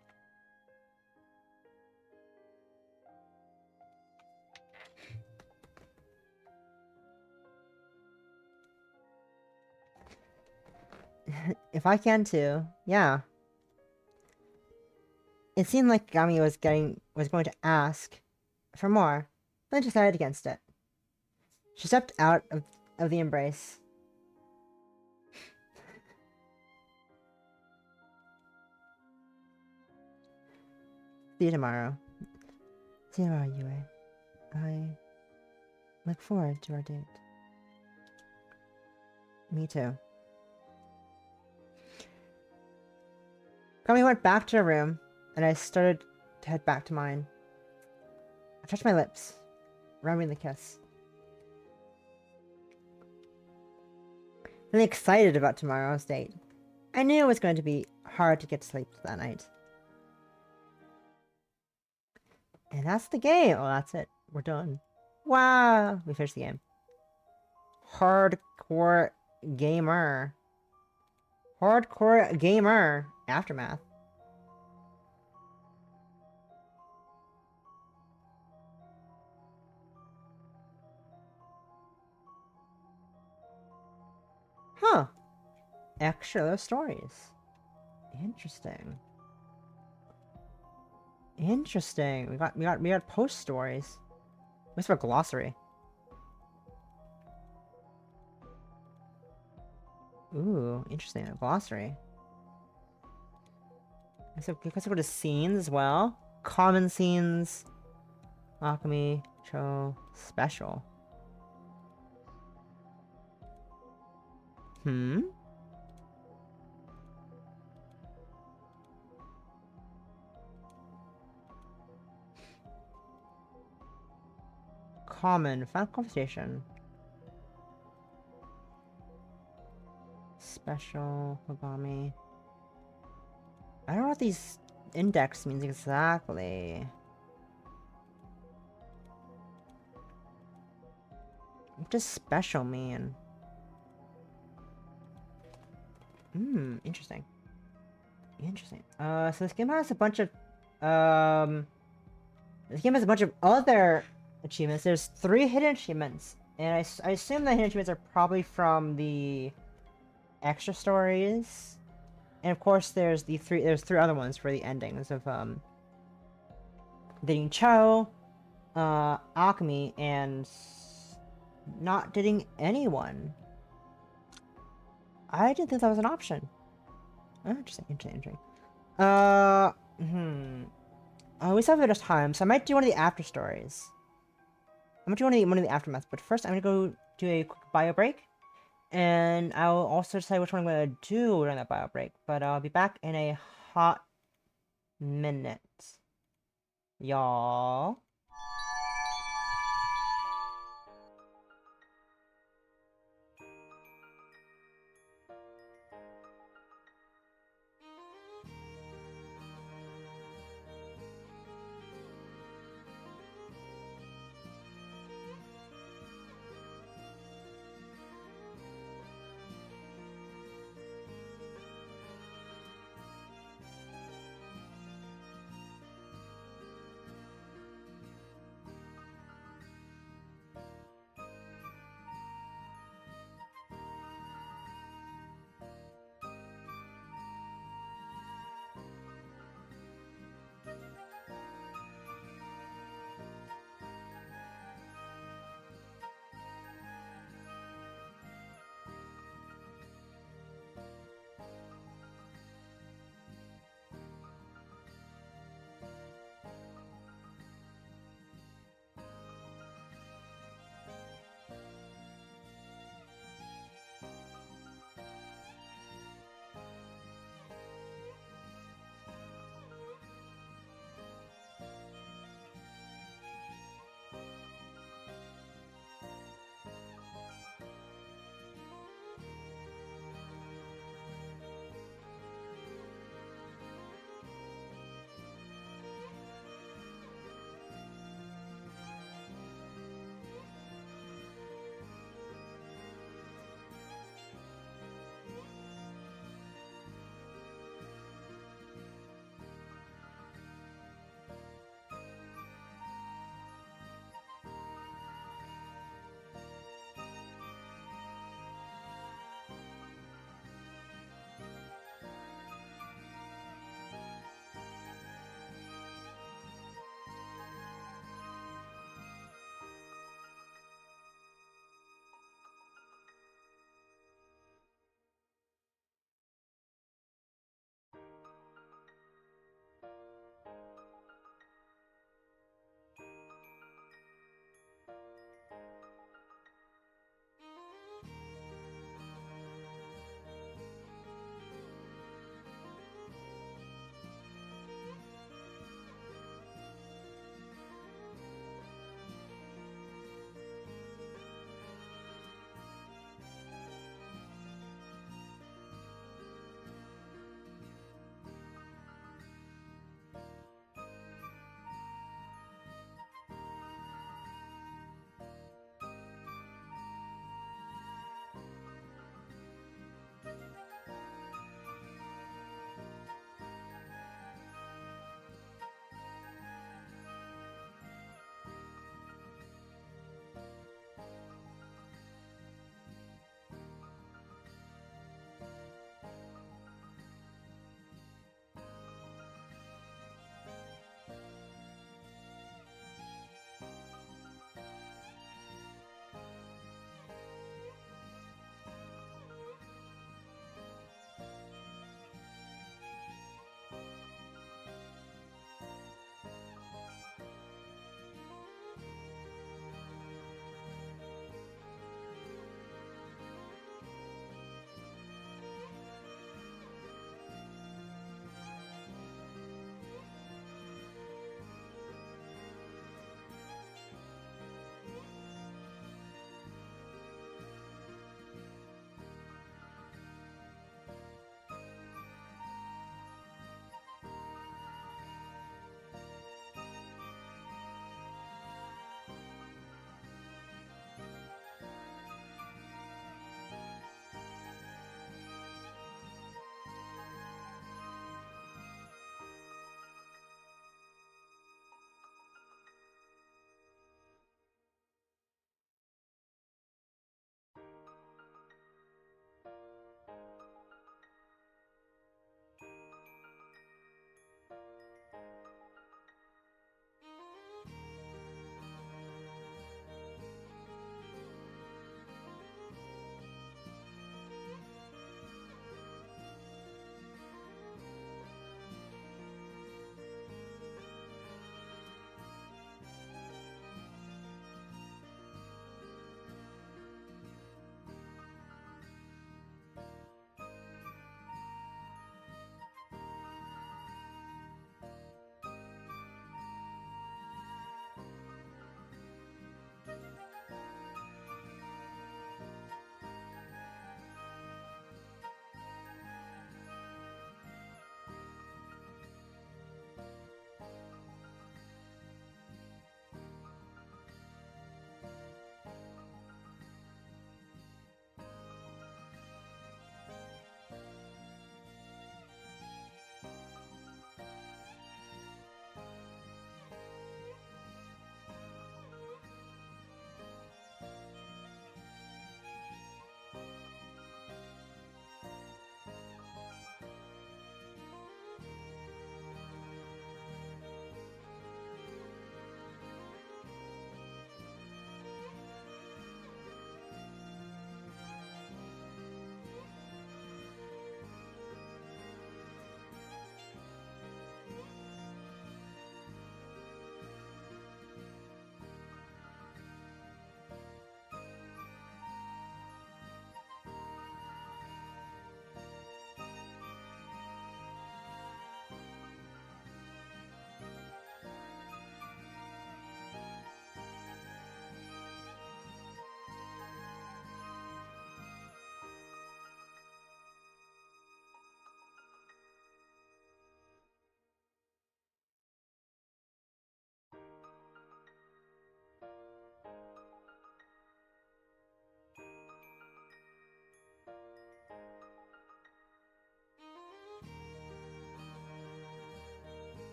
if I can too, yeah. It seemed like Gami was going to ask for more, but decided against it. She stepped out of the embrace. See you tomorrow. See you tomorrow, Yuri. I look forward to our date. Me too. Gami went back to her room, and I started to head back to mine. I touched my lips, remembering the kiss. Really excited about tomorrow's date. I knew it was going to be hard to get to sleep that night. And that's the game. Oh, that's it. We're done. Wow. We finished the game. Hardcore gamer. Hardcore gamer. Aftermath. Huh. Extra stories. Interesting. Interesting. We got post stories. What's for glossary? Ooh, interesting. A glossary. So we can go to scenes as well. Common scenes. Alchemy. Show. Special. Common. Final conversation. Special. Kogami. I don't know what these index means exactly. What does special mean? Interesting. Interesting. So this game has a bunch of, this game has a bunch of other achievements. There's 3 hidden achievements, and I assume the hidden achievements are probably from the extra stories. And of course, there's 3 other ones for the endings of, dating Cho, Alchemy, and not dating anyone. I didn't think that was an option. Oh, interesting. We still have a bit of time, so I might do one of the after stories. I'm gonna do one of the aftermaths, but first I'm gonna go do a quick bio break, and I'll also decide which one I'm gonna do during that bio break. But I'll be back in a hot minute, y'all.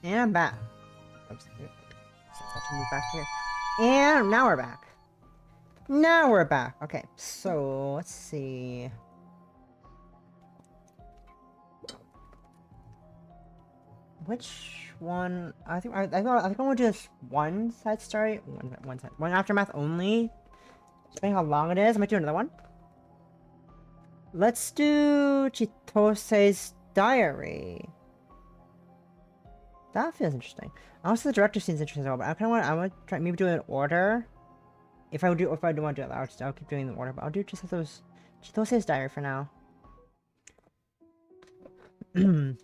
And I'm back. Oops. So I have to move back here. And now we're back. Now we're back. Okay, so let's see. Which one? I think I want to do this one side story, one aftermath only. Depending how long it is, I might do another one. Let's do Chitose's diary. That feels interesting. Also, the director seems interesting as well, but I want to try maybe do it in order. If I do want to do it, I'll keep doing the order, but I'll do just those Chitose's diary for now. June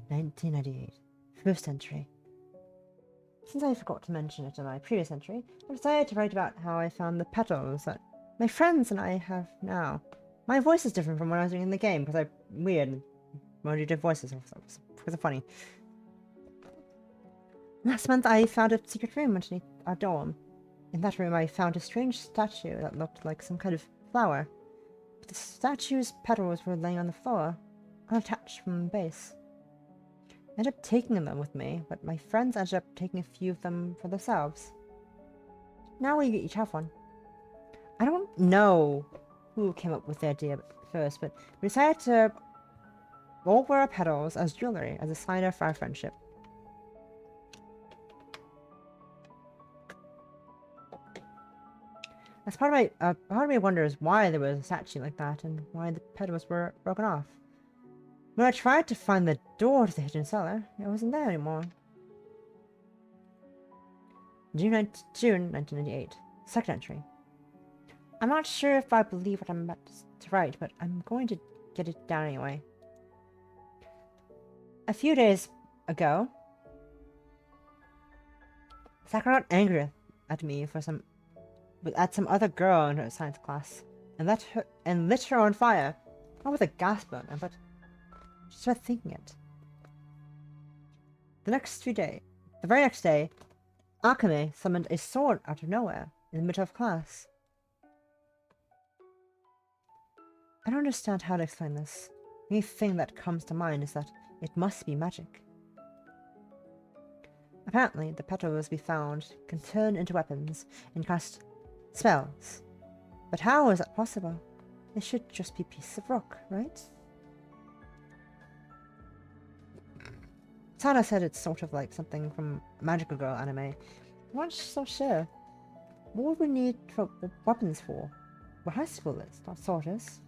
1998. First entry. Since I forgot to mention it in my previous entry, I decided to write about how I found the petals that my friends and I have now. My voice is different from when I was doing in the game because I'm weird when I do voices because they're funny. Last month I found a secret room underneath our dorm. In that room I found a strange statue that looked like some kind of flower. But the statue's petals were laying on the floor, unattached from the base. I ended up taking them with me, but my friends ended up taking a few of them for themselves. Now we each have one. I don't know who came up with the idea first, but we decided to all wear our petals as jewelry as a sign of our friendship. As part of me wonders why there was a statue like that and why the petals were broken off. When I tried to find the door to the hidden cellar, it wasn't there anymore. June 1998. Second entry. I'm not sure if I believe what I'm about to write, but I'm going to get it down anyway. A few days ago, Sakura got angry at me for some other girl in her science class, and lit her on fire. Not with a gas burner, but she started thinking it. The very next day, Akame summoned a sword out of nowhere in the middle of class. I don't understand how to explain this. The only thing that comes to mind is that it must be magic. Apparently, the petals we found can turn into weapons and cast spells. But how is that possible? They should just be pieces of rock, right? Sana said it's sort of like something from a Magical Girl anime. I'm not so sure. What would we need weapons for? We're high schoolers, not soldiers.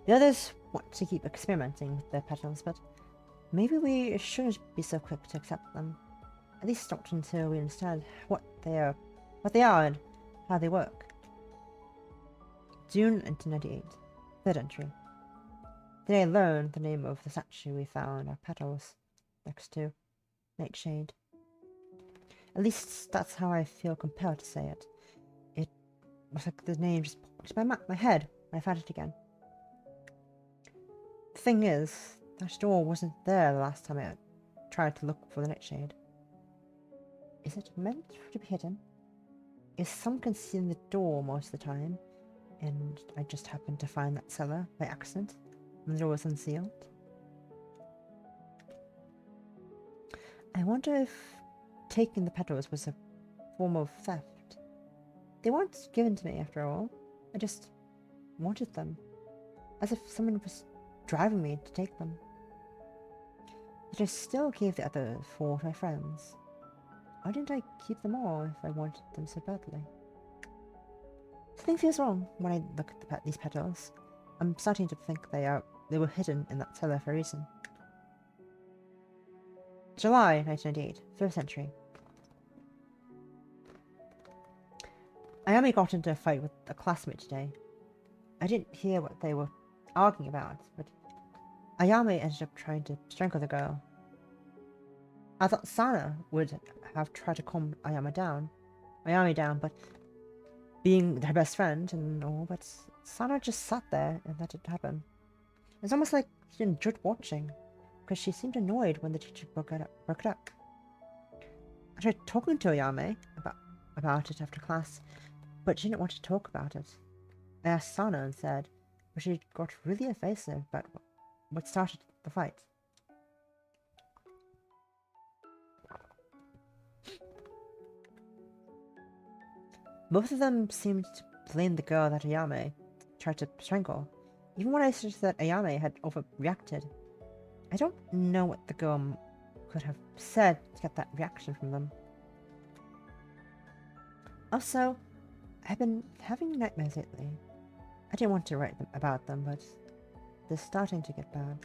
The others want to keep experimenting with their petals, but maybe we shouldn't be so quick to accept them. At least not until we understand what they are and how they work. June 1998. Third entry. Today I learned the name of the statue we found our petals next to. Nightshade. At least that's how I feel compelled to say it. It was like the name just popped in my head when I found it again. The thing is, that door wasn't there the last time I tried to look for the nightshade. Is it meant to be hidden? Is someone concealing the door most of the time, and I just happened to find that cellar by accident when the door was unsealed? I wonder if taking the petals was a form of theft. They weren't given to me after all. I just wanted them, as if someone was driving me to take them. But I still gave the other 4 to my friends. Why didn't I keep them all if I wanted them so badly? Something feels wrong when I look at these petals. I'm starting to think they were hidden in that cellar for a reason. July 1998, first entry. Ayami got into a fight with a classmate today. I didn't hear what they were arguing about, but Ayami ended up trying to strangle the girl. I thought Sana would have tried to calm Ayami down, but being her best friend and all, but Sana just sat there and let it happen. It's almost like she enjoyed watching, because she seemed annoyed when the teacher broke it up. I tried talking to Ayami about it after class, but she didn't want to talk about it. I asked Sana instead, but she got really evasive about what started the fight. Both of them seemed to blame the girl that Ayame tried to strangle, even when I suggested that Ayame had overreacted. I don't know what the girl could have said to get that reaction from them. Also, I've been having nightmares lately. I didn't want to write about them, but they're starting to get bad.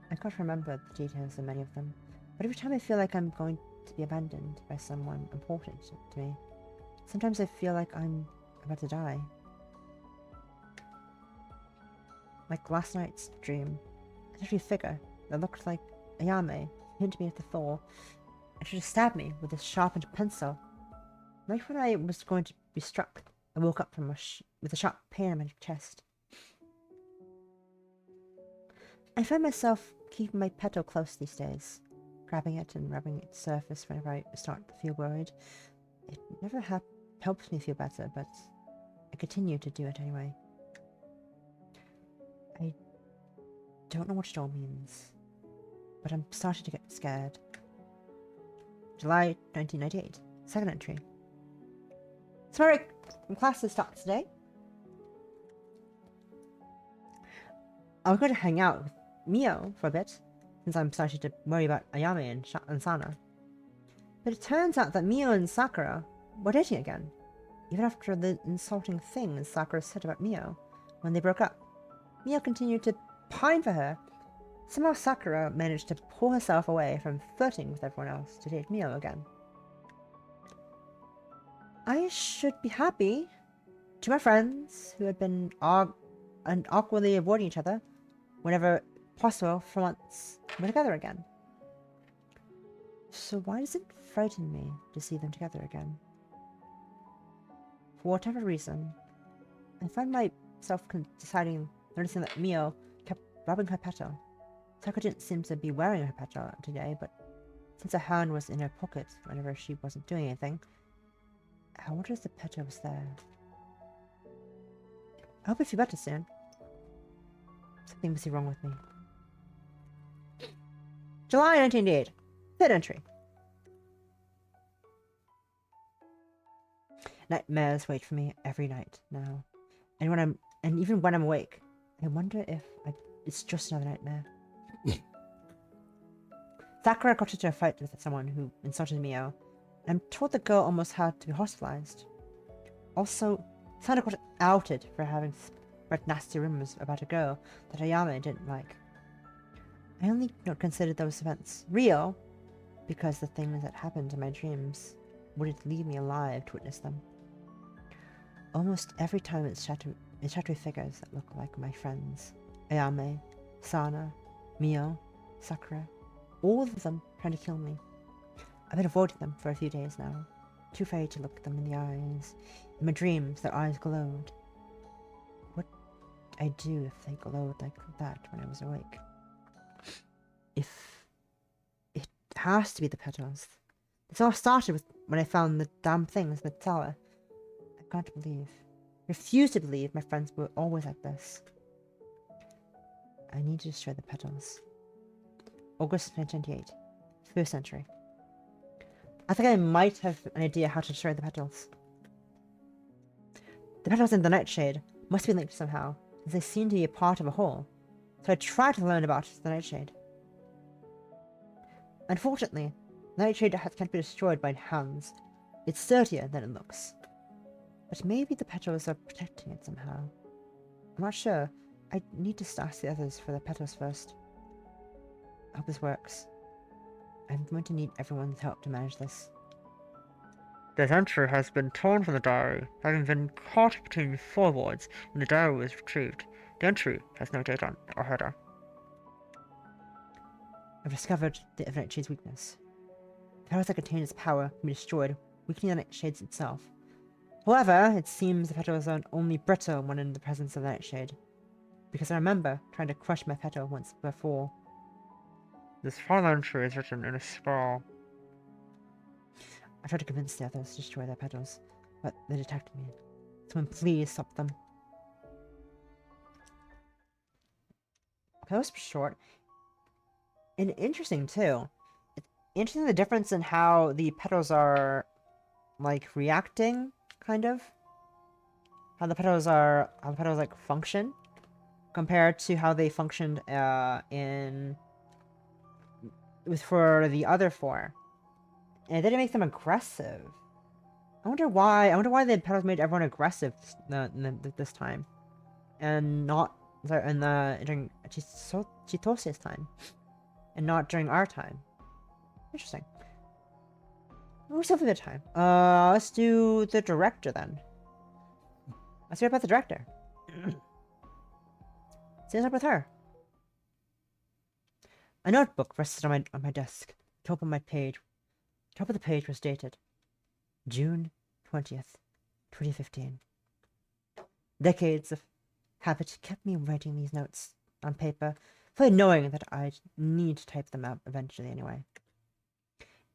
I can't remember the details of many of them, but every time I feel like I'm going to be abandoned by someone important to me, sometimes I feel like I'm about to die. Like last night's dream, a shadowy figure that looked like Ayame came to me at the door and tried to stab me with a sharpened pencil. Right when I was going to be struck, I woke up from with a sharp pain in my chest. I find myself keeping my petal close these days, grabbing it and rubbing its surface whenever I start to feel worried. It never helps me feel better, but I continue to do it anyway. I don't know what it all means, but I'm starting to get scared. July 1998, second entry. Sorry, classes start today. I was going to hang out with Mio for a bit, since I'm starting to worry about Ayame and Sana. But it turns out that Mio and Sakura were dating again, even after the insulting things Sakura said about Mio when they broke up. Mio continued to pine for her. Somehow Sakura managed to pull herself away from flirting with everyone else to date Mio again. I should be happy. To my friends who had been awkwardly avoiding each other whenever possible for months, we're together again. So why does it frighten me to see them together again? For whatever reason, I find myself noticing that Mio kept rubbing her petal. Sakura didn't seem to be wearing her petal today, but since her hand was in her pocket whenever she wasn't doing anything, I wonder if the petal was there. I hope I feel better soon. Something must be wrong with me. July 1988. Third entry. Nightmares wait for me every night now. And even when I'm awake, I wonder if it's just another nightmare. Sakura got into a fight with someone who insulted Mio. I'm told the girl almost had to be hospitalized. Also, Sana got outed for having spread nasty rumors about a girl that Ayame didn't like. I only considered those events real because the things that happened in my dreams wouldn't leave me alive to witness them. Almost every time it's shadowy figures that look like my friends. Ayame, Sana, Mio, Sakura, all of them trying to kill me. I've been avoiding them for a few days now, too afraid to look them in the eyes. In my dreams, their eyes glowed. What would I do if they glowed like that when I was awake? If it has to be the petals. This all started with when I found the damn things in the tower. I can't refuse to believe my friends were always like this. I need to destroy the petals. August 1928, first century. I think I might have an idea how to destroy the petals. The petals in the nightshade must be linked somehow, as they seem to be a part of a whole, so I tried to learn about the nightshade. Unfortunately, the nightshade can't be destroyed by hands. It's sturdier than it looks. But maybe the petals are protecting it somehow. I'm not sure. I need to ask the others for the petals first. I hope this works. I'm going to need everyone's help to manage this. This entry has been torn from the diary, having been caught between forwards when the diary was retrieved. The entry has no date on or header. I've discovered the Nightshade's weakness. The petals that contain its power can be destroyed, weakening the Nightshade itself. However, it seems the petals are only brittle when in the presence of the Nightshade, because I remember trying to crush my petal once before. This final entry is written in a scrawl. I tried to convince the others to destroy their petals, but they detected me. Someone please stop them. Okay, that was short. And interesting too. It's interesting the difference in how the petals are like reacting, kind of. How the petals like function compared to how they functioned for the other four. And it didn't make them aggressive. I wonder why. I wonder why the petals made everyone aggressive this time, and not during Chitose's time, and not during our time. Interesting. We're still for the time. Let's do the director then. Let's hear about the director. Let's up with her. A notebook rested on my desk. Top of the page was dated June 20th, 2015. Decades of habit kept me writing these notes on paper, fully knowing that I'd need to type them out eventually anyway.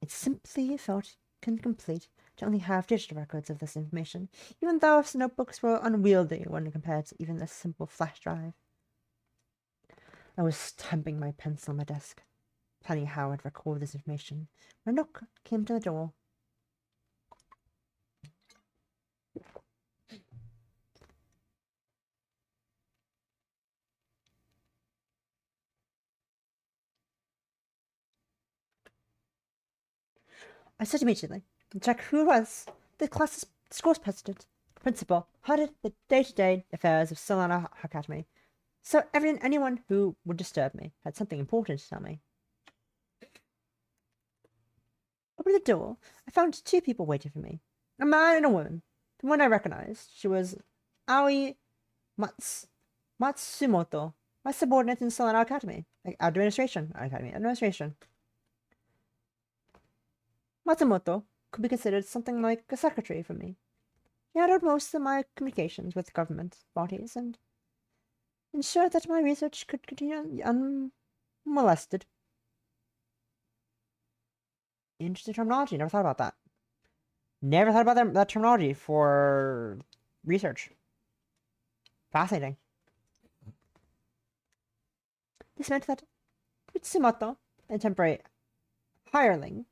It simply felt incomplete to only have digital records of this information, even though notebooks were unwieldy when compared to even a simple flash drive. I was stamping my pencil on my desk, planning how I'd record this information, when a knock came to the door. I started immediately to check who it was. The school's principal, headed the day-to-day affairs of Solana Academy, so anyone who would disturb me had something important to tell me. Opening the door, I found two people waiting for me, a man and a woman. The one I recognized, she was Aoi Matsumoto, my subordinate in Solana Academy. Administration. Matsumoto could be considered something like a secretary for me. He handled most of my communications with government bodies and ensured that my research could continue unmolested. Interesting terminology. Never thought about that. Never thought about that terminology for research. Fascinating. This meant that Mitsumoto, a temporary hireling,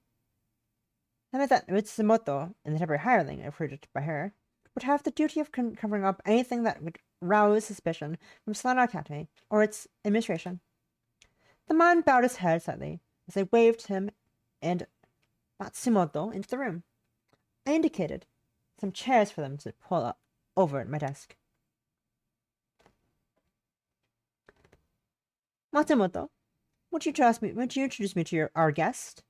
recruited by her, would have the duty of covering up anything that would rouse suspicion from Solana Academy or its administration. The man bowed his head slightly as I waved him and Matsumoto into the room. I indicated some chairs for them to pull up over at my desk. Matsumoto, would you introduce me to our guest?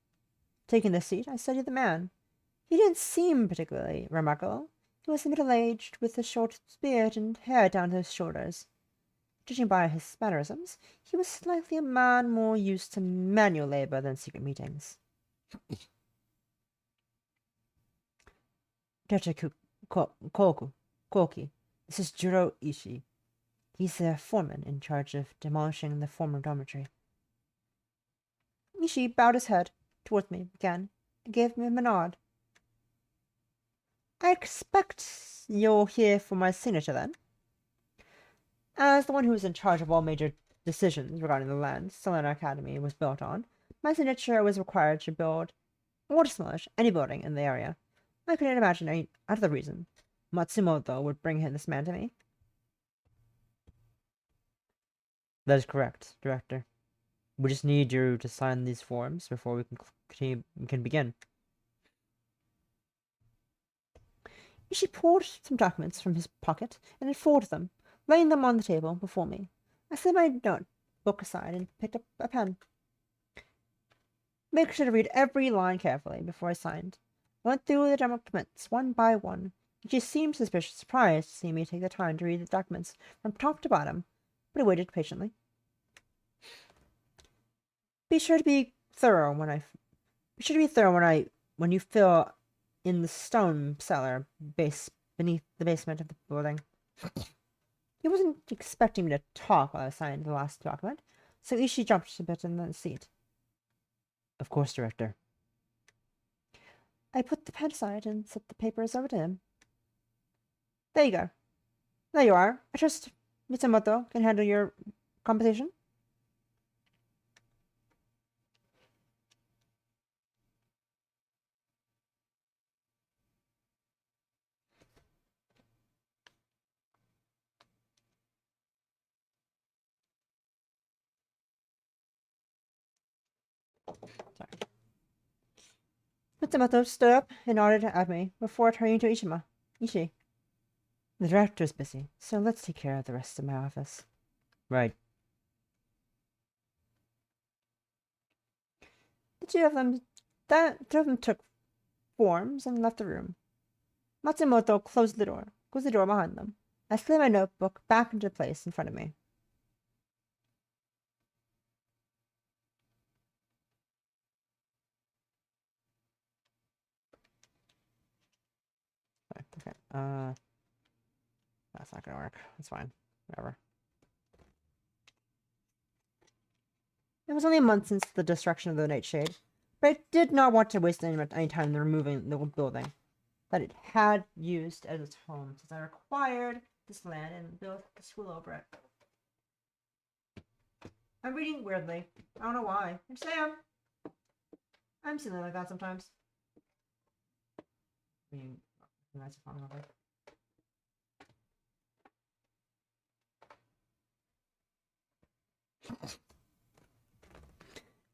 Taking the seat, I studied the man. He didn't seem particularly remarkable. He was middle-aged, with a short beard and hair down to his shoulders. Judging by his mannerisms, he was likely a man more used to manual labor than secret meetings. Director Koki, this is Jiro Ishii. He's the foreman in charge of demolishing the former dormitory. Ishii bowed his head towards me again and gave me a nod. I expect you're here for my signature, then? As the one who was in charge of all major decisions regarding the land Solana Academy was built on, my signature was required to build or demolish any building in the area. I couldn't imagine any other reason Matsumoto would bring this man to me. That is correct, Director. We just need you to sign these forms before we can begin. She pulled some documents from his pocket and unfolded them, laying them on the table before me. I set my notebook aside and picked up a pen. Make sure to read every line carefully before I signed. I went through the documents one by one. She seemed suspiciously surprised to see me take the time to read the documents from top to bottom, but I waited patiently. Be sure to be thorough when you fill in the stone cellar beneath the basement of the building. He wasn't expecting me to talk while I signed the last document, so Ishii jumped a bit in the seat. Of course, Director. I put the pen aside and set the papers over to him. There you go. There you are. I trust Mitsumoto can handle your compensation. Sorry. Mitsumoto stood up and nodded at me before turning to Ishi. The director's busy, so let's take care of the rest of my office. Right. The two of them took forms and left the room. Matsumoto closed the door behind them. I slid my notebook back into place in front of me. Okay. That's not gonna work. That's fine. Whatever. It was only a month since the destruction of the Nightshade, but I did not want to waste any time removing the building that it had used as its home, since I acquired this land and built the school over it. I'm reading weirdly. I don't know why. I'm Sam. I'm silly like that sometimes. I mean, that's a fun number.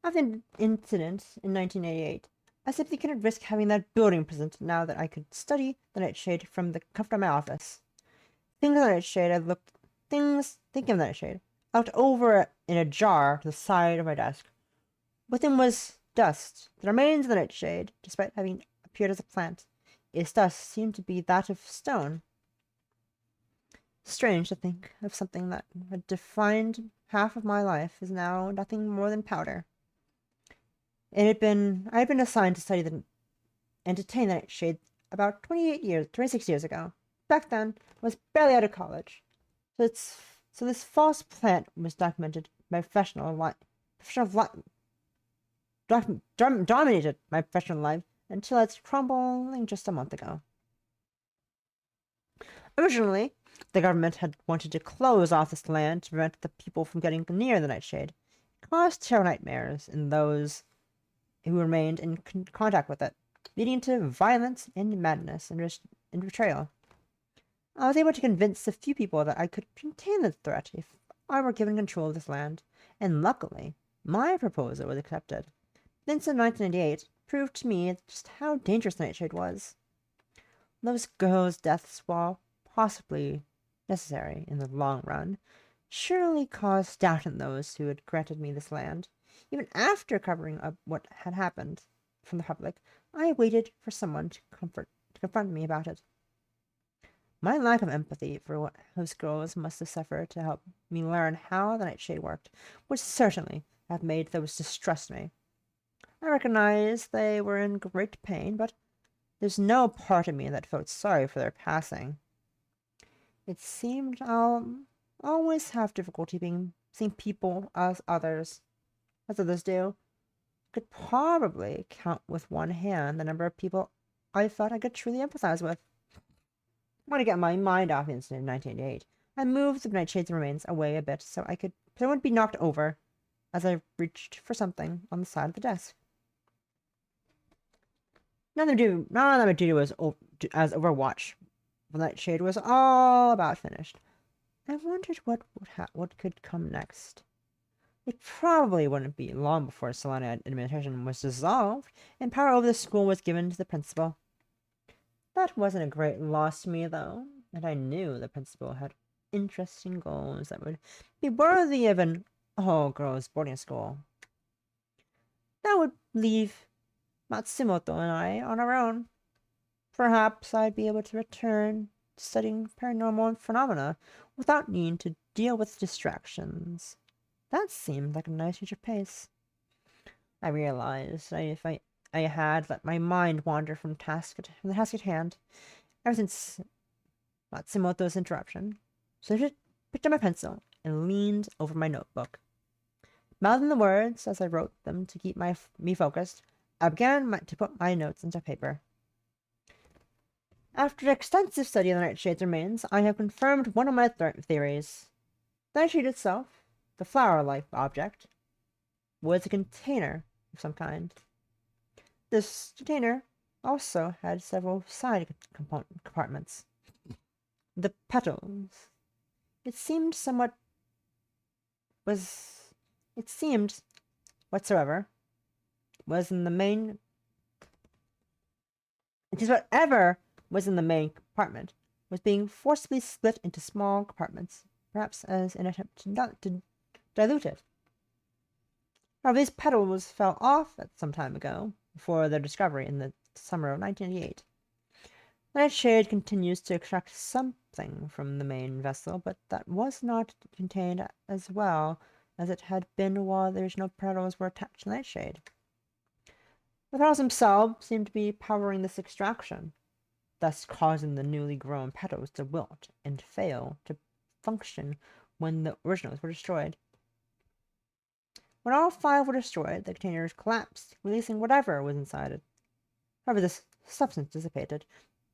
After the incident in 1988, I simply couldn't risk having that building present now that I could study the Nightshade from the comfort of my office. Thinking of the Nightshade, I looked over in a jar to the side of my desk. Within was dust, the remains of the Nightshade, despite having appeared as a plant. Its dust seemed to be that of stone. Strange to think of something that had defined half of my life is now nothing more than powder. I had been assigned to study and detain the Nightshade about 26 years ago. Back then, I was barely out of college. So this false plant was dominated my professional life until it's crumbling just a month ago. Originally, the government had wanted to close off this land to prevent the people from getting near the Nightshade. It caused terrible nightmares in those who remained in contact with it, leading to violence and madness and betrayal. I was able to convince a few people that I could contain the threat if I were given control of this land, and luckily, my proposal was accepted. This in 1998 proved to me just how dangerous the Nightshade was. Those girls' deaths, while possibly necessary in the long run, surely caused doubt in those who had granted me this land. Even after covering up what had happened from the public, I waited for someone to confront me about it. My lack of empathy for what those girls must have suffered to help me learn how the Nightshade worked would certainly have made those distrust me. I recognize they were in great pain, but there's no part of me that felt sorry for their passing. It seemed I'll always have difficulty seeing people as others do. I could probably count with one hand the number of people I thought I could truly empathize with. I want to get my mind off the incident in 1988. I moved the Nightshade's remains away a bit so I wouldn't be knocked over as I reached for something on the side of the desk. None of my duty was as Overwatch. The Nightshade was all about finished. I wondered what could come next. It probably wouldn't be long before Solana administration was dissolved and power over the school was given to the principal. That wasn't a great loss to me, though, and I knew the principal had interesting goals that would be worthy of an all-girls boarding school. That would leave Matsumoto and I on our own. Perhaps I'd be able to return to studying paranormal phenomena without needing to deal with distractions. That seemed like a nice future pace. I realized if I had let my mind wander from the task at hand, ever since Matsumoto's interruption, so I picked up my pencil and leaned over my notebook. Mouthing the words as I wrote them to keep me focused, I began to put my notes into paper. After extensive study of the Nightshade's remains, I have confirmed one of my theories. The Nightshade itself, the flower-like object, was a container of some kind. This container also had several side compartments. The petals. It seemed whatsoever was in the main whatever was in the main compartment was being forcibly split into small compartments, perhaps as an attempt to dilute it. Now, these petals fell off at some time ago, before their discovery in the summer of 1988. The Nightshade continues to extract something from the main vessel, but that was not contained as well as it had been while the original petals were attached to the Nightshade. The petals themselves seemed to be powering this extraction, thus causing the newly grown petals to wilt and fail to function when the originals were destroyed. When all 5 were destroyed, the containers collapsed, releasing whatever was inside it. However, this substance dissipated,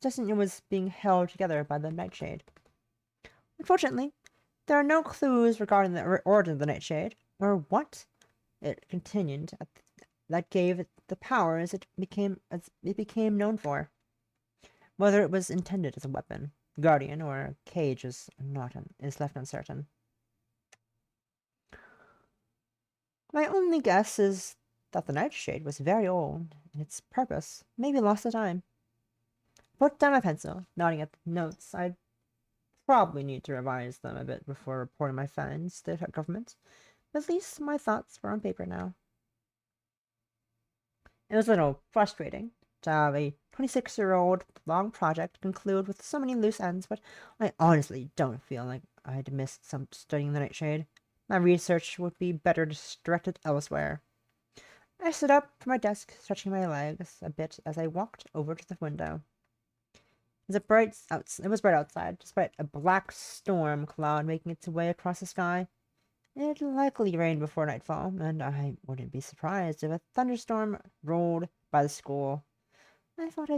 just as it was being held together by the Nightshade. Unfortunately, there are no clues regarding the origin of the Nightshade, or what it contained that gave it the powers it became known for. Whether it was intended as a weapon, guardian, or a cage is left uncertain. My only guess is that the Nightshade was very old, and its purpose may be lost to time. Put down my pencil, nodding at the notes. I'd probably need to revise them a bit before reporting my findings to the government, but at least my thoughts were on paper now. It was a little frustrating to have a 26-year-old long project conclude with so many loose ends, but I honestly don't feel like I'd missed some studying the Nightshade. My research would be better directed elsewhere. I stood up from my desk, stretching my legs a bit as I walked over to the window. It was bright outside, despite a black storm cloud making its way across the sky. It likely rained before nightfall, and I wouldn't be surprised if a thunderstorm rolled by the school. I felt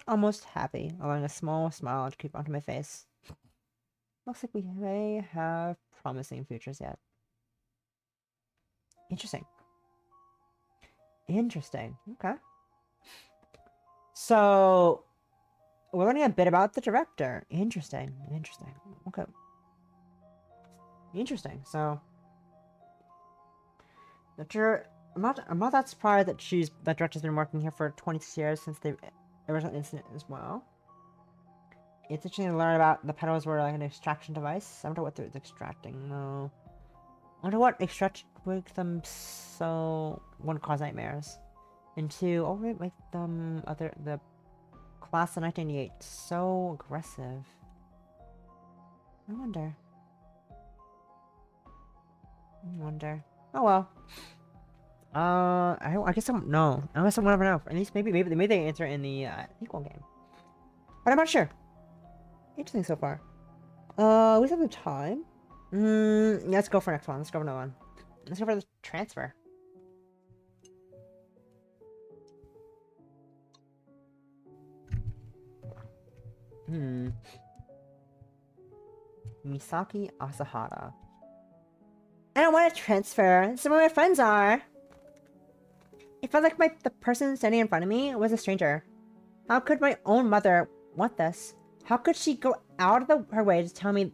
almost happy, allowing a small smile to creep onto my face. Looks like we may have promising futures yet. Interesting. Okay. So, we're learning a bit about the director. Interesting. Okay. Interesting. So, I'm not that surprised that that director's been working here for 26 years since the original incident as well. It's interesting to learn about the petals were like an extraction device. I wonder what they're extracting though. I wonder what make them so one cause nightmares. And two, what make them the class of 1988 so aggressive? I wonder. Oh well. I guess I don't know. I guess I'll never know. At least maybe they answer in the sequel game. But I'm not sure. Interesting so far. We have the time. Let's go for next one. Let's go for another one. Let's go for the transfer. Misaki Asahara. I don't want to transfer. Some of my friends are. It felt like the person standing in front of me was a stranger. How could my own mother want this? How could she go out of her way to tell me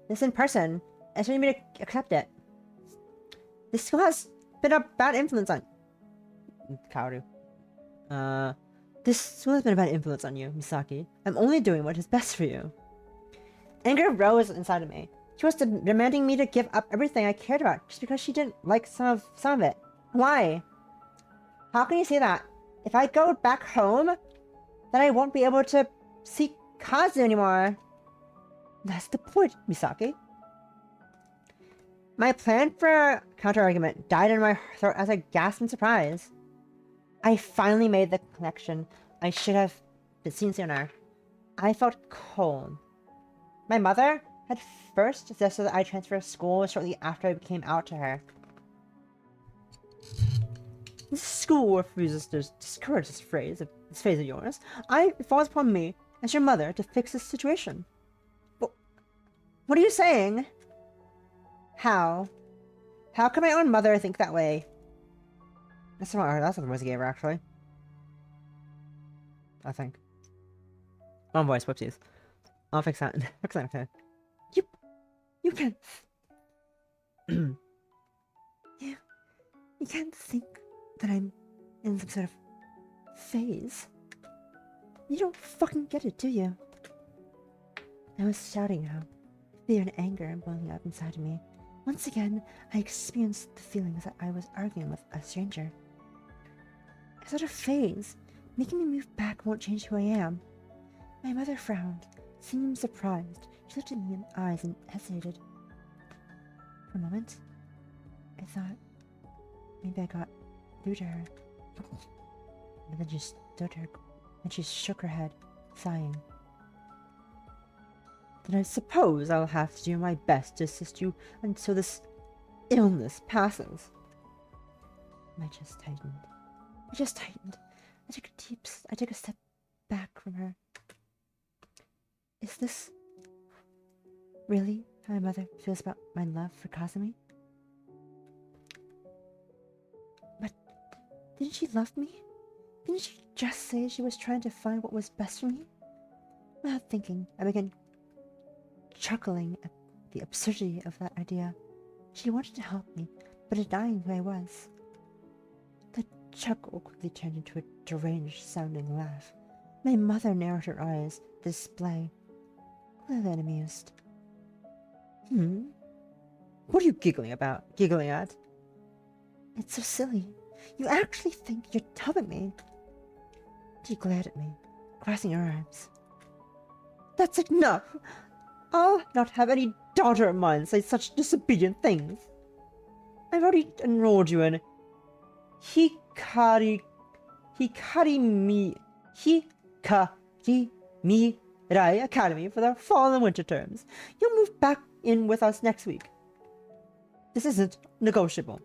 this in person, expecting me to accept it? This school has been a bad influence on... Kaoru. This school has been a bad influence on you, Misaki. I'm only doing what is best for you. Anger rose inside of me. She was demanding me to give up everything I cared about just because she didn't like some of it. Why? How can you say that? If I go back home, then I won't be able to see Kazu anymore. That's the point, Misaki. My plan for a counter-argument died in my throat as I gasped in surprise. I finally made the connection I should have seen sooner. I felt cold. My mother had first suggested that I transfer to school shortly after I came out to her. This school refuses to discourage this phase of yours. It falls upon me, as your mother, to fix this situation. But what are you saying? How? How can my own mother think that way? That's what the voice I gave her, actually. I think. Wrong voice, whoopsies. I'll fix that. Fix that, okay. You can... You can't think that I'm in some sort of phase. You don't fucking get it, do you? I was shouting now, fear and anger welling up inside of me. Once again, I experienced the feelings that I was arguing with a stranger. It's not a phase. Making me move back won't change who I am. My mother frowned, seemed surprised. She looked at me in the eyes and hesitated. For a moment, I thought maybe I got through to her. But then she stood her, and she shook her head, sighing. Then I suppose I'll have to do my best to assist you until this illness passes. My chest tightened. I took a step back from her. Is this really how my mother feels about my love for Kazumi? But didn't she love me? Didn't she just say she was trying to find what was best for me? Without thinking, I began chuckling at the absurdity of that idea. She wanted to help me, but denying who I was. The chuckle quickly turned into a deranged-sounding laugh. My mother narrowed her eyes to display, clearly unamused. What are you giggling at? It's so silly. You actually think you're helping me? She glared at me, crossing her arms. That's enough! I'll not have any daughter of mine say such disobedient things. I've already enrolled you in Hikari Mirai Academy for the fall and winter terms. You'll move back in with us next week. This isn't negotiable.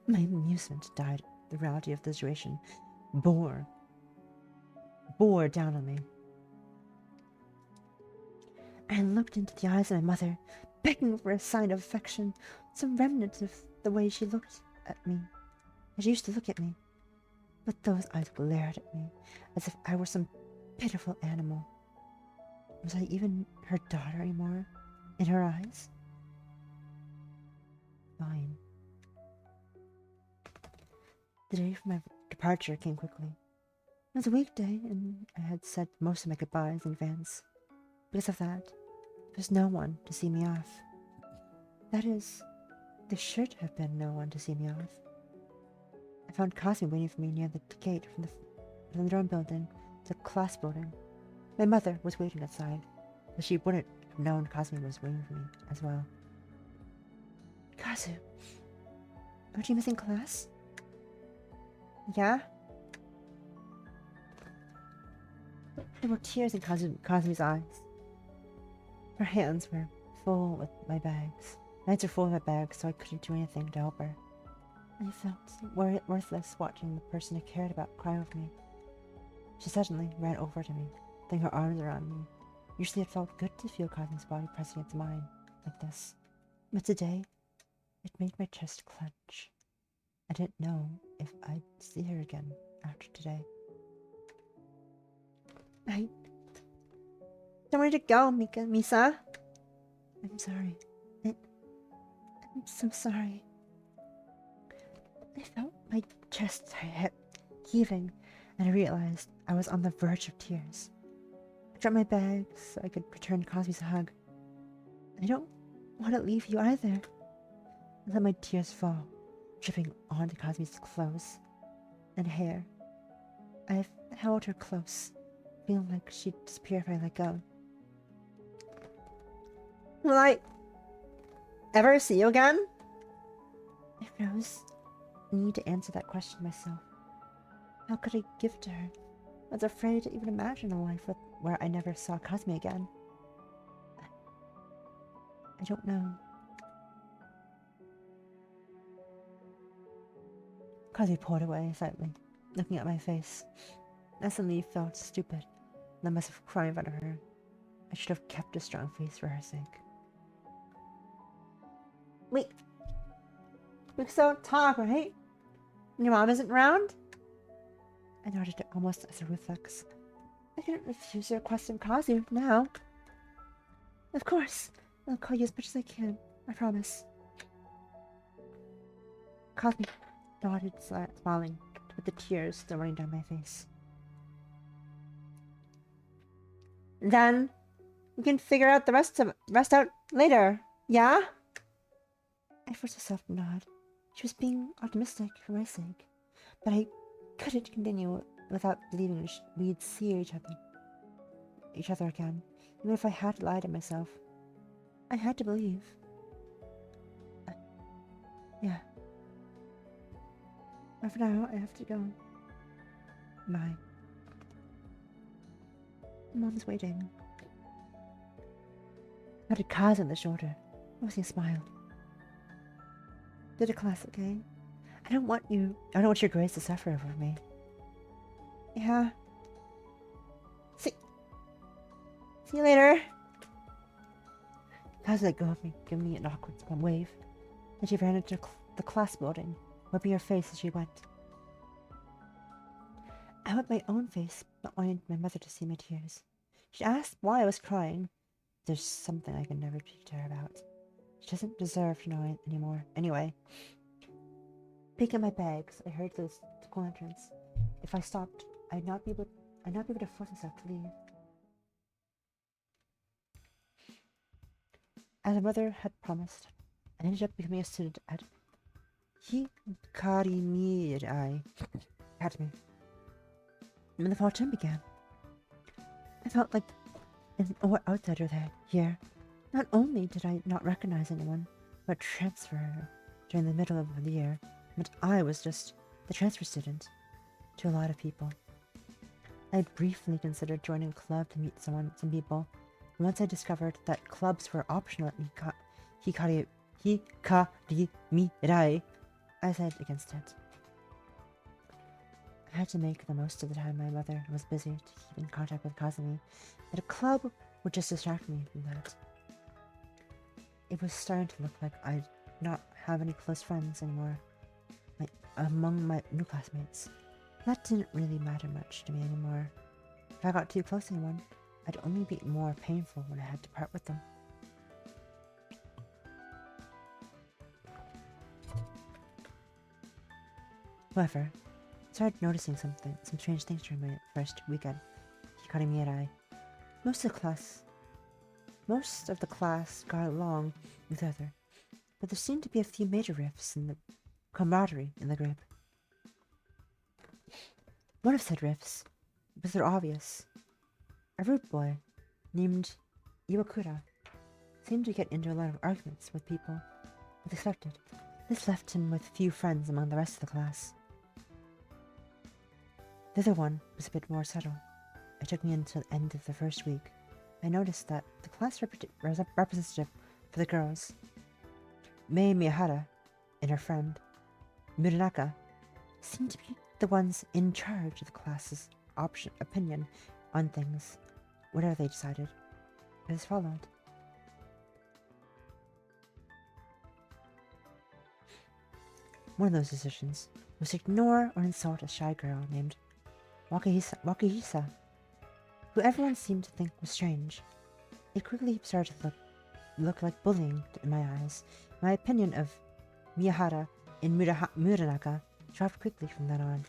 My amusement died. The reality of the situation bore down on me. I looked into the eyes of my mother, begging for a sign of affection, some remnant of the way she looked at me, as she used to look at me. But those eyes glared at me, as if I were some pitiful animal. Was I even her daughter anymore, in her eyes? Fine. The day for my departure came quickly. It was a weekday, and I had said most of my goodbyes in advance. Because of that, there was no one to see me off. That is, there should have been no one to see me off. I found Kazumi waiting for me near the gate from the dorm building to the class building. My mother was waiting outside, but she wouldn't have known Kazumi was waiting for me as well. Kazu, aren't you missing class? Yeah? There were tears in Kazumi's eyes. Her hands were full with my bags. Nights were full of my bags, so I couldn't do anything to help her. I felt worthless watching the person I cared about cry over me. She suddenly ran over to me, putting her arms around me. Usually it felt good to feel Kazumi's body pressing against mine, like this. But today, it made my chest clench. I didn't know if I'd see her again after today. I don't want you to go, Misa. I'm sorry. I'm so sorry. I felt my chest heaving, and I realized I was on the verge of tears. I dropped my bags so I could return Kazumi's hug. I don't want to leave you either. I let my tears fall, dripping onto Kazumi's clothes and hair. I held her close, feeling like she'd disappear if I let go. Will I ever see you again? I froze. I need to answer that question myself. How could I give to her? I was afraid to even imagine a life where I never saw Kazumi again. I don't know. Kazumi pulled away slightly, looking at my face. I suddenly felt stupid, and I must have cried in front of her. I should have kept a strong face for her sake. We still talk, right? Your mom isn't around? I nodded it almost as a reflex. I couldn't refuse a request from Kazu now. Of course, I'll call you as much as I can. I promise. Cosme nodded, smiling, with the tears still running down my face. Then we can figure out the rest out later, yeah? I forced myself to nod. She was being optimistic for my sake, but I couldn't continue without believing we'd see each other again, even if I had to lie to myself. I had to believe. Yeah. But for now, I have to go. Bye. Mom's waiting. I patted Kaz on the shoulder. Rosie smiled. Did a class, okay? I don't want your grace to suffer over me. Yeah. See you later. Kaz let go of me, giving me an awkward wave. Then she ran into the class building, wiping her face as she went. I wiped my own face, not wanting my mother to see my tears. She asked why I was crying. There's something I can never speak to her about. She doesn't deserve to know it anymore. Anyway, picking up my bags, I heard the school entrance. If I stopped, I'd not be able to force myself to leave. As my mother had promised, I ended up becoming a student at Hikari Academy. When the fall term began, I felt like an outsider here. Not only did I not recognize anyone, but transfer during the middle of the year meant I was just the transfer student to a lot of people. I briefly considered joining a club to meet some people, and once I discovered that clubs were optional at Hikari Mirai, I decided against it. I had to make the most of the time my mother was busy to keep in contact with Kazumi, and a club would just distract me from that. It was starting to look like I'd not have any close friends anymore among my new classmates. That didn't really matter much to me anymore. If I got too close to anyone, I'd only be more painful when I had to part with them. However, I started noticing some strange things during my first weekend. Hikari Mirai. Most of the class got along with each other, but there seemed to be a few major rifts in the camaraderie in the group. One of said rifts was their obvious. A rude boy named Iwakura seemed to get into a lot of arguments with people, as expected. This left him with few friends among the rest of the class. The other one was a bit more subtle. It took me until the end of the first week. I noticed that the class representative for the girls, Mei Miyahara, and her friend, Muranaka, seemed to be the ones in charge of the class's opinion on things, whatever they decided. It as followed. One of those decisions was to ignore or insult a shy girl named Wakihisa, who everyone seemed to think was strange. It quickly started to look like bullying in my eyes. My opinion of Miyahara and Muranaka dropped quickly from then on.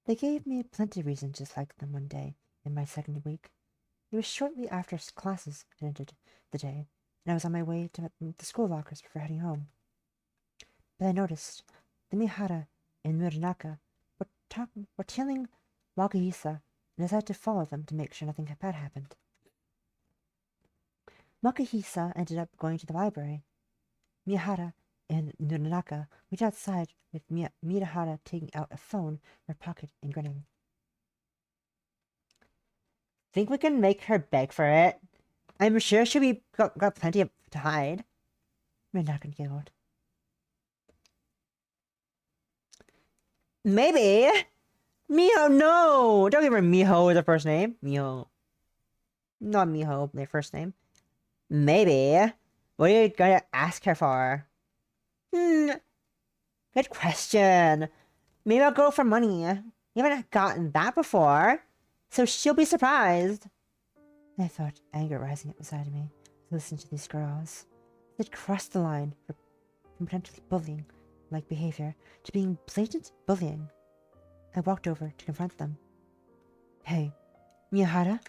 They gave me plenty of reason to dislike them one day in my second week. It was shortly after classes had ended the day, and I was on my way to the school lockers before heading home. But I noticed that Miyahara and Muranaka were tailing Wakihisa, and decided to follow them to make sure nothing bad happened. Wakihisa ended up going to the library. Miyahara and Muranaka went outside with Miyahara taking out a phone from her pocket and grinning. Think we can make her beg for it? I'm sure she'll got plenty to hide. Muranaka giggled. Maybe. Miho, no! Don't give her Miho as a first name. Miho. Not Miho, their first name. Maybe. What are you gonna ask her for? Good question. Maybe I'll go for money. You haven't gotten that before, so she'll be surprised. I felt anger rising up inside me to listen to these girls. They'd crossed the line from potentially bullying like behavior to being blatant bullying. I walked over to confront them. Hey, Miyahara?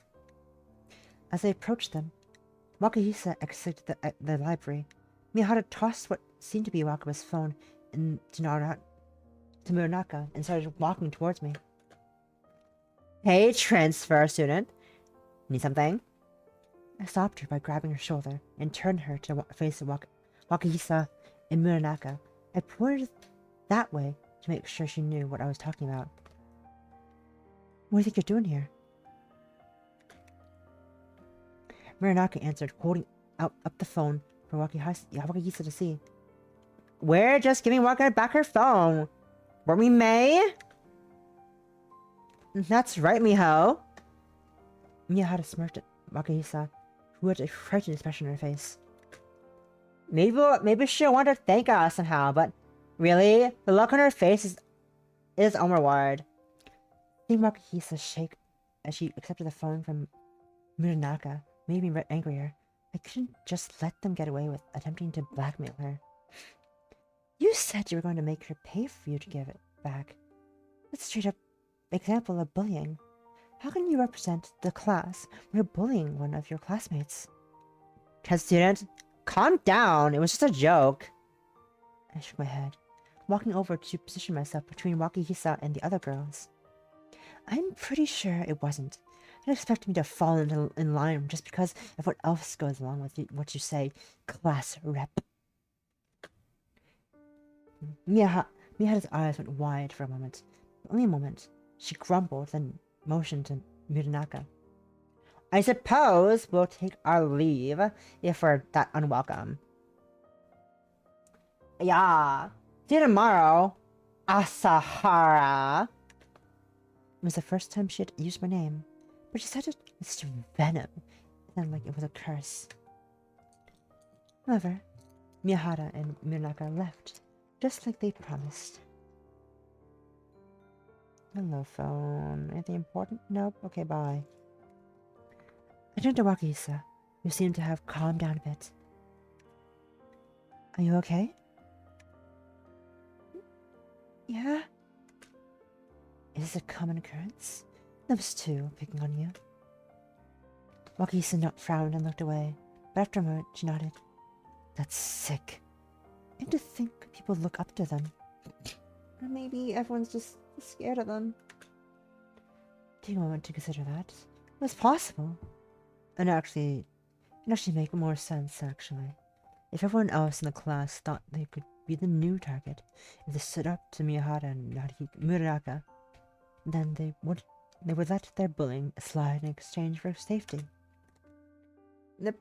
As I approached them, Wakahisa exited the library. Miyahara tossed what seemed to be Wakaba's phone to Muranaka and started walking towards me. Hey, transfer student. Need something? I stopped her by grabbing her shoulder and turned her to face Wakahisa and Muranaka. I pointed that way to make sure she knew what I was talking about. What do you think you're doing here? Muranaka answered, holding up the phone for Wakahisa to see. We're just giving Waka back her phone. Were we May? That's right, Miho. Miyahara smirked at Wakahisa, who had a frightened expression on her face. Maybe she'll want to thank us somehow, but really, the look on her face is on reward. Seeing Wakahisa shake as she accepted the phone from Muranaka made me angrier. I couldn't just let them get away with attempting to blackmail her. You said you were going to make her pay for you to give it back. That's a straight-up example of bullying. How can you represent the class when you're bullying one of your classmates? Test student, calm down. It was just a joke. I shook my head, walking over to position myself between Wakahisa and the other girls. I'm pretty sure it wasn't. Don't expect me to fall in line just because of what else goes along with what you say, class rep. Miyahara's eyes went wide for a moment. Only a moment. She grumbled, then motioned to Muranaka. I suppose we'll take our leave if we're that unwelcome. Yeah. See you tomorrow, Asahara. It was the first time she had used my name, but she said it with such venom, and like it was a curse. However, Miyahara and Muranaka left, just like they promised. Hello, phone. Anything important? Nope. Okay, bye. I turned to Wakahisa, who seemed to have calmed down a bit. Are you okay? Yeah? Is this a common occurrence? Those two picking on you? Wakahisa frowned and looked away, but after a moment she nodded. That's sick. And to think people look up to them. Or maybe everyone's just scared of them. Take a moment to consider that. It was possible. And it actually make more sense, actually. If everyone else in the class thought they could be the new target, if they stood up to Miyahara and Muranaka, then they would let their bullying slide in exchange for safety. They're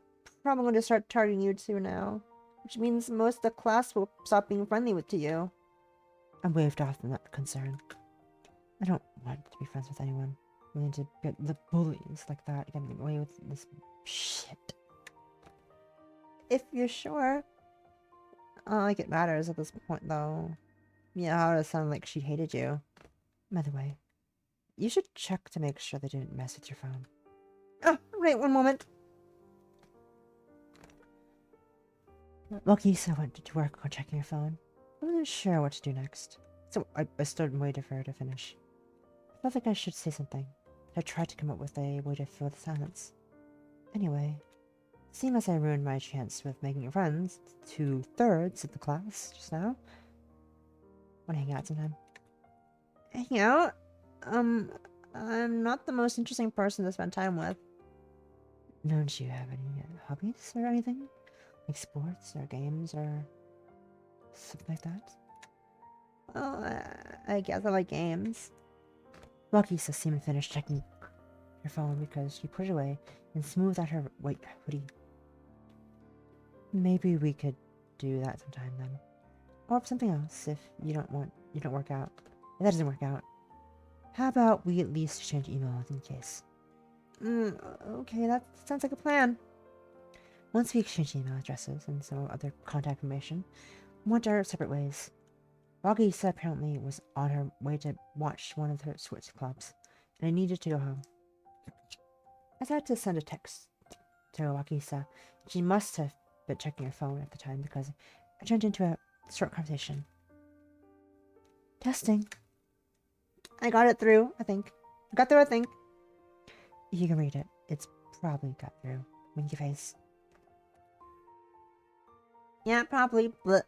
probably going to start targeting you two now, which means most of the class will stop being friendly to you. I waved off that concern. I don't want to be friends with anyone willing to get the bullies like that getting away with this shit. If you're sure. I don't think it matters at this point, though. Miyahara sounded like she hated you. By the way, you should check to make sure they didn't mess with your phone. Oh, wait one moment. Wakahisa went to work on checking her phone. I wasn't sure what to do next, so I stood and waited for her to finish. I felt like I should say something. I tried to come up with a way to fill the silence. Anyway, seeing as I ruined my chance with making friends, 2/3 of the class just now, want to hang out sometime? Hang out? I'm not the most interesting person to spend time with. Don't you have any hobbies or anything? Like sports or games or something like that? Well, I guess I like games. Wakahisa seemed finished checking her phone because she put it away and smoothed out her white hoodie. Maybe we could do that sometime then. Or something else if you don't work out. If that doesn't work out, how about we at least exchange emails in case? Okay, that sounds like a plan. Once we exchanged email addresses and some other contact information, we went our separate ways. Wakahisa apparently was on her way to watch one of her sports clubs, and I needed to go home. I had to send a text to Wakahisa. She must have been checking her phone at the time because it turned into a short conversation. Testing. I got it through, I think. I got through, I think. You can read it. It's probably got through. Winky face. Yeah, probably, but...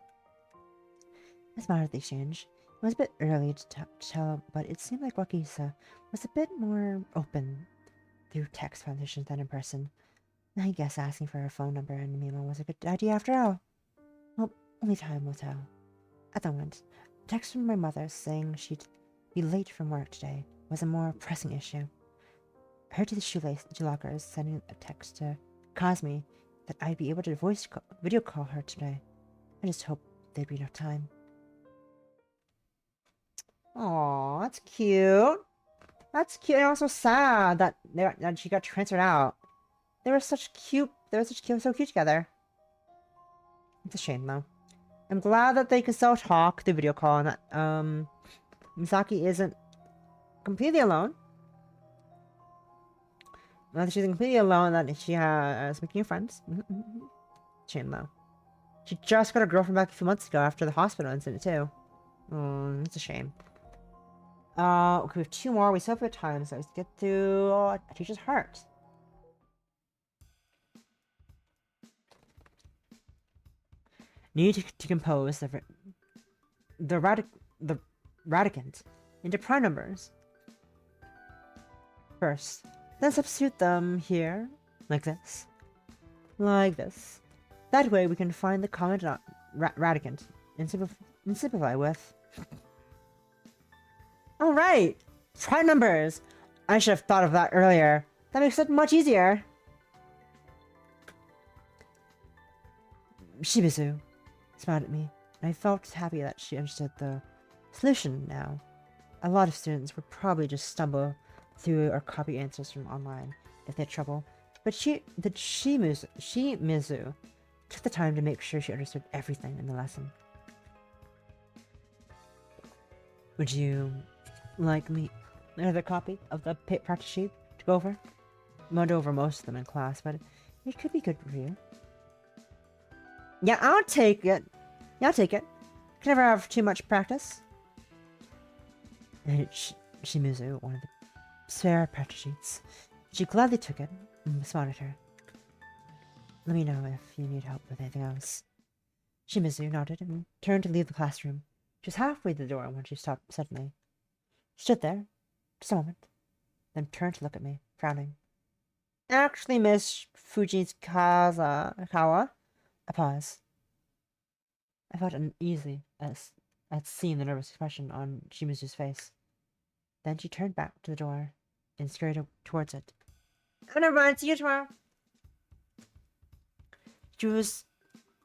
I smiled at the exchange. It was a bit early to tell, but it seemed like Wakisa was a bit more open through text conversations than in person. I guess asking for her phone number and memo was a good idea after all. Well, only time will tell. At the moment, a text from my mother saying she'd be late from work today was a more pressing issue. I heard to the shoelace lockers sending a text to Cosme that I'd be able to video call her today. I just hope there'd be enough time. Aw, that's cute. That's cute and also sad that she got transferred out. They were so cute together. It's a shame though. I'm glad that they can still talk through video call and that Misaki isn't completely alone. Not that she's completely alone, that she has making new friends. Shame though. She just got her girlfriend back a few months ago after the hospital incident too. Oh, it's a shame. Okay, we have 2 more. We still have a bit of time, so let's get through a teacher's heart. Need to compose the radicant into prime numbers. First, then substitute them here, like this. Like this. That way we can find the common radicant and simplify with... Alright! Prime numbers! I should have thought of that earlier. That makes it much easier. Shimizu smiled at me, and I felt happy that she understood the solution now. A lot of students would probably just stumble through or copy answers from online if they had trouble, but Shimizu took the time to make sure she understood everything in the lesson. Would you like me another copy of the practice sheet to go over? I went over most of them in class, but it could be good for you. Yeah, I'll take it. Yeah, I'll take it. Can never have too much practice. And Shimizu wanted the spare practice sheets. She gladly took it and smiled at her. Let me know if you need help with anything else. Shimizu nodded and turned to leave the classroom. She was halfway to the door when she stopped suddenly. She stood there, just a moment, then turned to look at me, frowning. Actually, Miss Fujikawa. A pause. I felt uneasy at seeing the nervous expression on Shimizu's face. Then she turned back to the door and scurried towards it. Oh, never mind. See you tomorrow. She was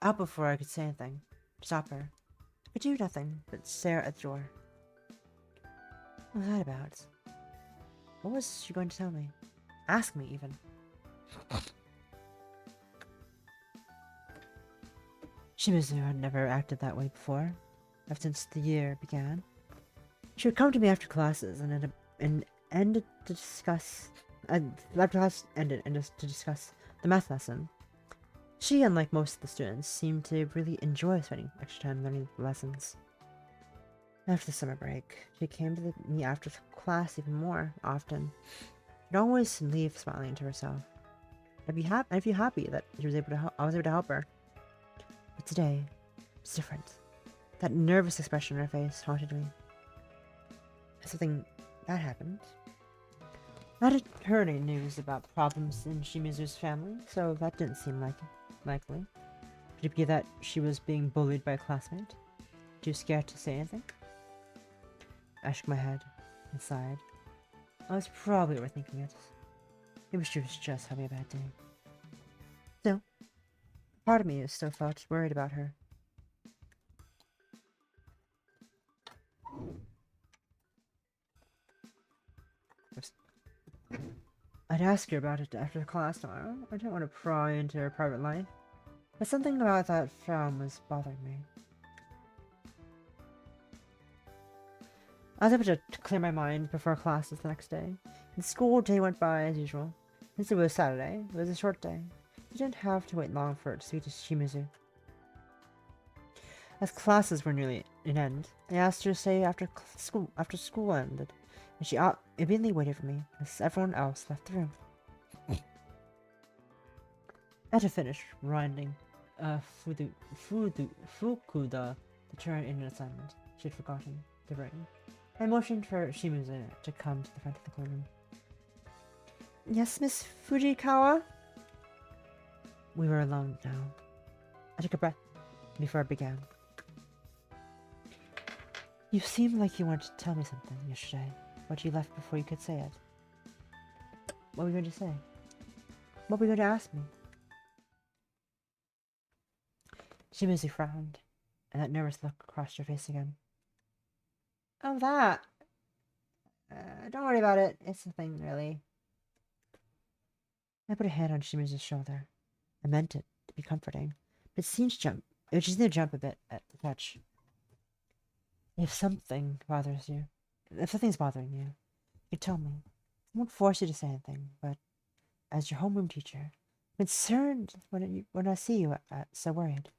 out before I could say anything. To stop her. I could do nothing but stare at the door. What was that about? What was she going to tell me? Ask me, even. Shimizu had never acted that way before, ever since the year began. She would come to me after classes after class ended and just to discuss the math lesson. She, unlike most of the students, seemed to really enjoy spending extra time learning the lessons. After the summer break, she came to me after class even more often. She'd always leave smiling to herself. I'd feel happy that I was able to help her. But today, it's different. That nervous expression on her face haunted me. Something bad happened. I hadn't heard any news about problems in Shimizu's family, so that didn't seem likely. Could it be that she was being bullied by a classmate? Too scared to say anything? I shook my head and sighed. I was probably overthinking it. Maybe she was just having a bad day. Still, part of me still felt worried about her. I'd ask her about it after class tomorrow. I didn't want to pry into her private life, but something about that frown was bothering me. I was able to clear my mind before classes the next day. The school day went by as usual. Since it was Saturday, it was a short day. You didn't have to wait long for it to speak to Shimizu. As classes were nearly an end, I asked her to stay after school ended, and she immediately waited for me as everyone else left the room. I had to finish grinding Fukuda to turn in an assignment she had forgotten to bring. I motioned for Shimizu to come to the front of the classroom. Yes, Miss Fujikawa? We were alone now. I took a breath before I began. You seemed like you wanted to tell me something yesterday, but you left before you could say it. What were you going to say? What were you going to ask me? Shimizu frowned, and that nervous look crossed her face again. Oh, that. Don't worry about it. It's nothing, really. I put a hand on Shimizu's shoulder. I meant it to be comforting, but it just seemed to jump a bit at the touch. If something's bothering you, you tell me. I won't force you to say anything, but as your homeroom teacher, I'm concerned when I see you so worried.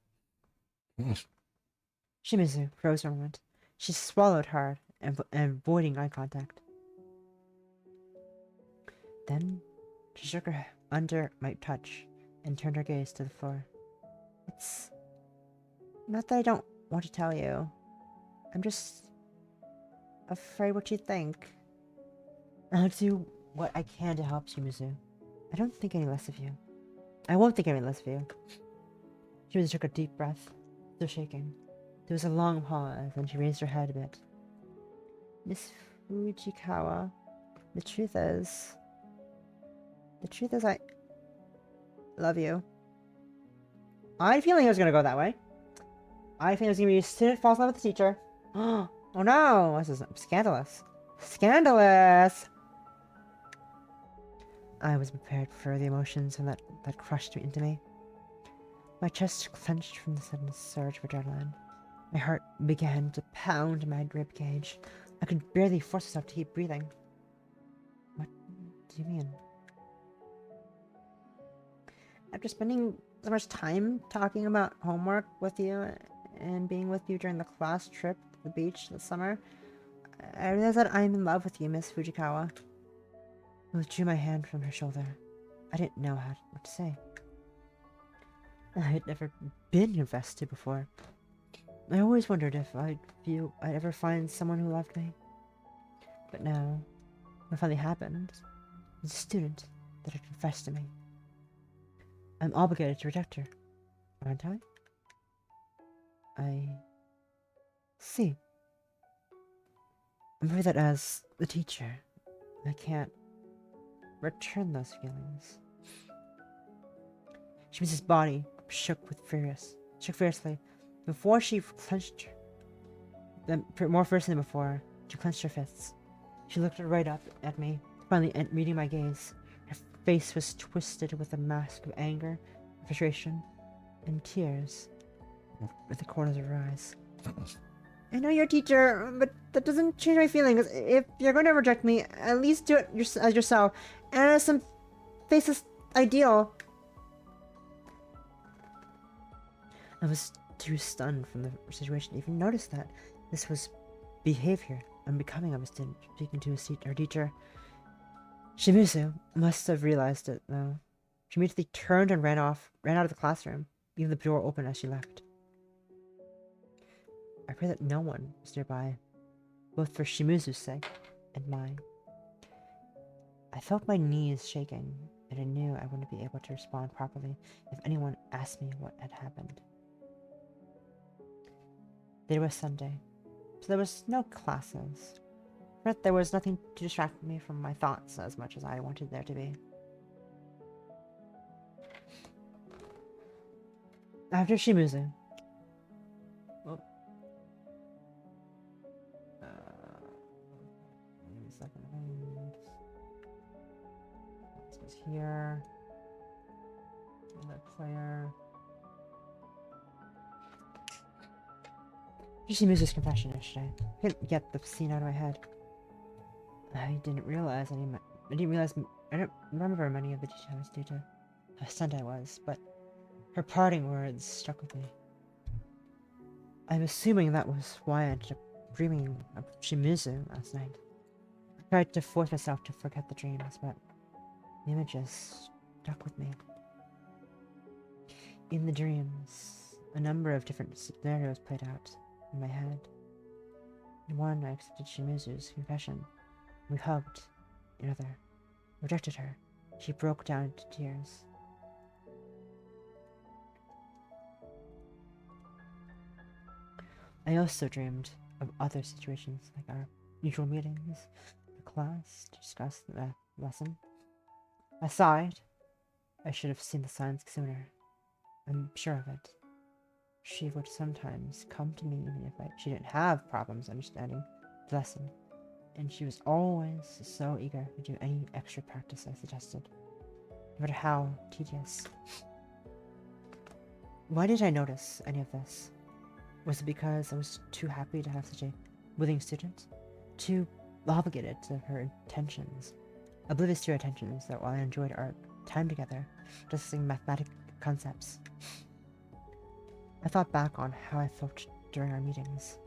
Shimizu froze for a moment. She swallowed hard and avoiding eye contact. Then she shook her under my touch and turned her gaze to the floor. It's not that I don't want to tell you. I'm just afraid what you think. I'll do what I can to help, Shimizu. I don't think any less of you. I won't think any less of you. Shimizu took a deep breath, still shaking. There was a long pause, and she raised her head a bit. Miss Fujikawa, the truth is I love you. I had a feeling it was going to go that way. I think it was going to be a student falls in love with the teacher. Oh no, this is scandalous. Scandalous! I was prepared for the emotions that crushed into me. My chest clenched from the sudden surge of adrenaline. My heart began to pound my rib cage. I could barely force myself to keep breathing. What do you mean? After spending so much time talking about homework with you and being with you during the class trip to the beach this summer, I realized that I'm in love with you, Miss Fujikawa. I withdrew my hand from her shoulder. I didn't know what to say. I had never been invested before. I always wondered if I'd ever find someone who loved me. But now, what finally happened was a student that had confessed to me. I'm obligated to protect her, aren't I? I see. I'm afraid that as the teacher, I can't return those feelings. Shimizu's body shook fiercely. Before she clenched more fiercely than before, she clenched her fists. She looked right up at me, finally meeting my gaze. Her face was twisted with a mask of anger, frustration, and tears at the corners of her eyes. I know you're a teacher, but that doesn't change my feelings. If you're going to reject me, at least do it as yourself, and as some faceless ideal. I was too stunned from the situation to even notice that this was behavior unbecoming of a student speaking to her teacher. Shimizu must have realized it, though. She immediately turned and ran out of the classroom, leaving the door open as she left. I pray that no one was nearby, both for Shimizu's sake and mine. I felt my knees shaking, and I knew I wouldn't be able to respond properly if anyone asked me what had happened. It was Sunday, so there was no classes, but there was nothing to distract me from my thoughts as much as I wanted there to be. After Shimizu, give me a second. This was here. That player. Shimizu's confession yesterday. I couldn't get the scene out of my head. I don't remember many of the details due to how stunned I was, but her parting words stuck with me. I'm assuming that was why I ended up dreaming of Shimizu last night. I tried to force myself to forget the dreams, but the images stuck with me. In the dreams, a number of different scenarios played out in my head. In one, I accepted Shimizu's confession. We hugged. In another, I rejected her. She broke down into tears. I also dreamed of other situations, like our usual meetings, the class, to discuss the lesson. I sighed. I should have seen the signs sooner. I'm sure of it. She would sometimes come to me even if she didn't have problems understanding the lesson, and she was always so eager to do any extra practice I suggested, no matter how tedious. Why did I notice any of this? Was it because I was too happy to have such a willing student? Too obligated to her intentions? Oblivious to her intentions that while I enjoyed our time together, discussing mathematical concepts. I thought back on how I felt during our meetings.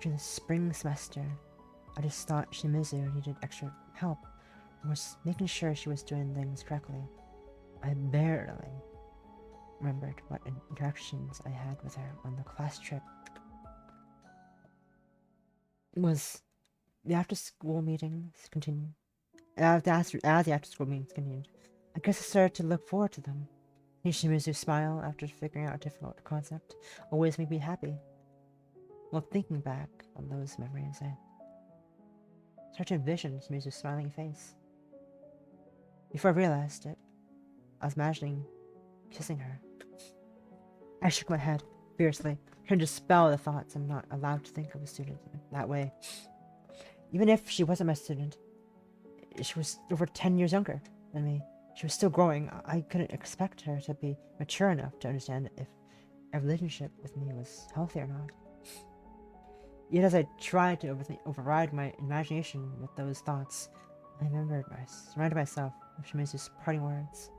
During the spring semester, I just thought Shimizu needed extra help and was making sure she was doing things correctly. I barely remembered what interactions I had with her on the class trip. Was the after-school meetings continued? As the after-school meetings continued, I guess I started to look forward to them. Shimizu's smile after figuring out a difficult concept always made me happy. While thinking back on those memories, I started to envision Shimizu's smiling face. Before I realized it, I was imagining kissing her. I shook my head fiercely, trying to dispel the thoughts I'm not allowed to think of a student that way. Even if she wasn't my student, she was over 10 years younger than me. She was still growing. I couldn't expect her to be mature enough to understand if a relationship with me was healthy or not. Yet as I tried to override my imagination with those thoughts, I reminded myself of Shimizu's parting words,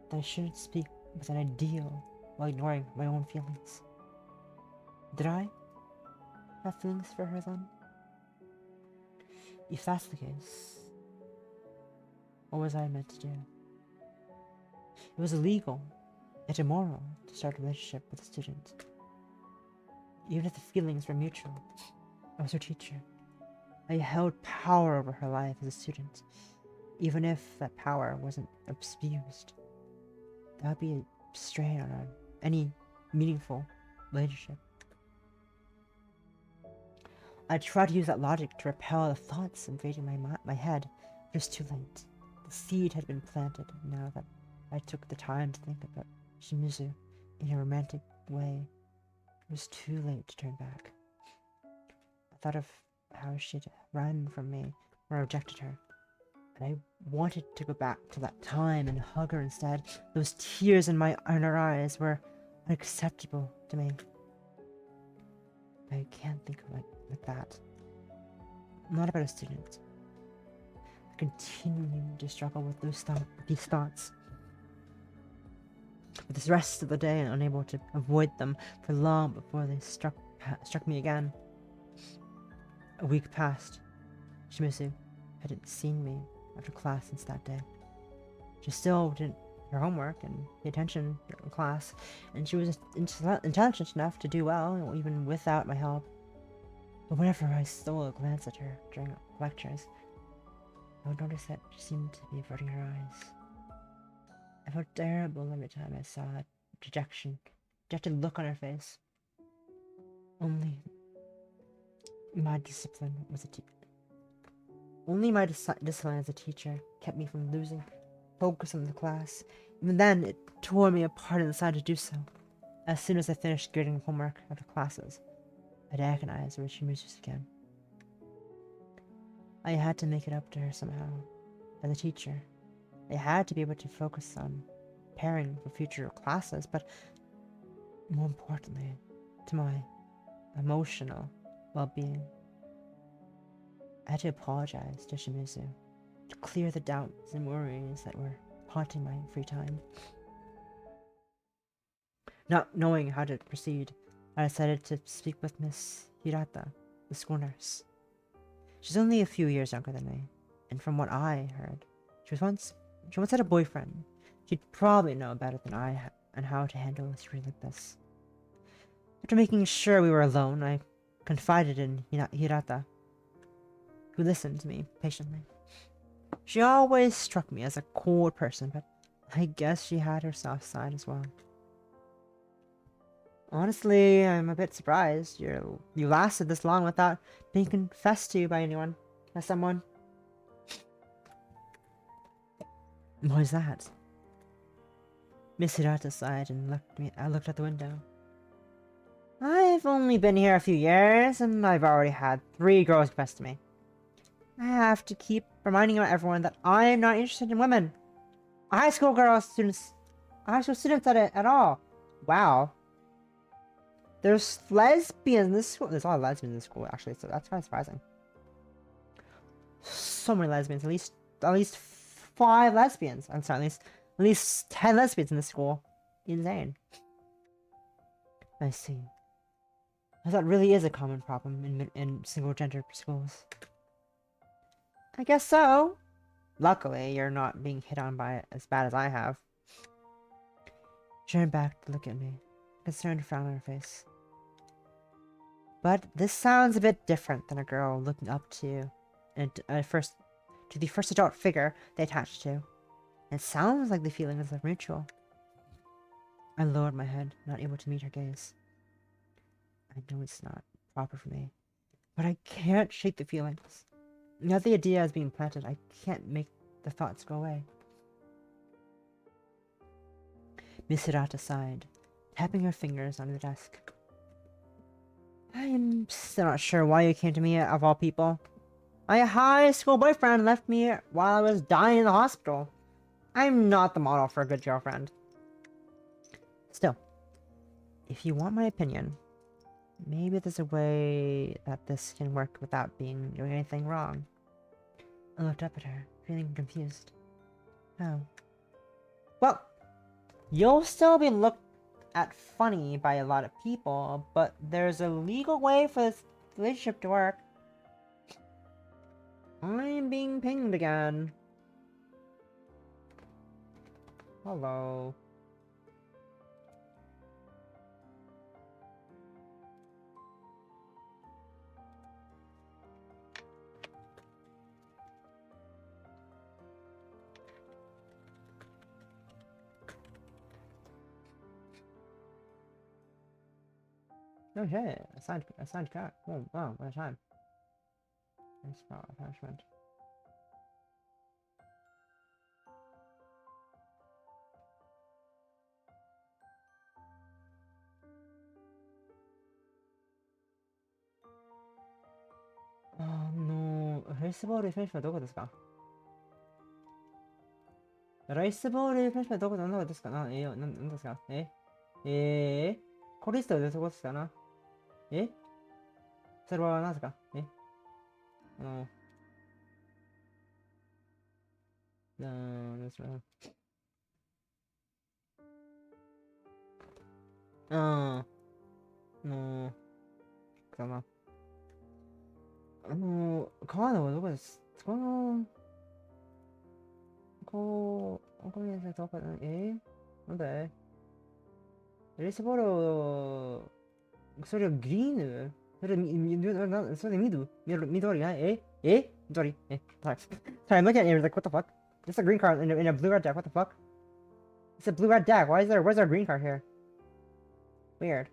that I shouldn't speak with an ideal while ignoring my own feelings. Did I have feelings for her then? If that's the case, what was I meant to do? It was illegal, yet immoral, to start a relationship with a student. Even if the feelings were mutual, I was her teacher. I held power over her life as a student. Even if that power wasn't abused, that would be a strain on any meaningful relationship. I tried to use that logic to repel the thoughts invading my head, but it was too late. The seed had been planted, and now that I took the time to think about Shimizu in a romantic way, it was too late to turn back. I thought of how she'd run from me when I rejected her, and I wanted to go back to that time and hug her instead. Those tears in her eyes were unacceptable to me. I can't think of it like that. I'm not about a student. I continued to struggle with these thoughts for the rest of the day, and unable to avoid them for long before they struck me again. A week passed. Shimizu hadn't seen me after class since that day. She still did her homework and pay attention in class, and she was intelligent enough to do well, even without my help. But whenever I stole a glance at her during lectures, I would notice that she seemed to be averting her eyes. I felt terrible every time I saw that dejected look on her face. Only my discipline as a teacher kept me from losing focus on the class. Even then, it tore me apart inside to do so. As soon as I finished grading homework after classes, I'd agonize over Shimizu's again. I had to make it up to her somehow. As a teacher, I had to be able to focus on preparing for future classes, but more importantly, to my emotional well-being. I had to apologize to Shimizu to clear the doubts and worries that were haunting my free time. Not knowing how to proceed, I decided to speak with Miss Hirata, the school nurse. She's only a few years younger than me, and from what I heard, she once had a boyfriend. She'd probably know better than I on how to handle a situation like this. After making sure we were alone, I confided in Hirata, who listened to me patiently. She always struck me as a cold person, but I guess she had her soft side as well. Honestly, I'm a bit surprised you lasted this long without being confessed to by anyone, by someone. What is that? Miss Hirata sighed and I looked out the window. I've only been here a few years, and I've already had 3 girls confess to me. I have to keep reminding everyone that I'm not interested in women. High school students at all. Wow. There's lesbians in this school. There's a lot of lesbians in this school, actually, so that's kind of surprising. So many lesbians. At least 5 lesbians. I'm sorry, at least 10 lesbians in this school. Insane. I see. That really is a common problem in single-gender schools. I guess so. Luckily, you're not being hit on by it as bad as I have. She turned back to look at me, a concerned frown on her face. But this sounds a bit different than a girl looking up to the first adult figure they attach to. It sounds like the feeling is mutual. I lowered my head, not able to meet her gaze. I know it's not proper for me, but I can't shake the feelings. Now the idea is being planted, I can't make the thoughts go away. Miss Hirata sighed, tapping her fingers on the desk. I am still not sure why you came to me, of all people. My high school boyfriend left me while I was dying in the hospital. I'm not the model for a good girlfriend. Still, if you want my opinion, maybe there's a way that this can work without doing anything wrong. I looked up at her, feeling confused. Oh. Well, you'll still be looked at funny by a lot of people, but there's a legal way for this relationship to work. I'm being pinged again. Hello. No shit, a signed cat. Oh wow, what a time. Nice spot attachment. No, ライスボールフィニッシュはどこですか？ライスボールフィニッシュはどこですかな？なんですか？コリストでどこですかな？それは何ですか？なんですか？かな。川のどこです？ここにどこなんでレースボールを、それはグリーンそれ緑緑Sorry, I'm looking at it like, what the fuck? It's a green card in a blue-red deck, what the fuck? It's a blue-red deck, where's there a green card here? Weird.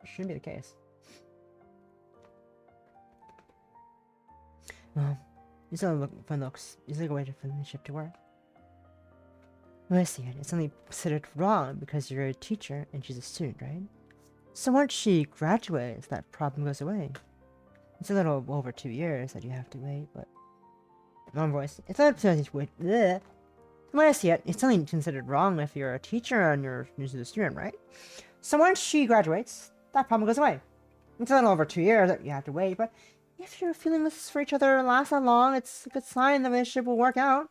Shouldn't be the case. It's not fun looks. Is there a way to finish ship to work? Well, I see it. It's only considered wrong because you're a teacher and she's a student, right? So once she graduates, that problem goes away. It's a little over 2 years that you have to wait, but... Wrong voice. It's not wait. Bleh. When I see it, it's only considered wrong if you're a teacher and you're a student, right? So once she graduates, that problem goes away. It's a little over 2 years that you have to wait, but if your feelings for each other last that long, it's a good sign the relationship will work out.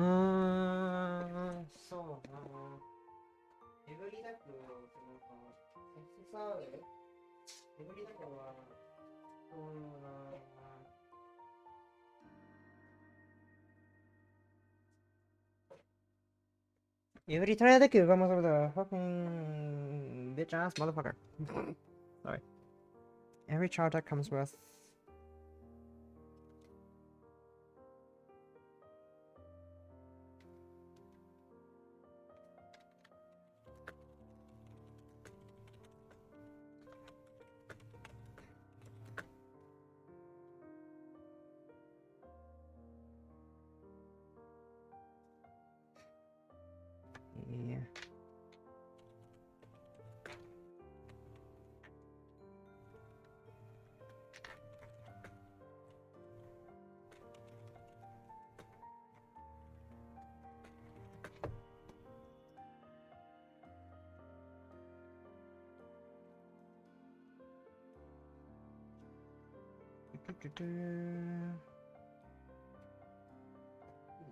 そうだな。エブリダクの、切さで、エブリダクは、そうだな。Every time the cube comes over the fucking bitch ass motherfucker. Sorry. Every child that comes with. Yeah.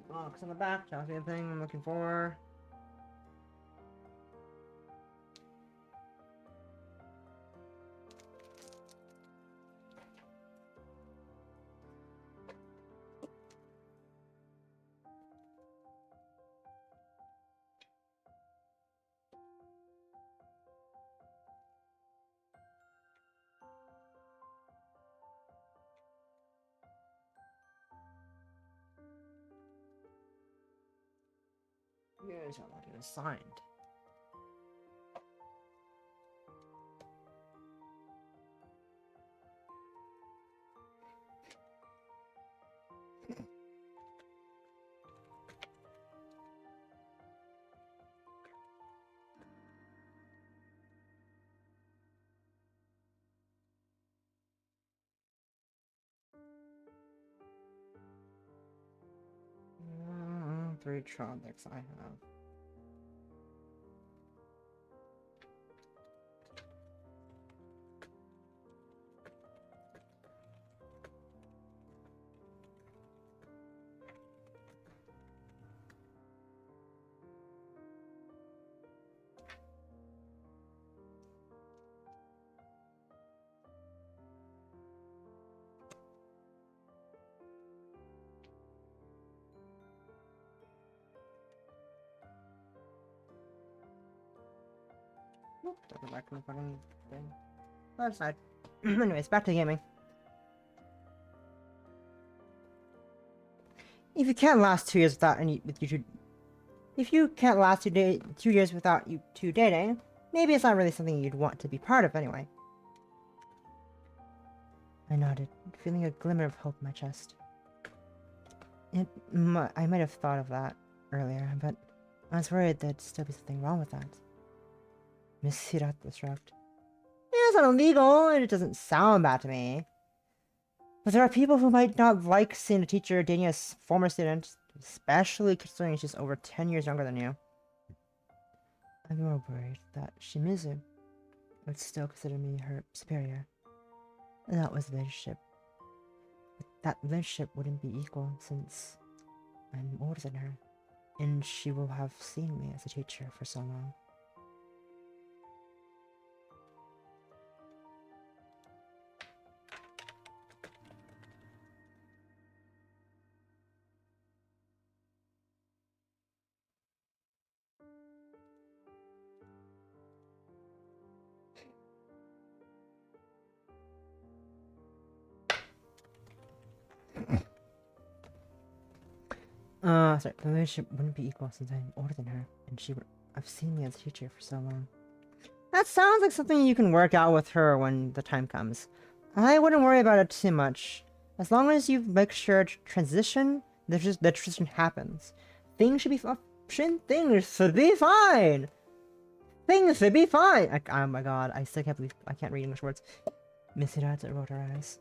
Box on the back, tells me the thing I'm looking for. Here's how that is signed. Three Tronics I have. Nope, doesn't back to the fucking thing. Left side. Anyways, back to gaming. If you can't last 2 years without any with you two, if you can't last 2 years without you two dating, maybe it's not really something you'd want to be part of anyway. I nodded, feeling a glimmer of hope in my chest. I might have thought of that earlier, but I was worried there'd still be something wrong with that. Miss Hirata shrugged. Yeah, it's not illegal, and it doesn't sound bad to me. But there are people who might not like seeing a teacher dating a former student, especially considering she's over 10 years younger than you. I'm more worried that Shimizu would still consider me her superior. And that was a relationship. But that relationship wouldn't be equal since I'm older than her, and she will have seen me as a teacher for so long. Sorry, the relationship wouldn't be equal since I'm older than her, and she would have seen me as a teacher for so long. That sounds like something you can work out with her when the time comes. I wouldn't worry about it too much. As long as you make sure to transition, the transition happens. Things should be things should be fine! Things should be fine! Oh my god, I still can't believe I can't read English words. Miss Hirata rolled her eyes.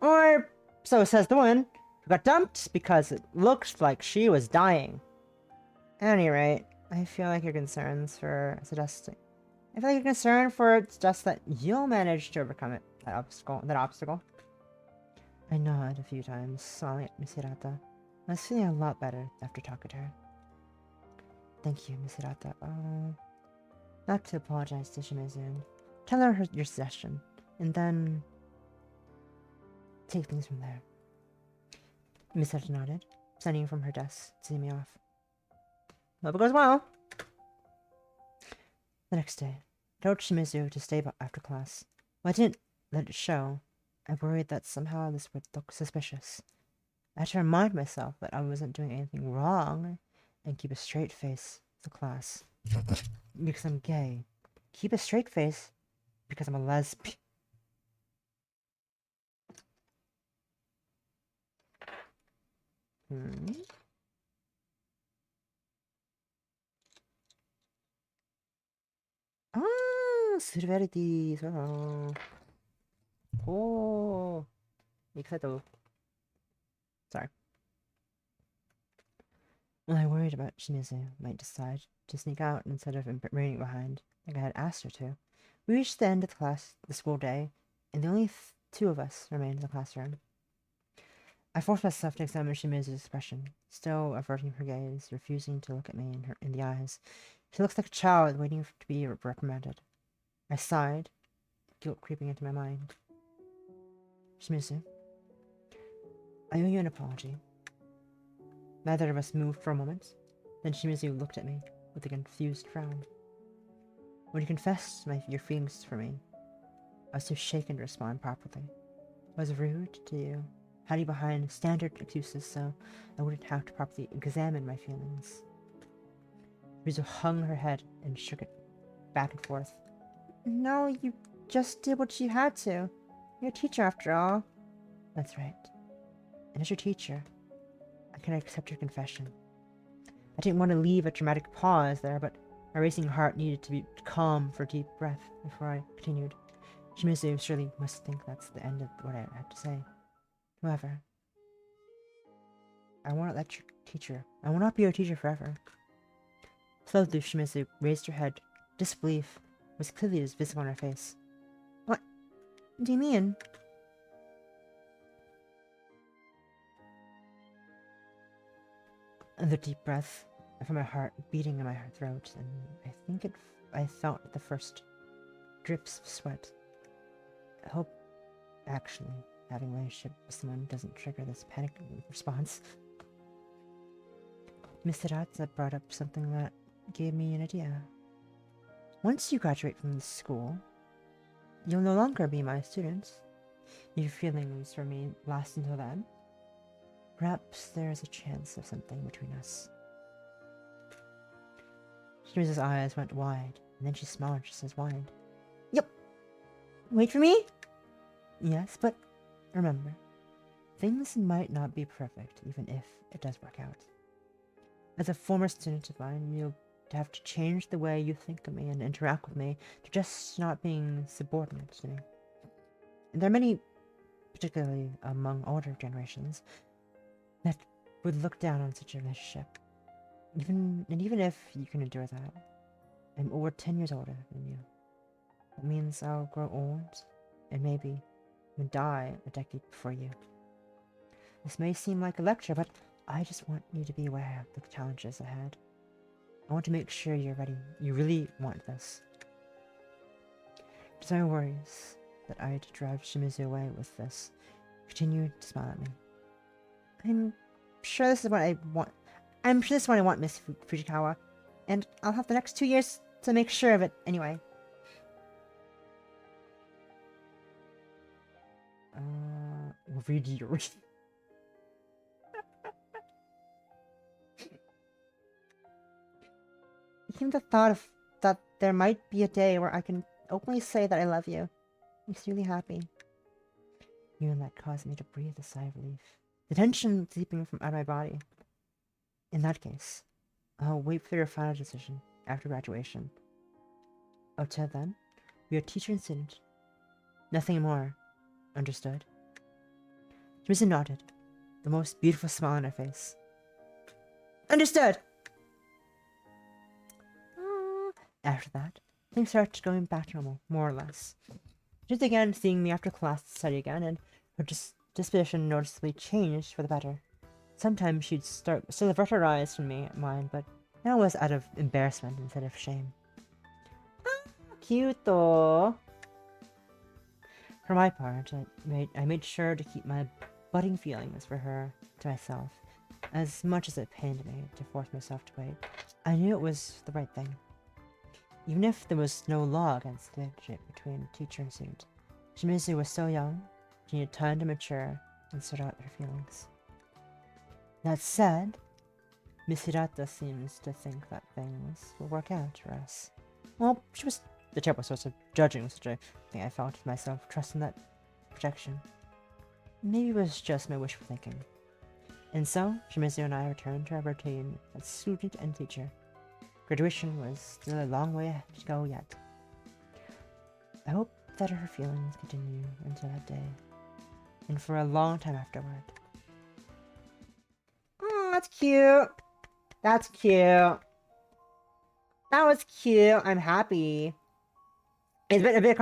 Or so says the one who got dumped because it looked like she was dying. At any rate, I feel like your concerns for suggesting. I feel like your concern for just that you'll manage to overcome it. That obstacle. I nod a few times, smiling at Miss Hirata. I was feeling a lot better after talking to her. Thank you, Miss Hirata. Not to apologize to Shimizu and tell her your suggestion, and then take things from there. Miss Hirata nodded, standing from her desk to see me off. Hope it goes well. The next day, I told Shimizu to stay after class. Well, I didn't let it show. I worried that somehow this would look suspicious. I had to remind myself that I wasn't doing anything wrong and keep a straight face to class. Because I'm gay. Keep a straight face because I'm a lesbian. Ah, Silverity. Oh, excited. Sorry. Well, I worried about Shimizu might decide to sneak out instead of remaining behind, like I had asked her to. We reached the end of the school day, and the only two of us remained in the classroom. I forced myself to examine Shimizu's expression, still averting her gaze, refusing to look at me in the eyes. She looks like a child waiting to be reprimanded. I sighed, guilt creeping into my mind. Shimizu, I owe you an apology. Neither of us moved for a moment. Then Shimizu looked at me with a confused frown. When you confessed your feelings for me, I was too shaken to respond properly. I was rude to you, hiding behind standard excuses so I wouldn't have to properly examine my feelings. Shimizu hung her head and shook it back and forth. No, you just did what you had to. You're a teacher after all. That's right. And as your teacher, I can accept your confession. I didn't want to leave a dramatic pause there, but my racing heart needed to be calm for a deep breath before I continued. Shimizu surely must think that's the end of what I had to say. However, I will not be your teacher forever. Slowly, Shimizu raised her head. Disbelief was clearly visible on her face. What do you mean? Another deep breath. I felt my heart beating in my throat, and I felt the first drips of sweat. I hope, actually, having a relationship with someone doesn't trigger this panic response. Miss Hirata brought up something that gave me an idea. Once you graduate from the school, you'll no longer be my student. Your feelings for me last until then. Perhaps there's a chance of something between us. Shimizu's eyes went wide, and then she smiled just as wide. Yep. Wait for me? Yes, but remember, things might not be perfect, even if it does work out. As a former student of mine, you'll have to change the way you think of me and interact with me to just not being subordinate to me. And there are many, particularly among older generations, that would look down on such a relationship. Even if you can endure that, I'm over 10 years older than you. That means I'll grow old and maybe even die a decade before you. This may seem like a lecture, but I just want you to be aware of the challenges ahead. I want to make sure you're ready. You really want this. There's no worries that I had to drive Shimizu away with this. Continued to smile at me. I'm sure this is what I want. I'm sure this is what I want, Miss Fujikawa. And I'll have the next 2 years to make sure of it anyway. Read yuri. Even the thought of that there might be a day where I can openly say that I love you makes me really happy. Even that caused me to breathe a sigh of relief. The tension seeping from out of my body. In that case, I'll wait for your final decision after graduation. Until then, we are teacher and student. Nothing more. Understood? Shimizu nodded, the most beautiful smile on her face. Understood! After that, things started going back to normal, more or less. She began seeing me after class to study again, and her disposition noticeably changed for the better. sometimes she'd still avert her eyes from mine, but now it was out of embarrassment instead of shame. Cute though. For my part, I made sure to keep my budding feelings for her to myself, as much as it pained me to force myself to wait. I knew it was the right thing. Even if there was no law against relationship between teacher and student, Shimizu was so young, she needed time to mature and sort out her feelings. That said, Miss Hirata seems to think that things will work out for us. Well, she was the terrible source of judging such a thing. I felt to myself, trusting that projection. Maybe it was just my wishful thinking. And so, Shimizu and I returned to our routine as student and teacher. Graduation was still a long way to go yet. I hope that her feelings continue until that day, and for a long time afterward. Oh, that's cute. That's cute. That was cute. I'm happy. It's a bit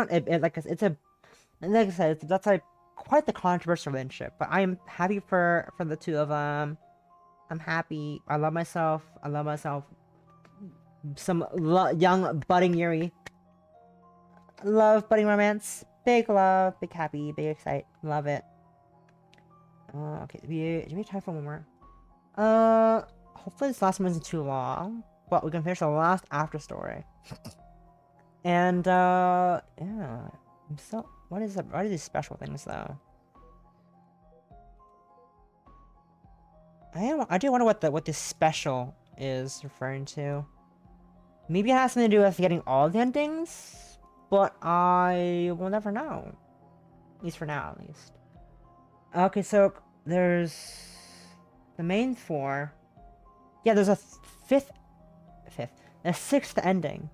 like I said, that's like quite the controversial relationship. But I'm happy for the two of them. I'm happy. I love myself. Some young budding Yuri. Love budding romance. Big love, big happy, big excite. Love it. Okay, do we have time for one more? Hopefully this last one isn't too long, but we can finish the last after story. And yeah. So what are these special things though? I do wonder what this special is referring to. Maybe it has something to do with getting all the endings, but I will never know. At least for now, at least. Okay, so there's the main four. Yeah, there's a a sixth ending.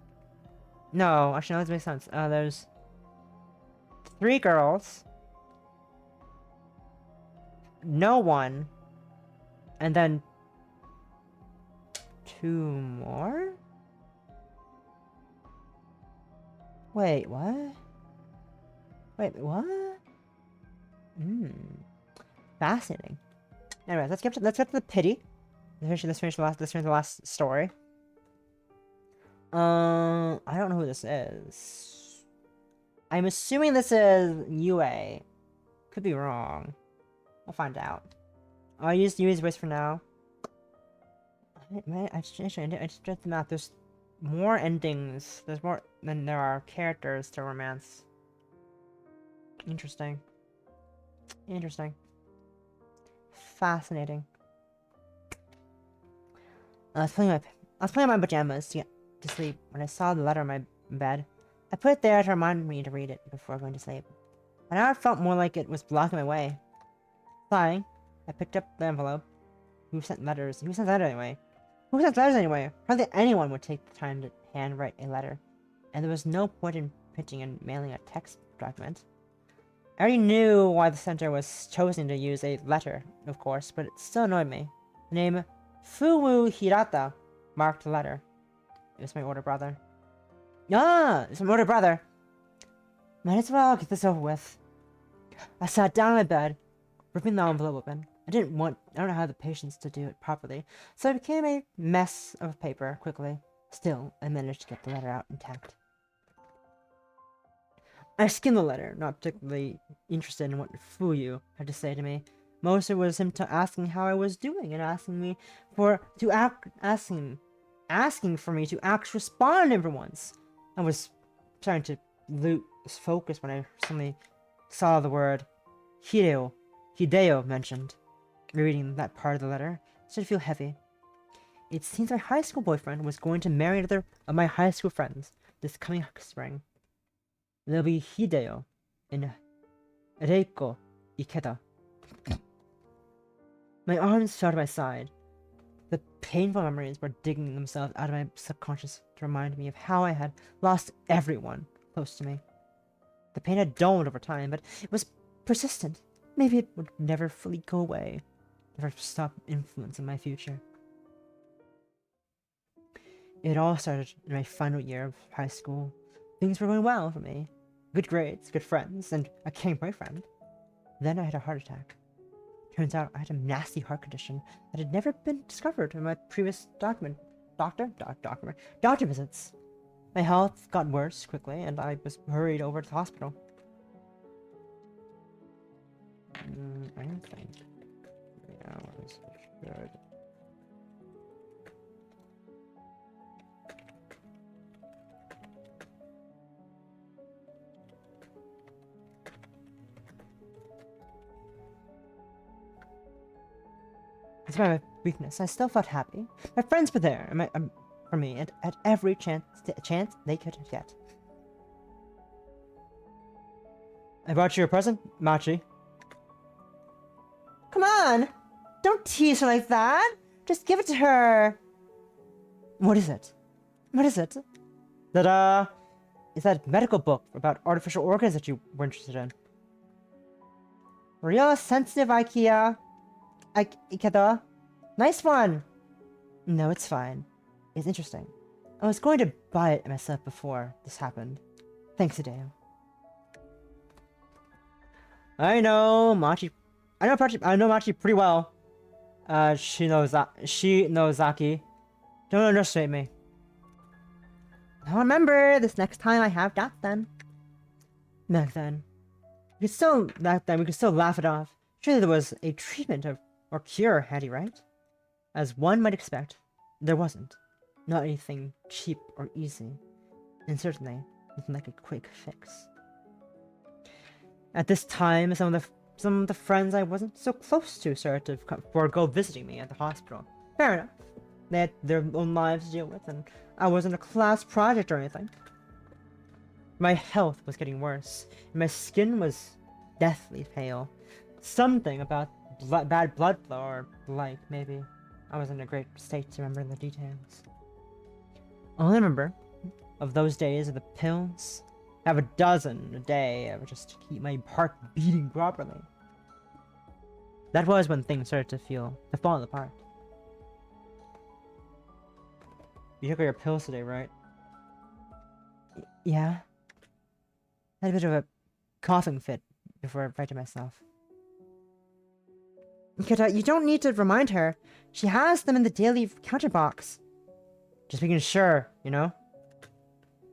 No, actually, no, that doesn't make sense. There's 3 girls, no one, and then 2 more? Wait, what? Wait, what? Fascinating. Anyways, let's get to the pity. Let's finish the last story. I don't know who this is. I'm assuming this is UA. Could be wrong. We'll find out. I'll use UA's voice for now. I just did the math. There's more endings. There's more than there are characters to romance. Interesting. Fascinating. I was putting on my pajamas to get to sleep when I saw the letter on my bed. I put it there to remind me to read it before going to sleep. But now it felt more like it was blocking my way. Sighing, I picked up the envelope. Who sent letters? Who sends letters anyway? Who sends letters anyway? Hardly anyone would take the time to handwrite a letter. And there was no point in printing and mailing a text document. I already knew why the center was chosen to use a letter, of course, but it still annoyed me. The name Fuwu Hirata marked the letter. It was my older brother. Ah! It's my older brother! Might as well get this over with. I sat down on my bed, ripping the envelope open. I don't have the patience to do it properly, so it became a mess of paper quickly. Still, I managed to get the letter out intact. I skimmed the letter, not particularly interested in what Fuyu had to say to me. Most of it was him asking how I was doing and asking for me to actually respond for once. I was trying to lose focus when I suddenly saw the word Hideo mentioned. Reading that part of the letter started to feel heavy. It seems my high school boyfriend was going to marry another of my high school friends this coming spring. There'll be Hideo and Reiko Ikeda. My arms fell to my side. The painful memories were digging themselves out of my subconscious to remind me of how I had lost everyone close to me. The pain had dulled over time, but it was persistent. Maybe it would never fully go away, never stop influencing my future. It all started in my final year of high school. Things were going well for me. Good grades, good friends, and a caring boyfriend. Then I had a heart attack. Turns out I had a nasty heart condition that had never been discovered in my previous doctor visits. My health got worse quickly, and I was hurried over to the hospital. I don't think 3 hours is good. Despite my weakness, I still felt happy. My friends were there for me at every chance they could get. I brought you a present, Machi. Come on! Don't tease her like that! Just give it to her! What is it? What is it? Is that medical book about artificial organs that you were interested in? Real sensitive IKEA. Ikeda. Nice one! No, it's fine. It's interesting. I was going to buy it myself before this happened. Thanks, Hideo. I know Machi pretty well. She knows Zaki. Don't underestimate me. Now remember, this next time I have doubts then. Back then, we could still laugh it off. Surely there was a treatment or cure handy, right? As one might expect, there wasn't. Not anything cheap or easy. And certainly, nothing like a quick fix. At this time, some of the friends I wasn't so close to started to forego visiting me at the hospital. Fair enough. They had their own lives to deal with, and I wasn't a class project or anything. My health was getting worse, and my skin was deathly pale. Something about bad blood flow or like, maybe. I was in a great state to remember the details. All I remember of those days are the pills. I have a dozen a day just to keep my heart beating properly. That was when things started to fall apart. You took your pills today, right? Yeah. I had a bit of a coughing fit before I frightened myself. Ikeda, you don't need to remind her. She has them in the daily counter box. Just making sure, you know?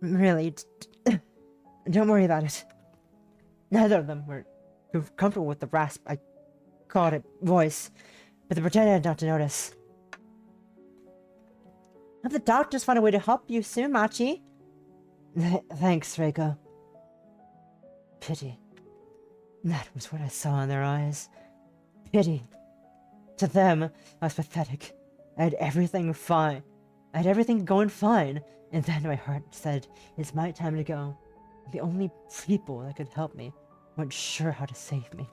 Really, don't worry about it. Neither of them were comfortable with the rasp, I called it, voice, but they pretended not to notice. Have the doctors find a way to help you soon, Machi? Thanks, Reiko. Pity. That was what I saw in their eyes. Pity. To them, I was pathetic. I had everything fine. I had everything going fine, and then my heart said, it's my time to go. The only people that could help me weren't sure how to save me.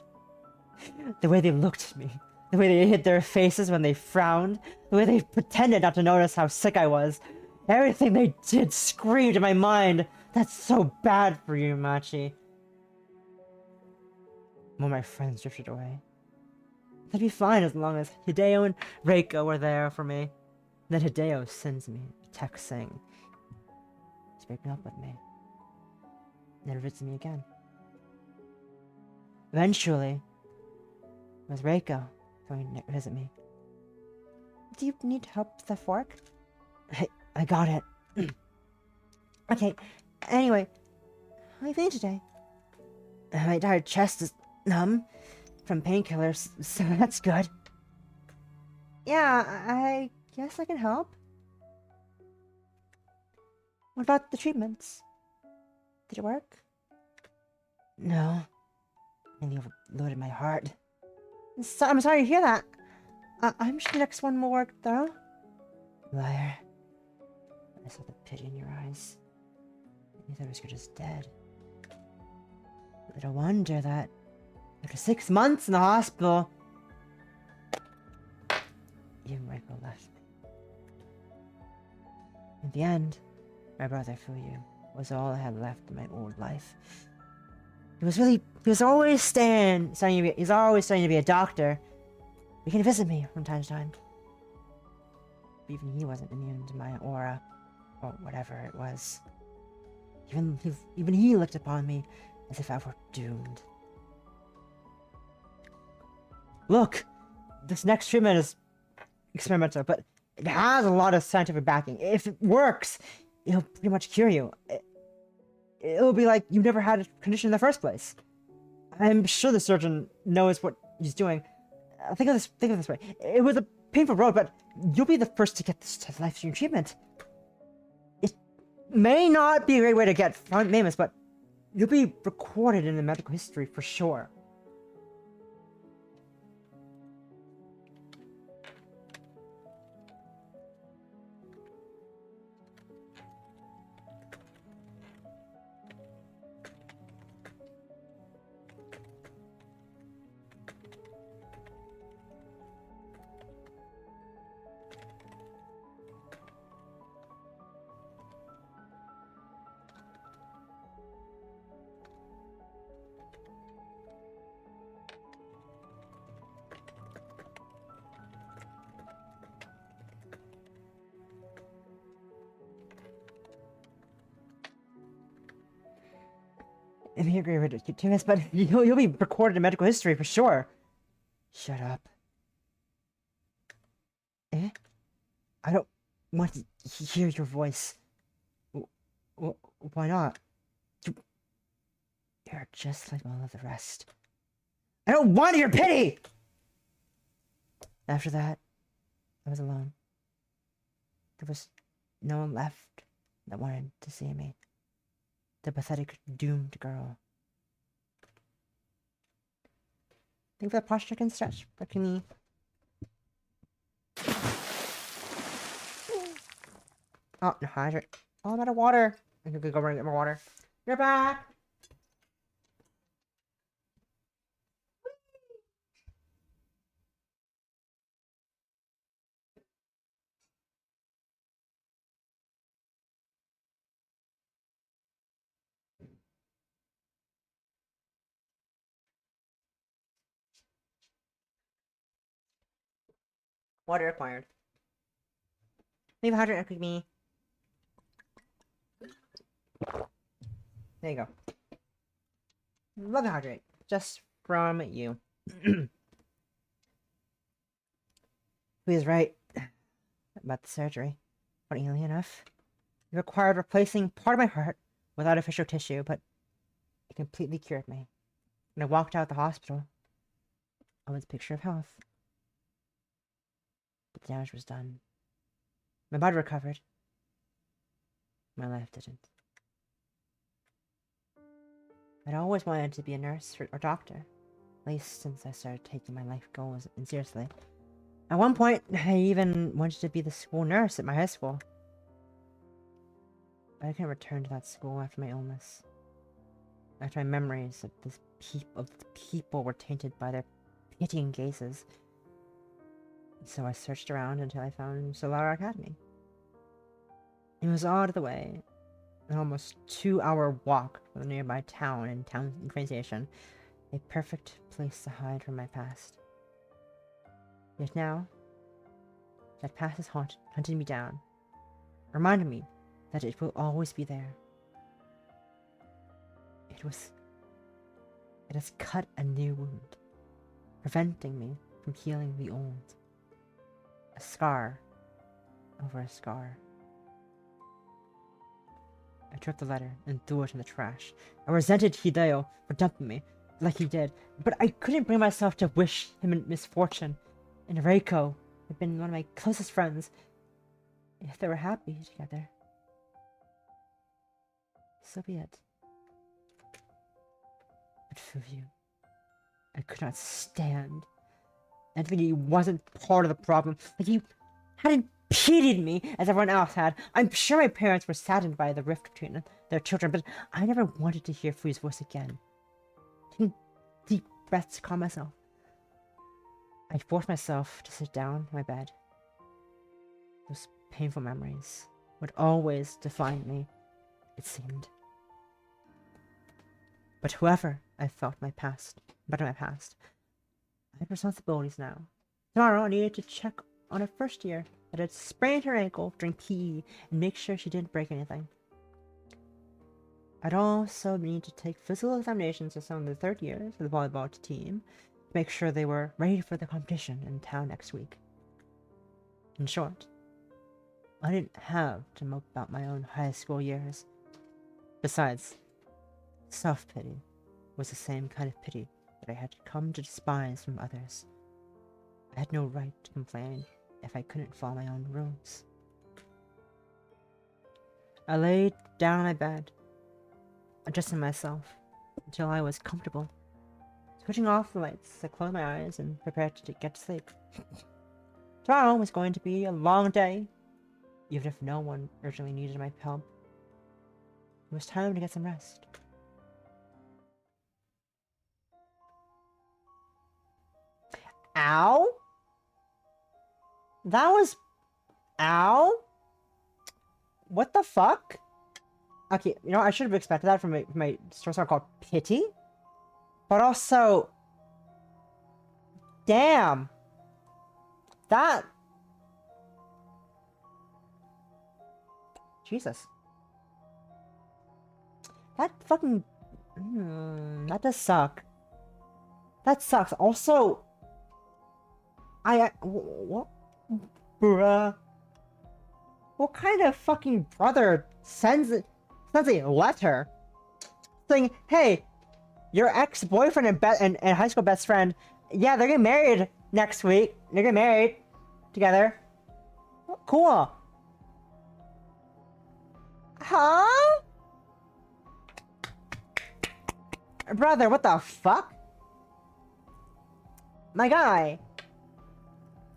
The way they looked at me, the way they hid their faces when they frowned, the way they pretended not to notice how sick I was. Everything they did screamed in my mind, that's so bad for you, Machi. When my friends drifted away. That'd be fine as long as Hideo and Reiko were there for me. Then Hideo sends me a text saying he's breaking up with me. Never visits me again. Eventually, it was Reiko going to visit me. Do you need help with the fork? I got it. Okay, anyway, how are you feeling today? My entire chest is numb from painkillers, so that's good. Yeah, I guess I can help. What about the treatments? Did it work? No. Maybe overloaded my heart. So, I'm sorry to hear that. I'm sure the next one will work, though. Liar. I saw the pity in your eyes. You thought I was just dead. Little wonder that after 6 months in the hospital, even Reiko left me. In the end, my brother Fuyu was all I had left in my old life. He was always studying to be a doctor. He can visit me from time to time. But even he wasn't immune to my aura, or whatever it was. Even he looked upon me as if I were doomed. look, this next treatment is experimental, but it has a lot of scientific backing. If it works, it'll pretty much cure you. It'll be like you never had a condition in the first place. I'm sure the surgeon knows what he's doing. Think of this way. It was a painful road, but you'll be the first to get this life-changing treatment. It may not be a great way to get famous, but you'll be recorded in the medical history for sure. It may agree with it, but you'll be recorded in medical history for sure. Shut up. Eh? I don't want to hear your voice. Why not? You're just like all of the rest. I don't want your pity! After that, I was alone. There was no one left that wanted to see me. The pathetic, doomed girl. Think that posture can stretch, but can he? Oh, no, hydrate. Oh, I'm out of water. I could go run and get more water. You're back! Water acquired. Leave hydrate with me. There you go. Love the hydrate. Just from you. He was right about the surgery. Funnily enough, it required replacing part of my heart with artificial tissue, but it completely cured me. When I walked out of the hospital, I was a picture of health. But the damage was done. My body recovered. My life didn't. I'd always wanted to be a nurse or doctor, at least since I started taking my life goals seriously. At one point, I even wanted to be the school nurse at my high school. But I couldn't return to that school after my illness. After my memories of the people were tainted by their pitying gazes. So I searched around until I found Eldtrich Academy. It was out of the way, an almost 2-hour walk from the nearby town and train station, a perfect place to hide from my past. Yet now, that past has hunted me down, reminded me that it will always be there. It has cut a new wound, preventing me from healing the old. A scar over a scar. I took the letter and threw it in the trash. I resented Hideo for dumping me, like he did, but I couldn't bring myself to wish him misfortune. And Reiko had been one of my closest friends. If they were happy together, so be it. But for you, I could not stand. And thinking he wasn't part of the problem, like he hadn't pitied me as everyone else had. I'm sure my parents were saddened by the rift between their children, but I never wanted to hear Fui's voice again. Taking deep breaths to calm myself, I forced myself to sit down on my bed. Those painful memories would always define me, it seemed. But whoever I felt my past, I had responsibilities now. Tomorrow I needed to check on a first year that had sprained her ankle during PE and make sure she didn't break anything. I'd also need to take physical examinations of some of the third years of the volleyball team make sure they were ready for the competition in town next week. In short, I didn't have to mope about my own high school years. Besides, self-pity was the same kind of pity that I had come to despise from others. I had no right to complain if I couldn't follow my own rules. I laid down on my bed, adjusting myself until I was comfortable. Switching off the lights, I closed my eyes and prepared to get to sleep. Tomorrow was going to be a long day, even if no one urgently needed my help. It was time to get some rest. Ow? That was... Ow? What the fuck? Okay, you know, I should have expected that from my source called Pity. But also... Damn! That... Jesus. That fucking... that does suck. That sucks. Also... What? Bruh. What kind of fucking brother sends a letter saying, hey, your ex-boyfriend and high school best friend, yeah, they're getting married next week. They're getting married together. Cool. Huh? Brother, what the fuck? My guy.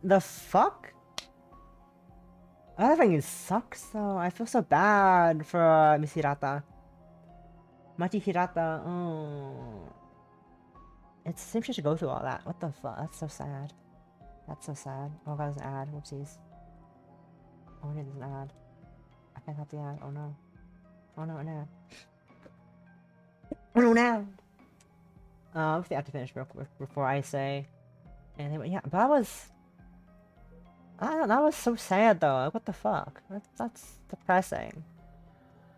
The fuck? That thing sucks though. I feel so bad for Miss Hirata. Machi Hirata. Oh. It seems she should go through all that. What the fuck? That's so sad. That's so sad. Oh god, there's an ad. Whoopsies. Oh no, there's an ad. I can't help the ad. Oh no. Oh no, an ad. Oh no, an ad. I have to finish real quick before I say anything. But yeah, but that was... I don't know, that was so sad though. Like, what the fuck? That's depressing.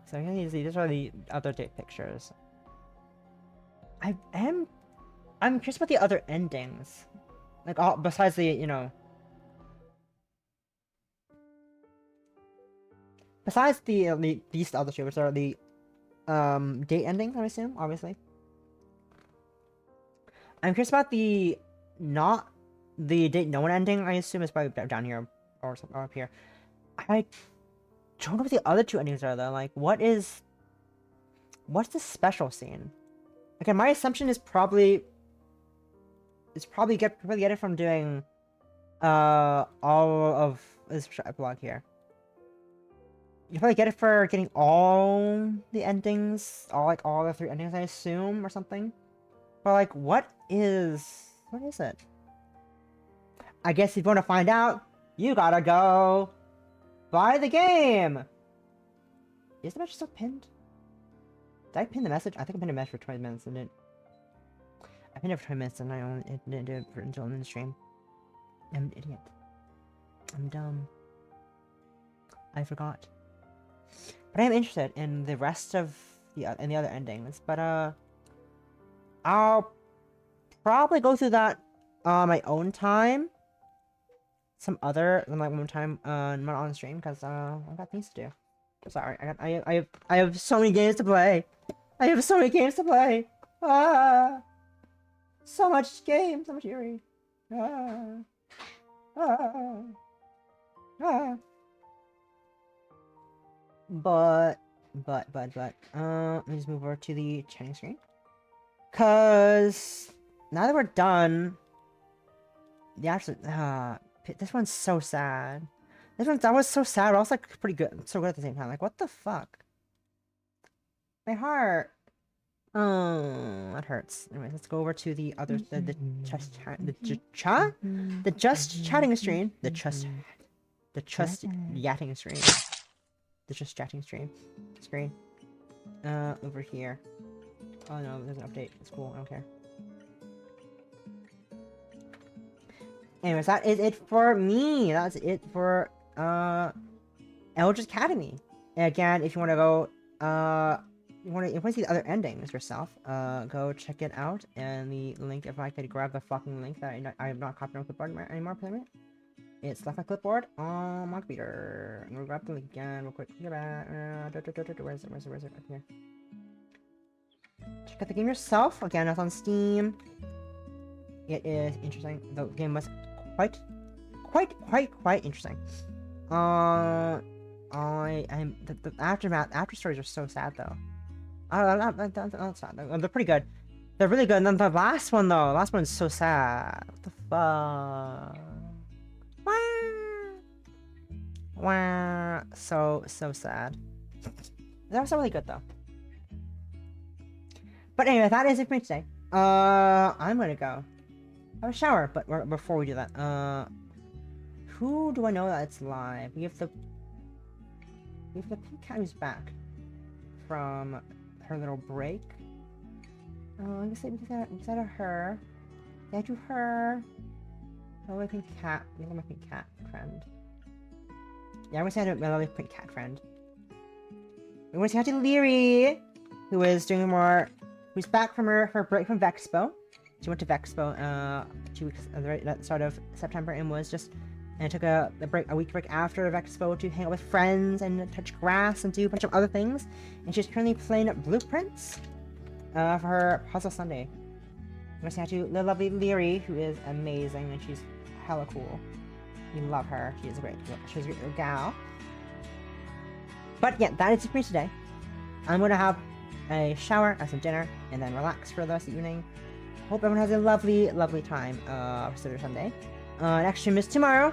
So these are the other date pictures. I'm curious about the other endings. Like, all besides the, you know, besides these other two, which are the date endings, I assume, obviously. I'm curious about the not the date no one ending. I assume is probably down here or up here. I don't know what the other two endings are though. Like, what's the special scene? Again, my assumption is probably get it from doing all of this epilogue here. You probably get it for getting all the endings, all the 3 endings, I assume, or something. But like, what is it? I guess if you want to find out, you gotta go buy the game. Is the message still pinned? Did I pin the message? I think I pinned a message for 20 minutes and I pinned it for 20 minutes and it didn't do it until in the stream. I'm an idiot. I'm dumb. I forgot. But I am interested in the rest of the other endings. But I'll probably go through that on my own time. Some other than my own time not on stream because I've got things to do. Sorry, I have so many games to play. I have so many games to play. Ah, so much games, so much yuri. Ah, ah, ah. But let me just move over to the chatting screen. Cause now that we're done, the actual this one's so sad. That was so sad, but also like pretty good, so good at the same time. Like, what the fuck? My heart. Oh, that hurts. Anyways, let's go over to the other the just chatting stream. The just yatting stream. The just chatting stream screen. Over here. Oh no, there's an update. It's cool. I don't care. Anyways, that is it for me. That's it for Eldtrich Academy. And again, if you want to go you want to see the other endings yourself, go check it out. And the link, if I could grab the fucking link that I have not copied on clipboard anymore, apparently. It's left my clipboard on my computer. I'm gonna grab the link again real quick. Where is it? Right here. Check out the game yourself. Again, it's on Steam. It is interesting. The game was quite interesting. The after stories are so sad though. Not sad. They're pretty good. They're really good. And then the last one though, the last one is so sad. What the fuck? Wow. So sad. That was really good though. But anyway, that is it for me today. I'm gonna go have a shower, but before we do that, who do I know that it's live? We have the pink cat who's back from her little break. I'm gonna say instead of her, yeah, do her. Oh, my pink cat. You know my pink cat friend. Yeah, I'm gonna say my lovely pink cat friend. We're gonna say hi to Lyri, who is doing more. Who's back from her break from Vexpo. She went to Vexpo 2 weeks at the start of September and took a week break after Vexpo to hang out with friends and touch grass and do a bunch of other things. And she's currently playing blueprints for her Puzzle Sunday. I'm gonna say hi to the lovely Lyri, who is amazing and she's hella cool. We love her. She's a great little gal. But yeah, that is it for me today. I'm gonna have a shower, have some dinner, and then relax for the rest of the evening. Hope everyone has a lovely, lovely time for Saturday Sunday. Next stream is tomorrow,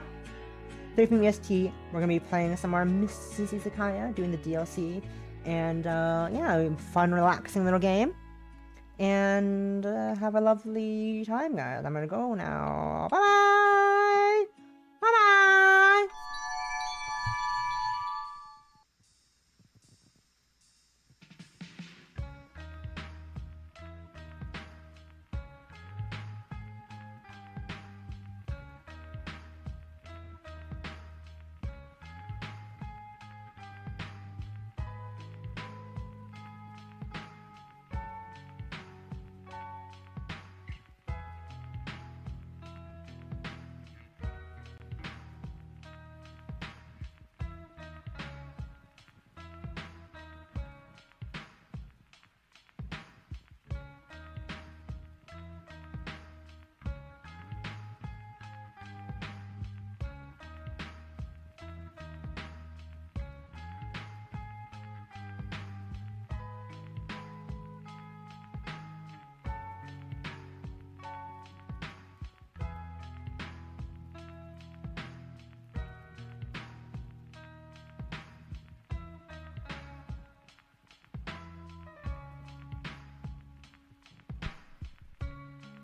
3 p.m. EST. We're gonna be playing some more Mrs. Izakaya, doing the DLC, and yeah, fun, relaxing little game. And have a lovely time, guys. I'm gonna go now. Bye bye.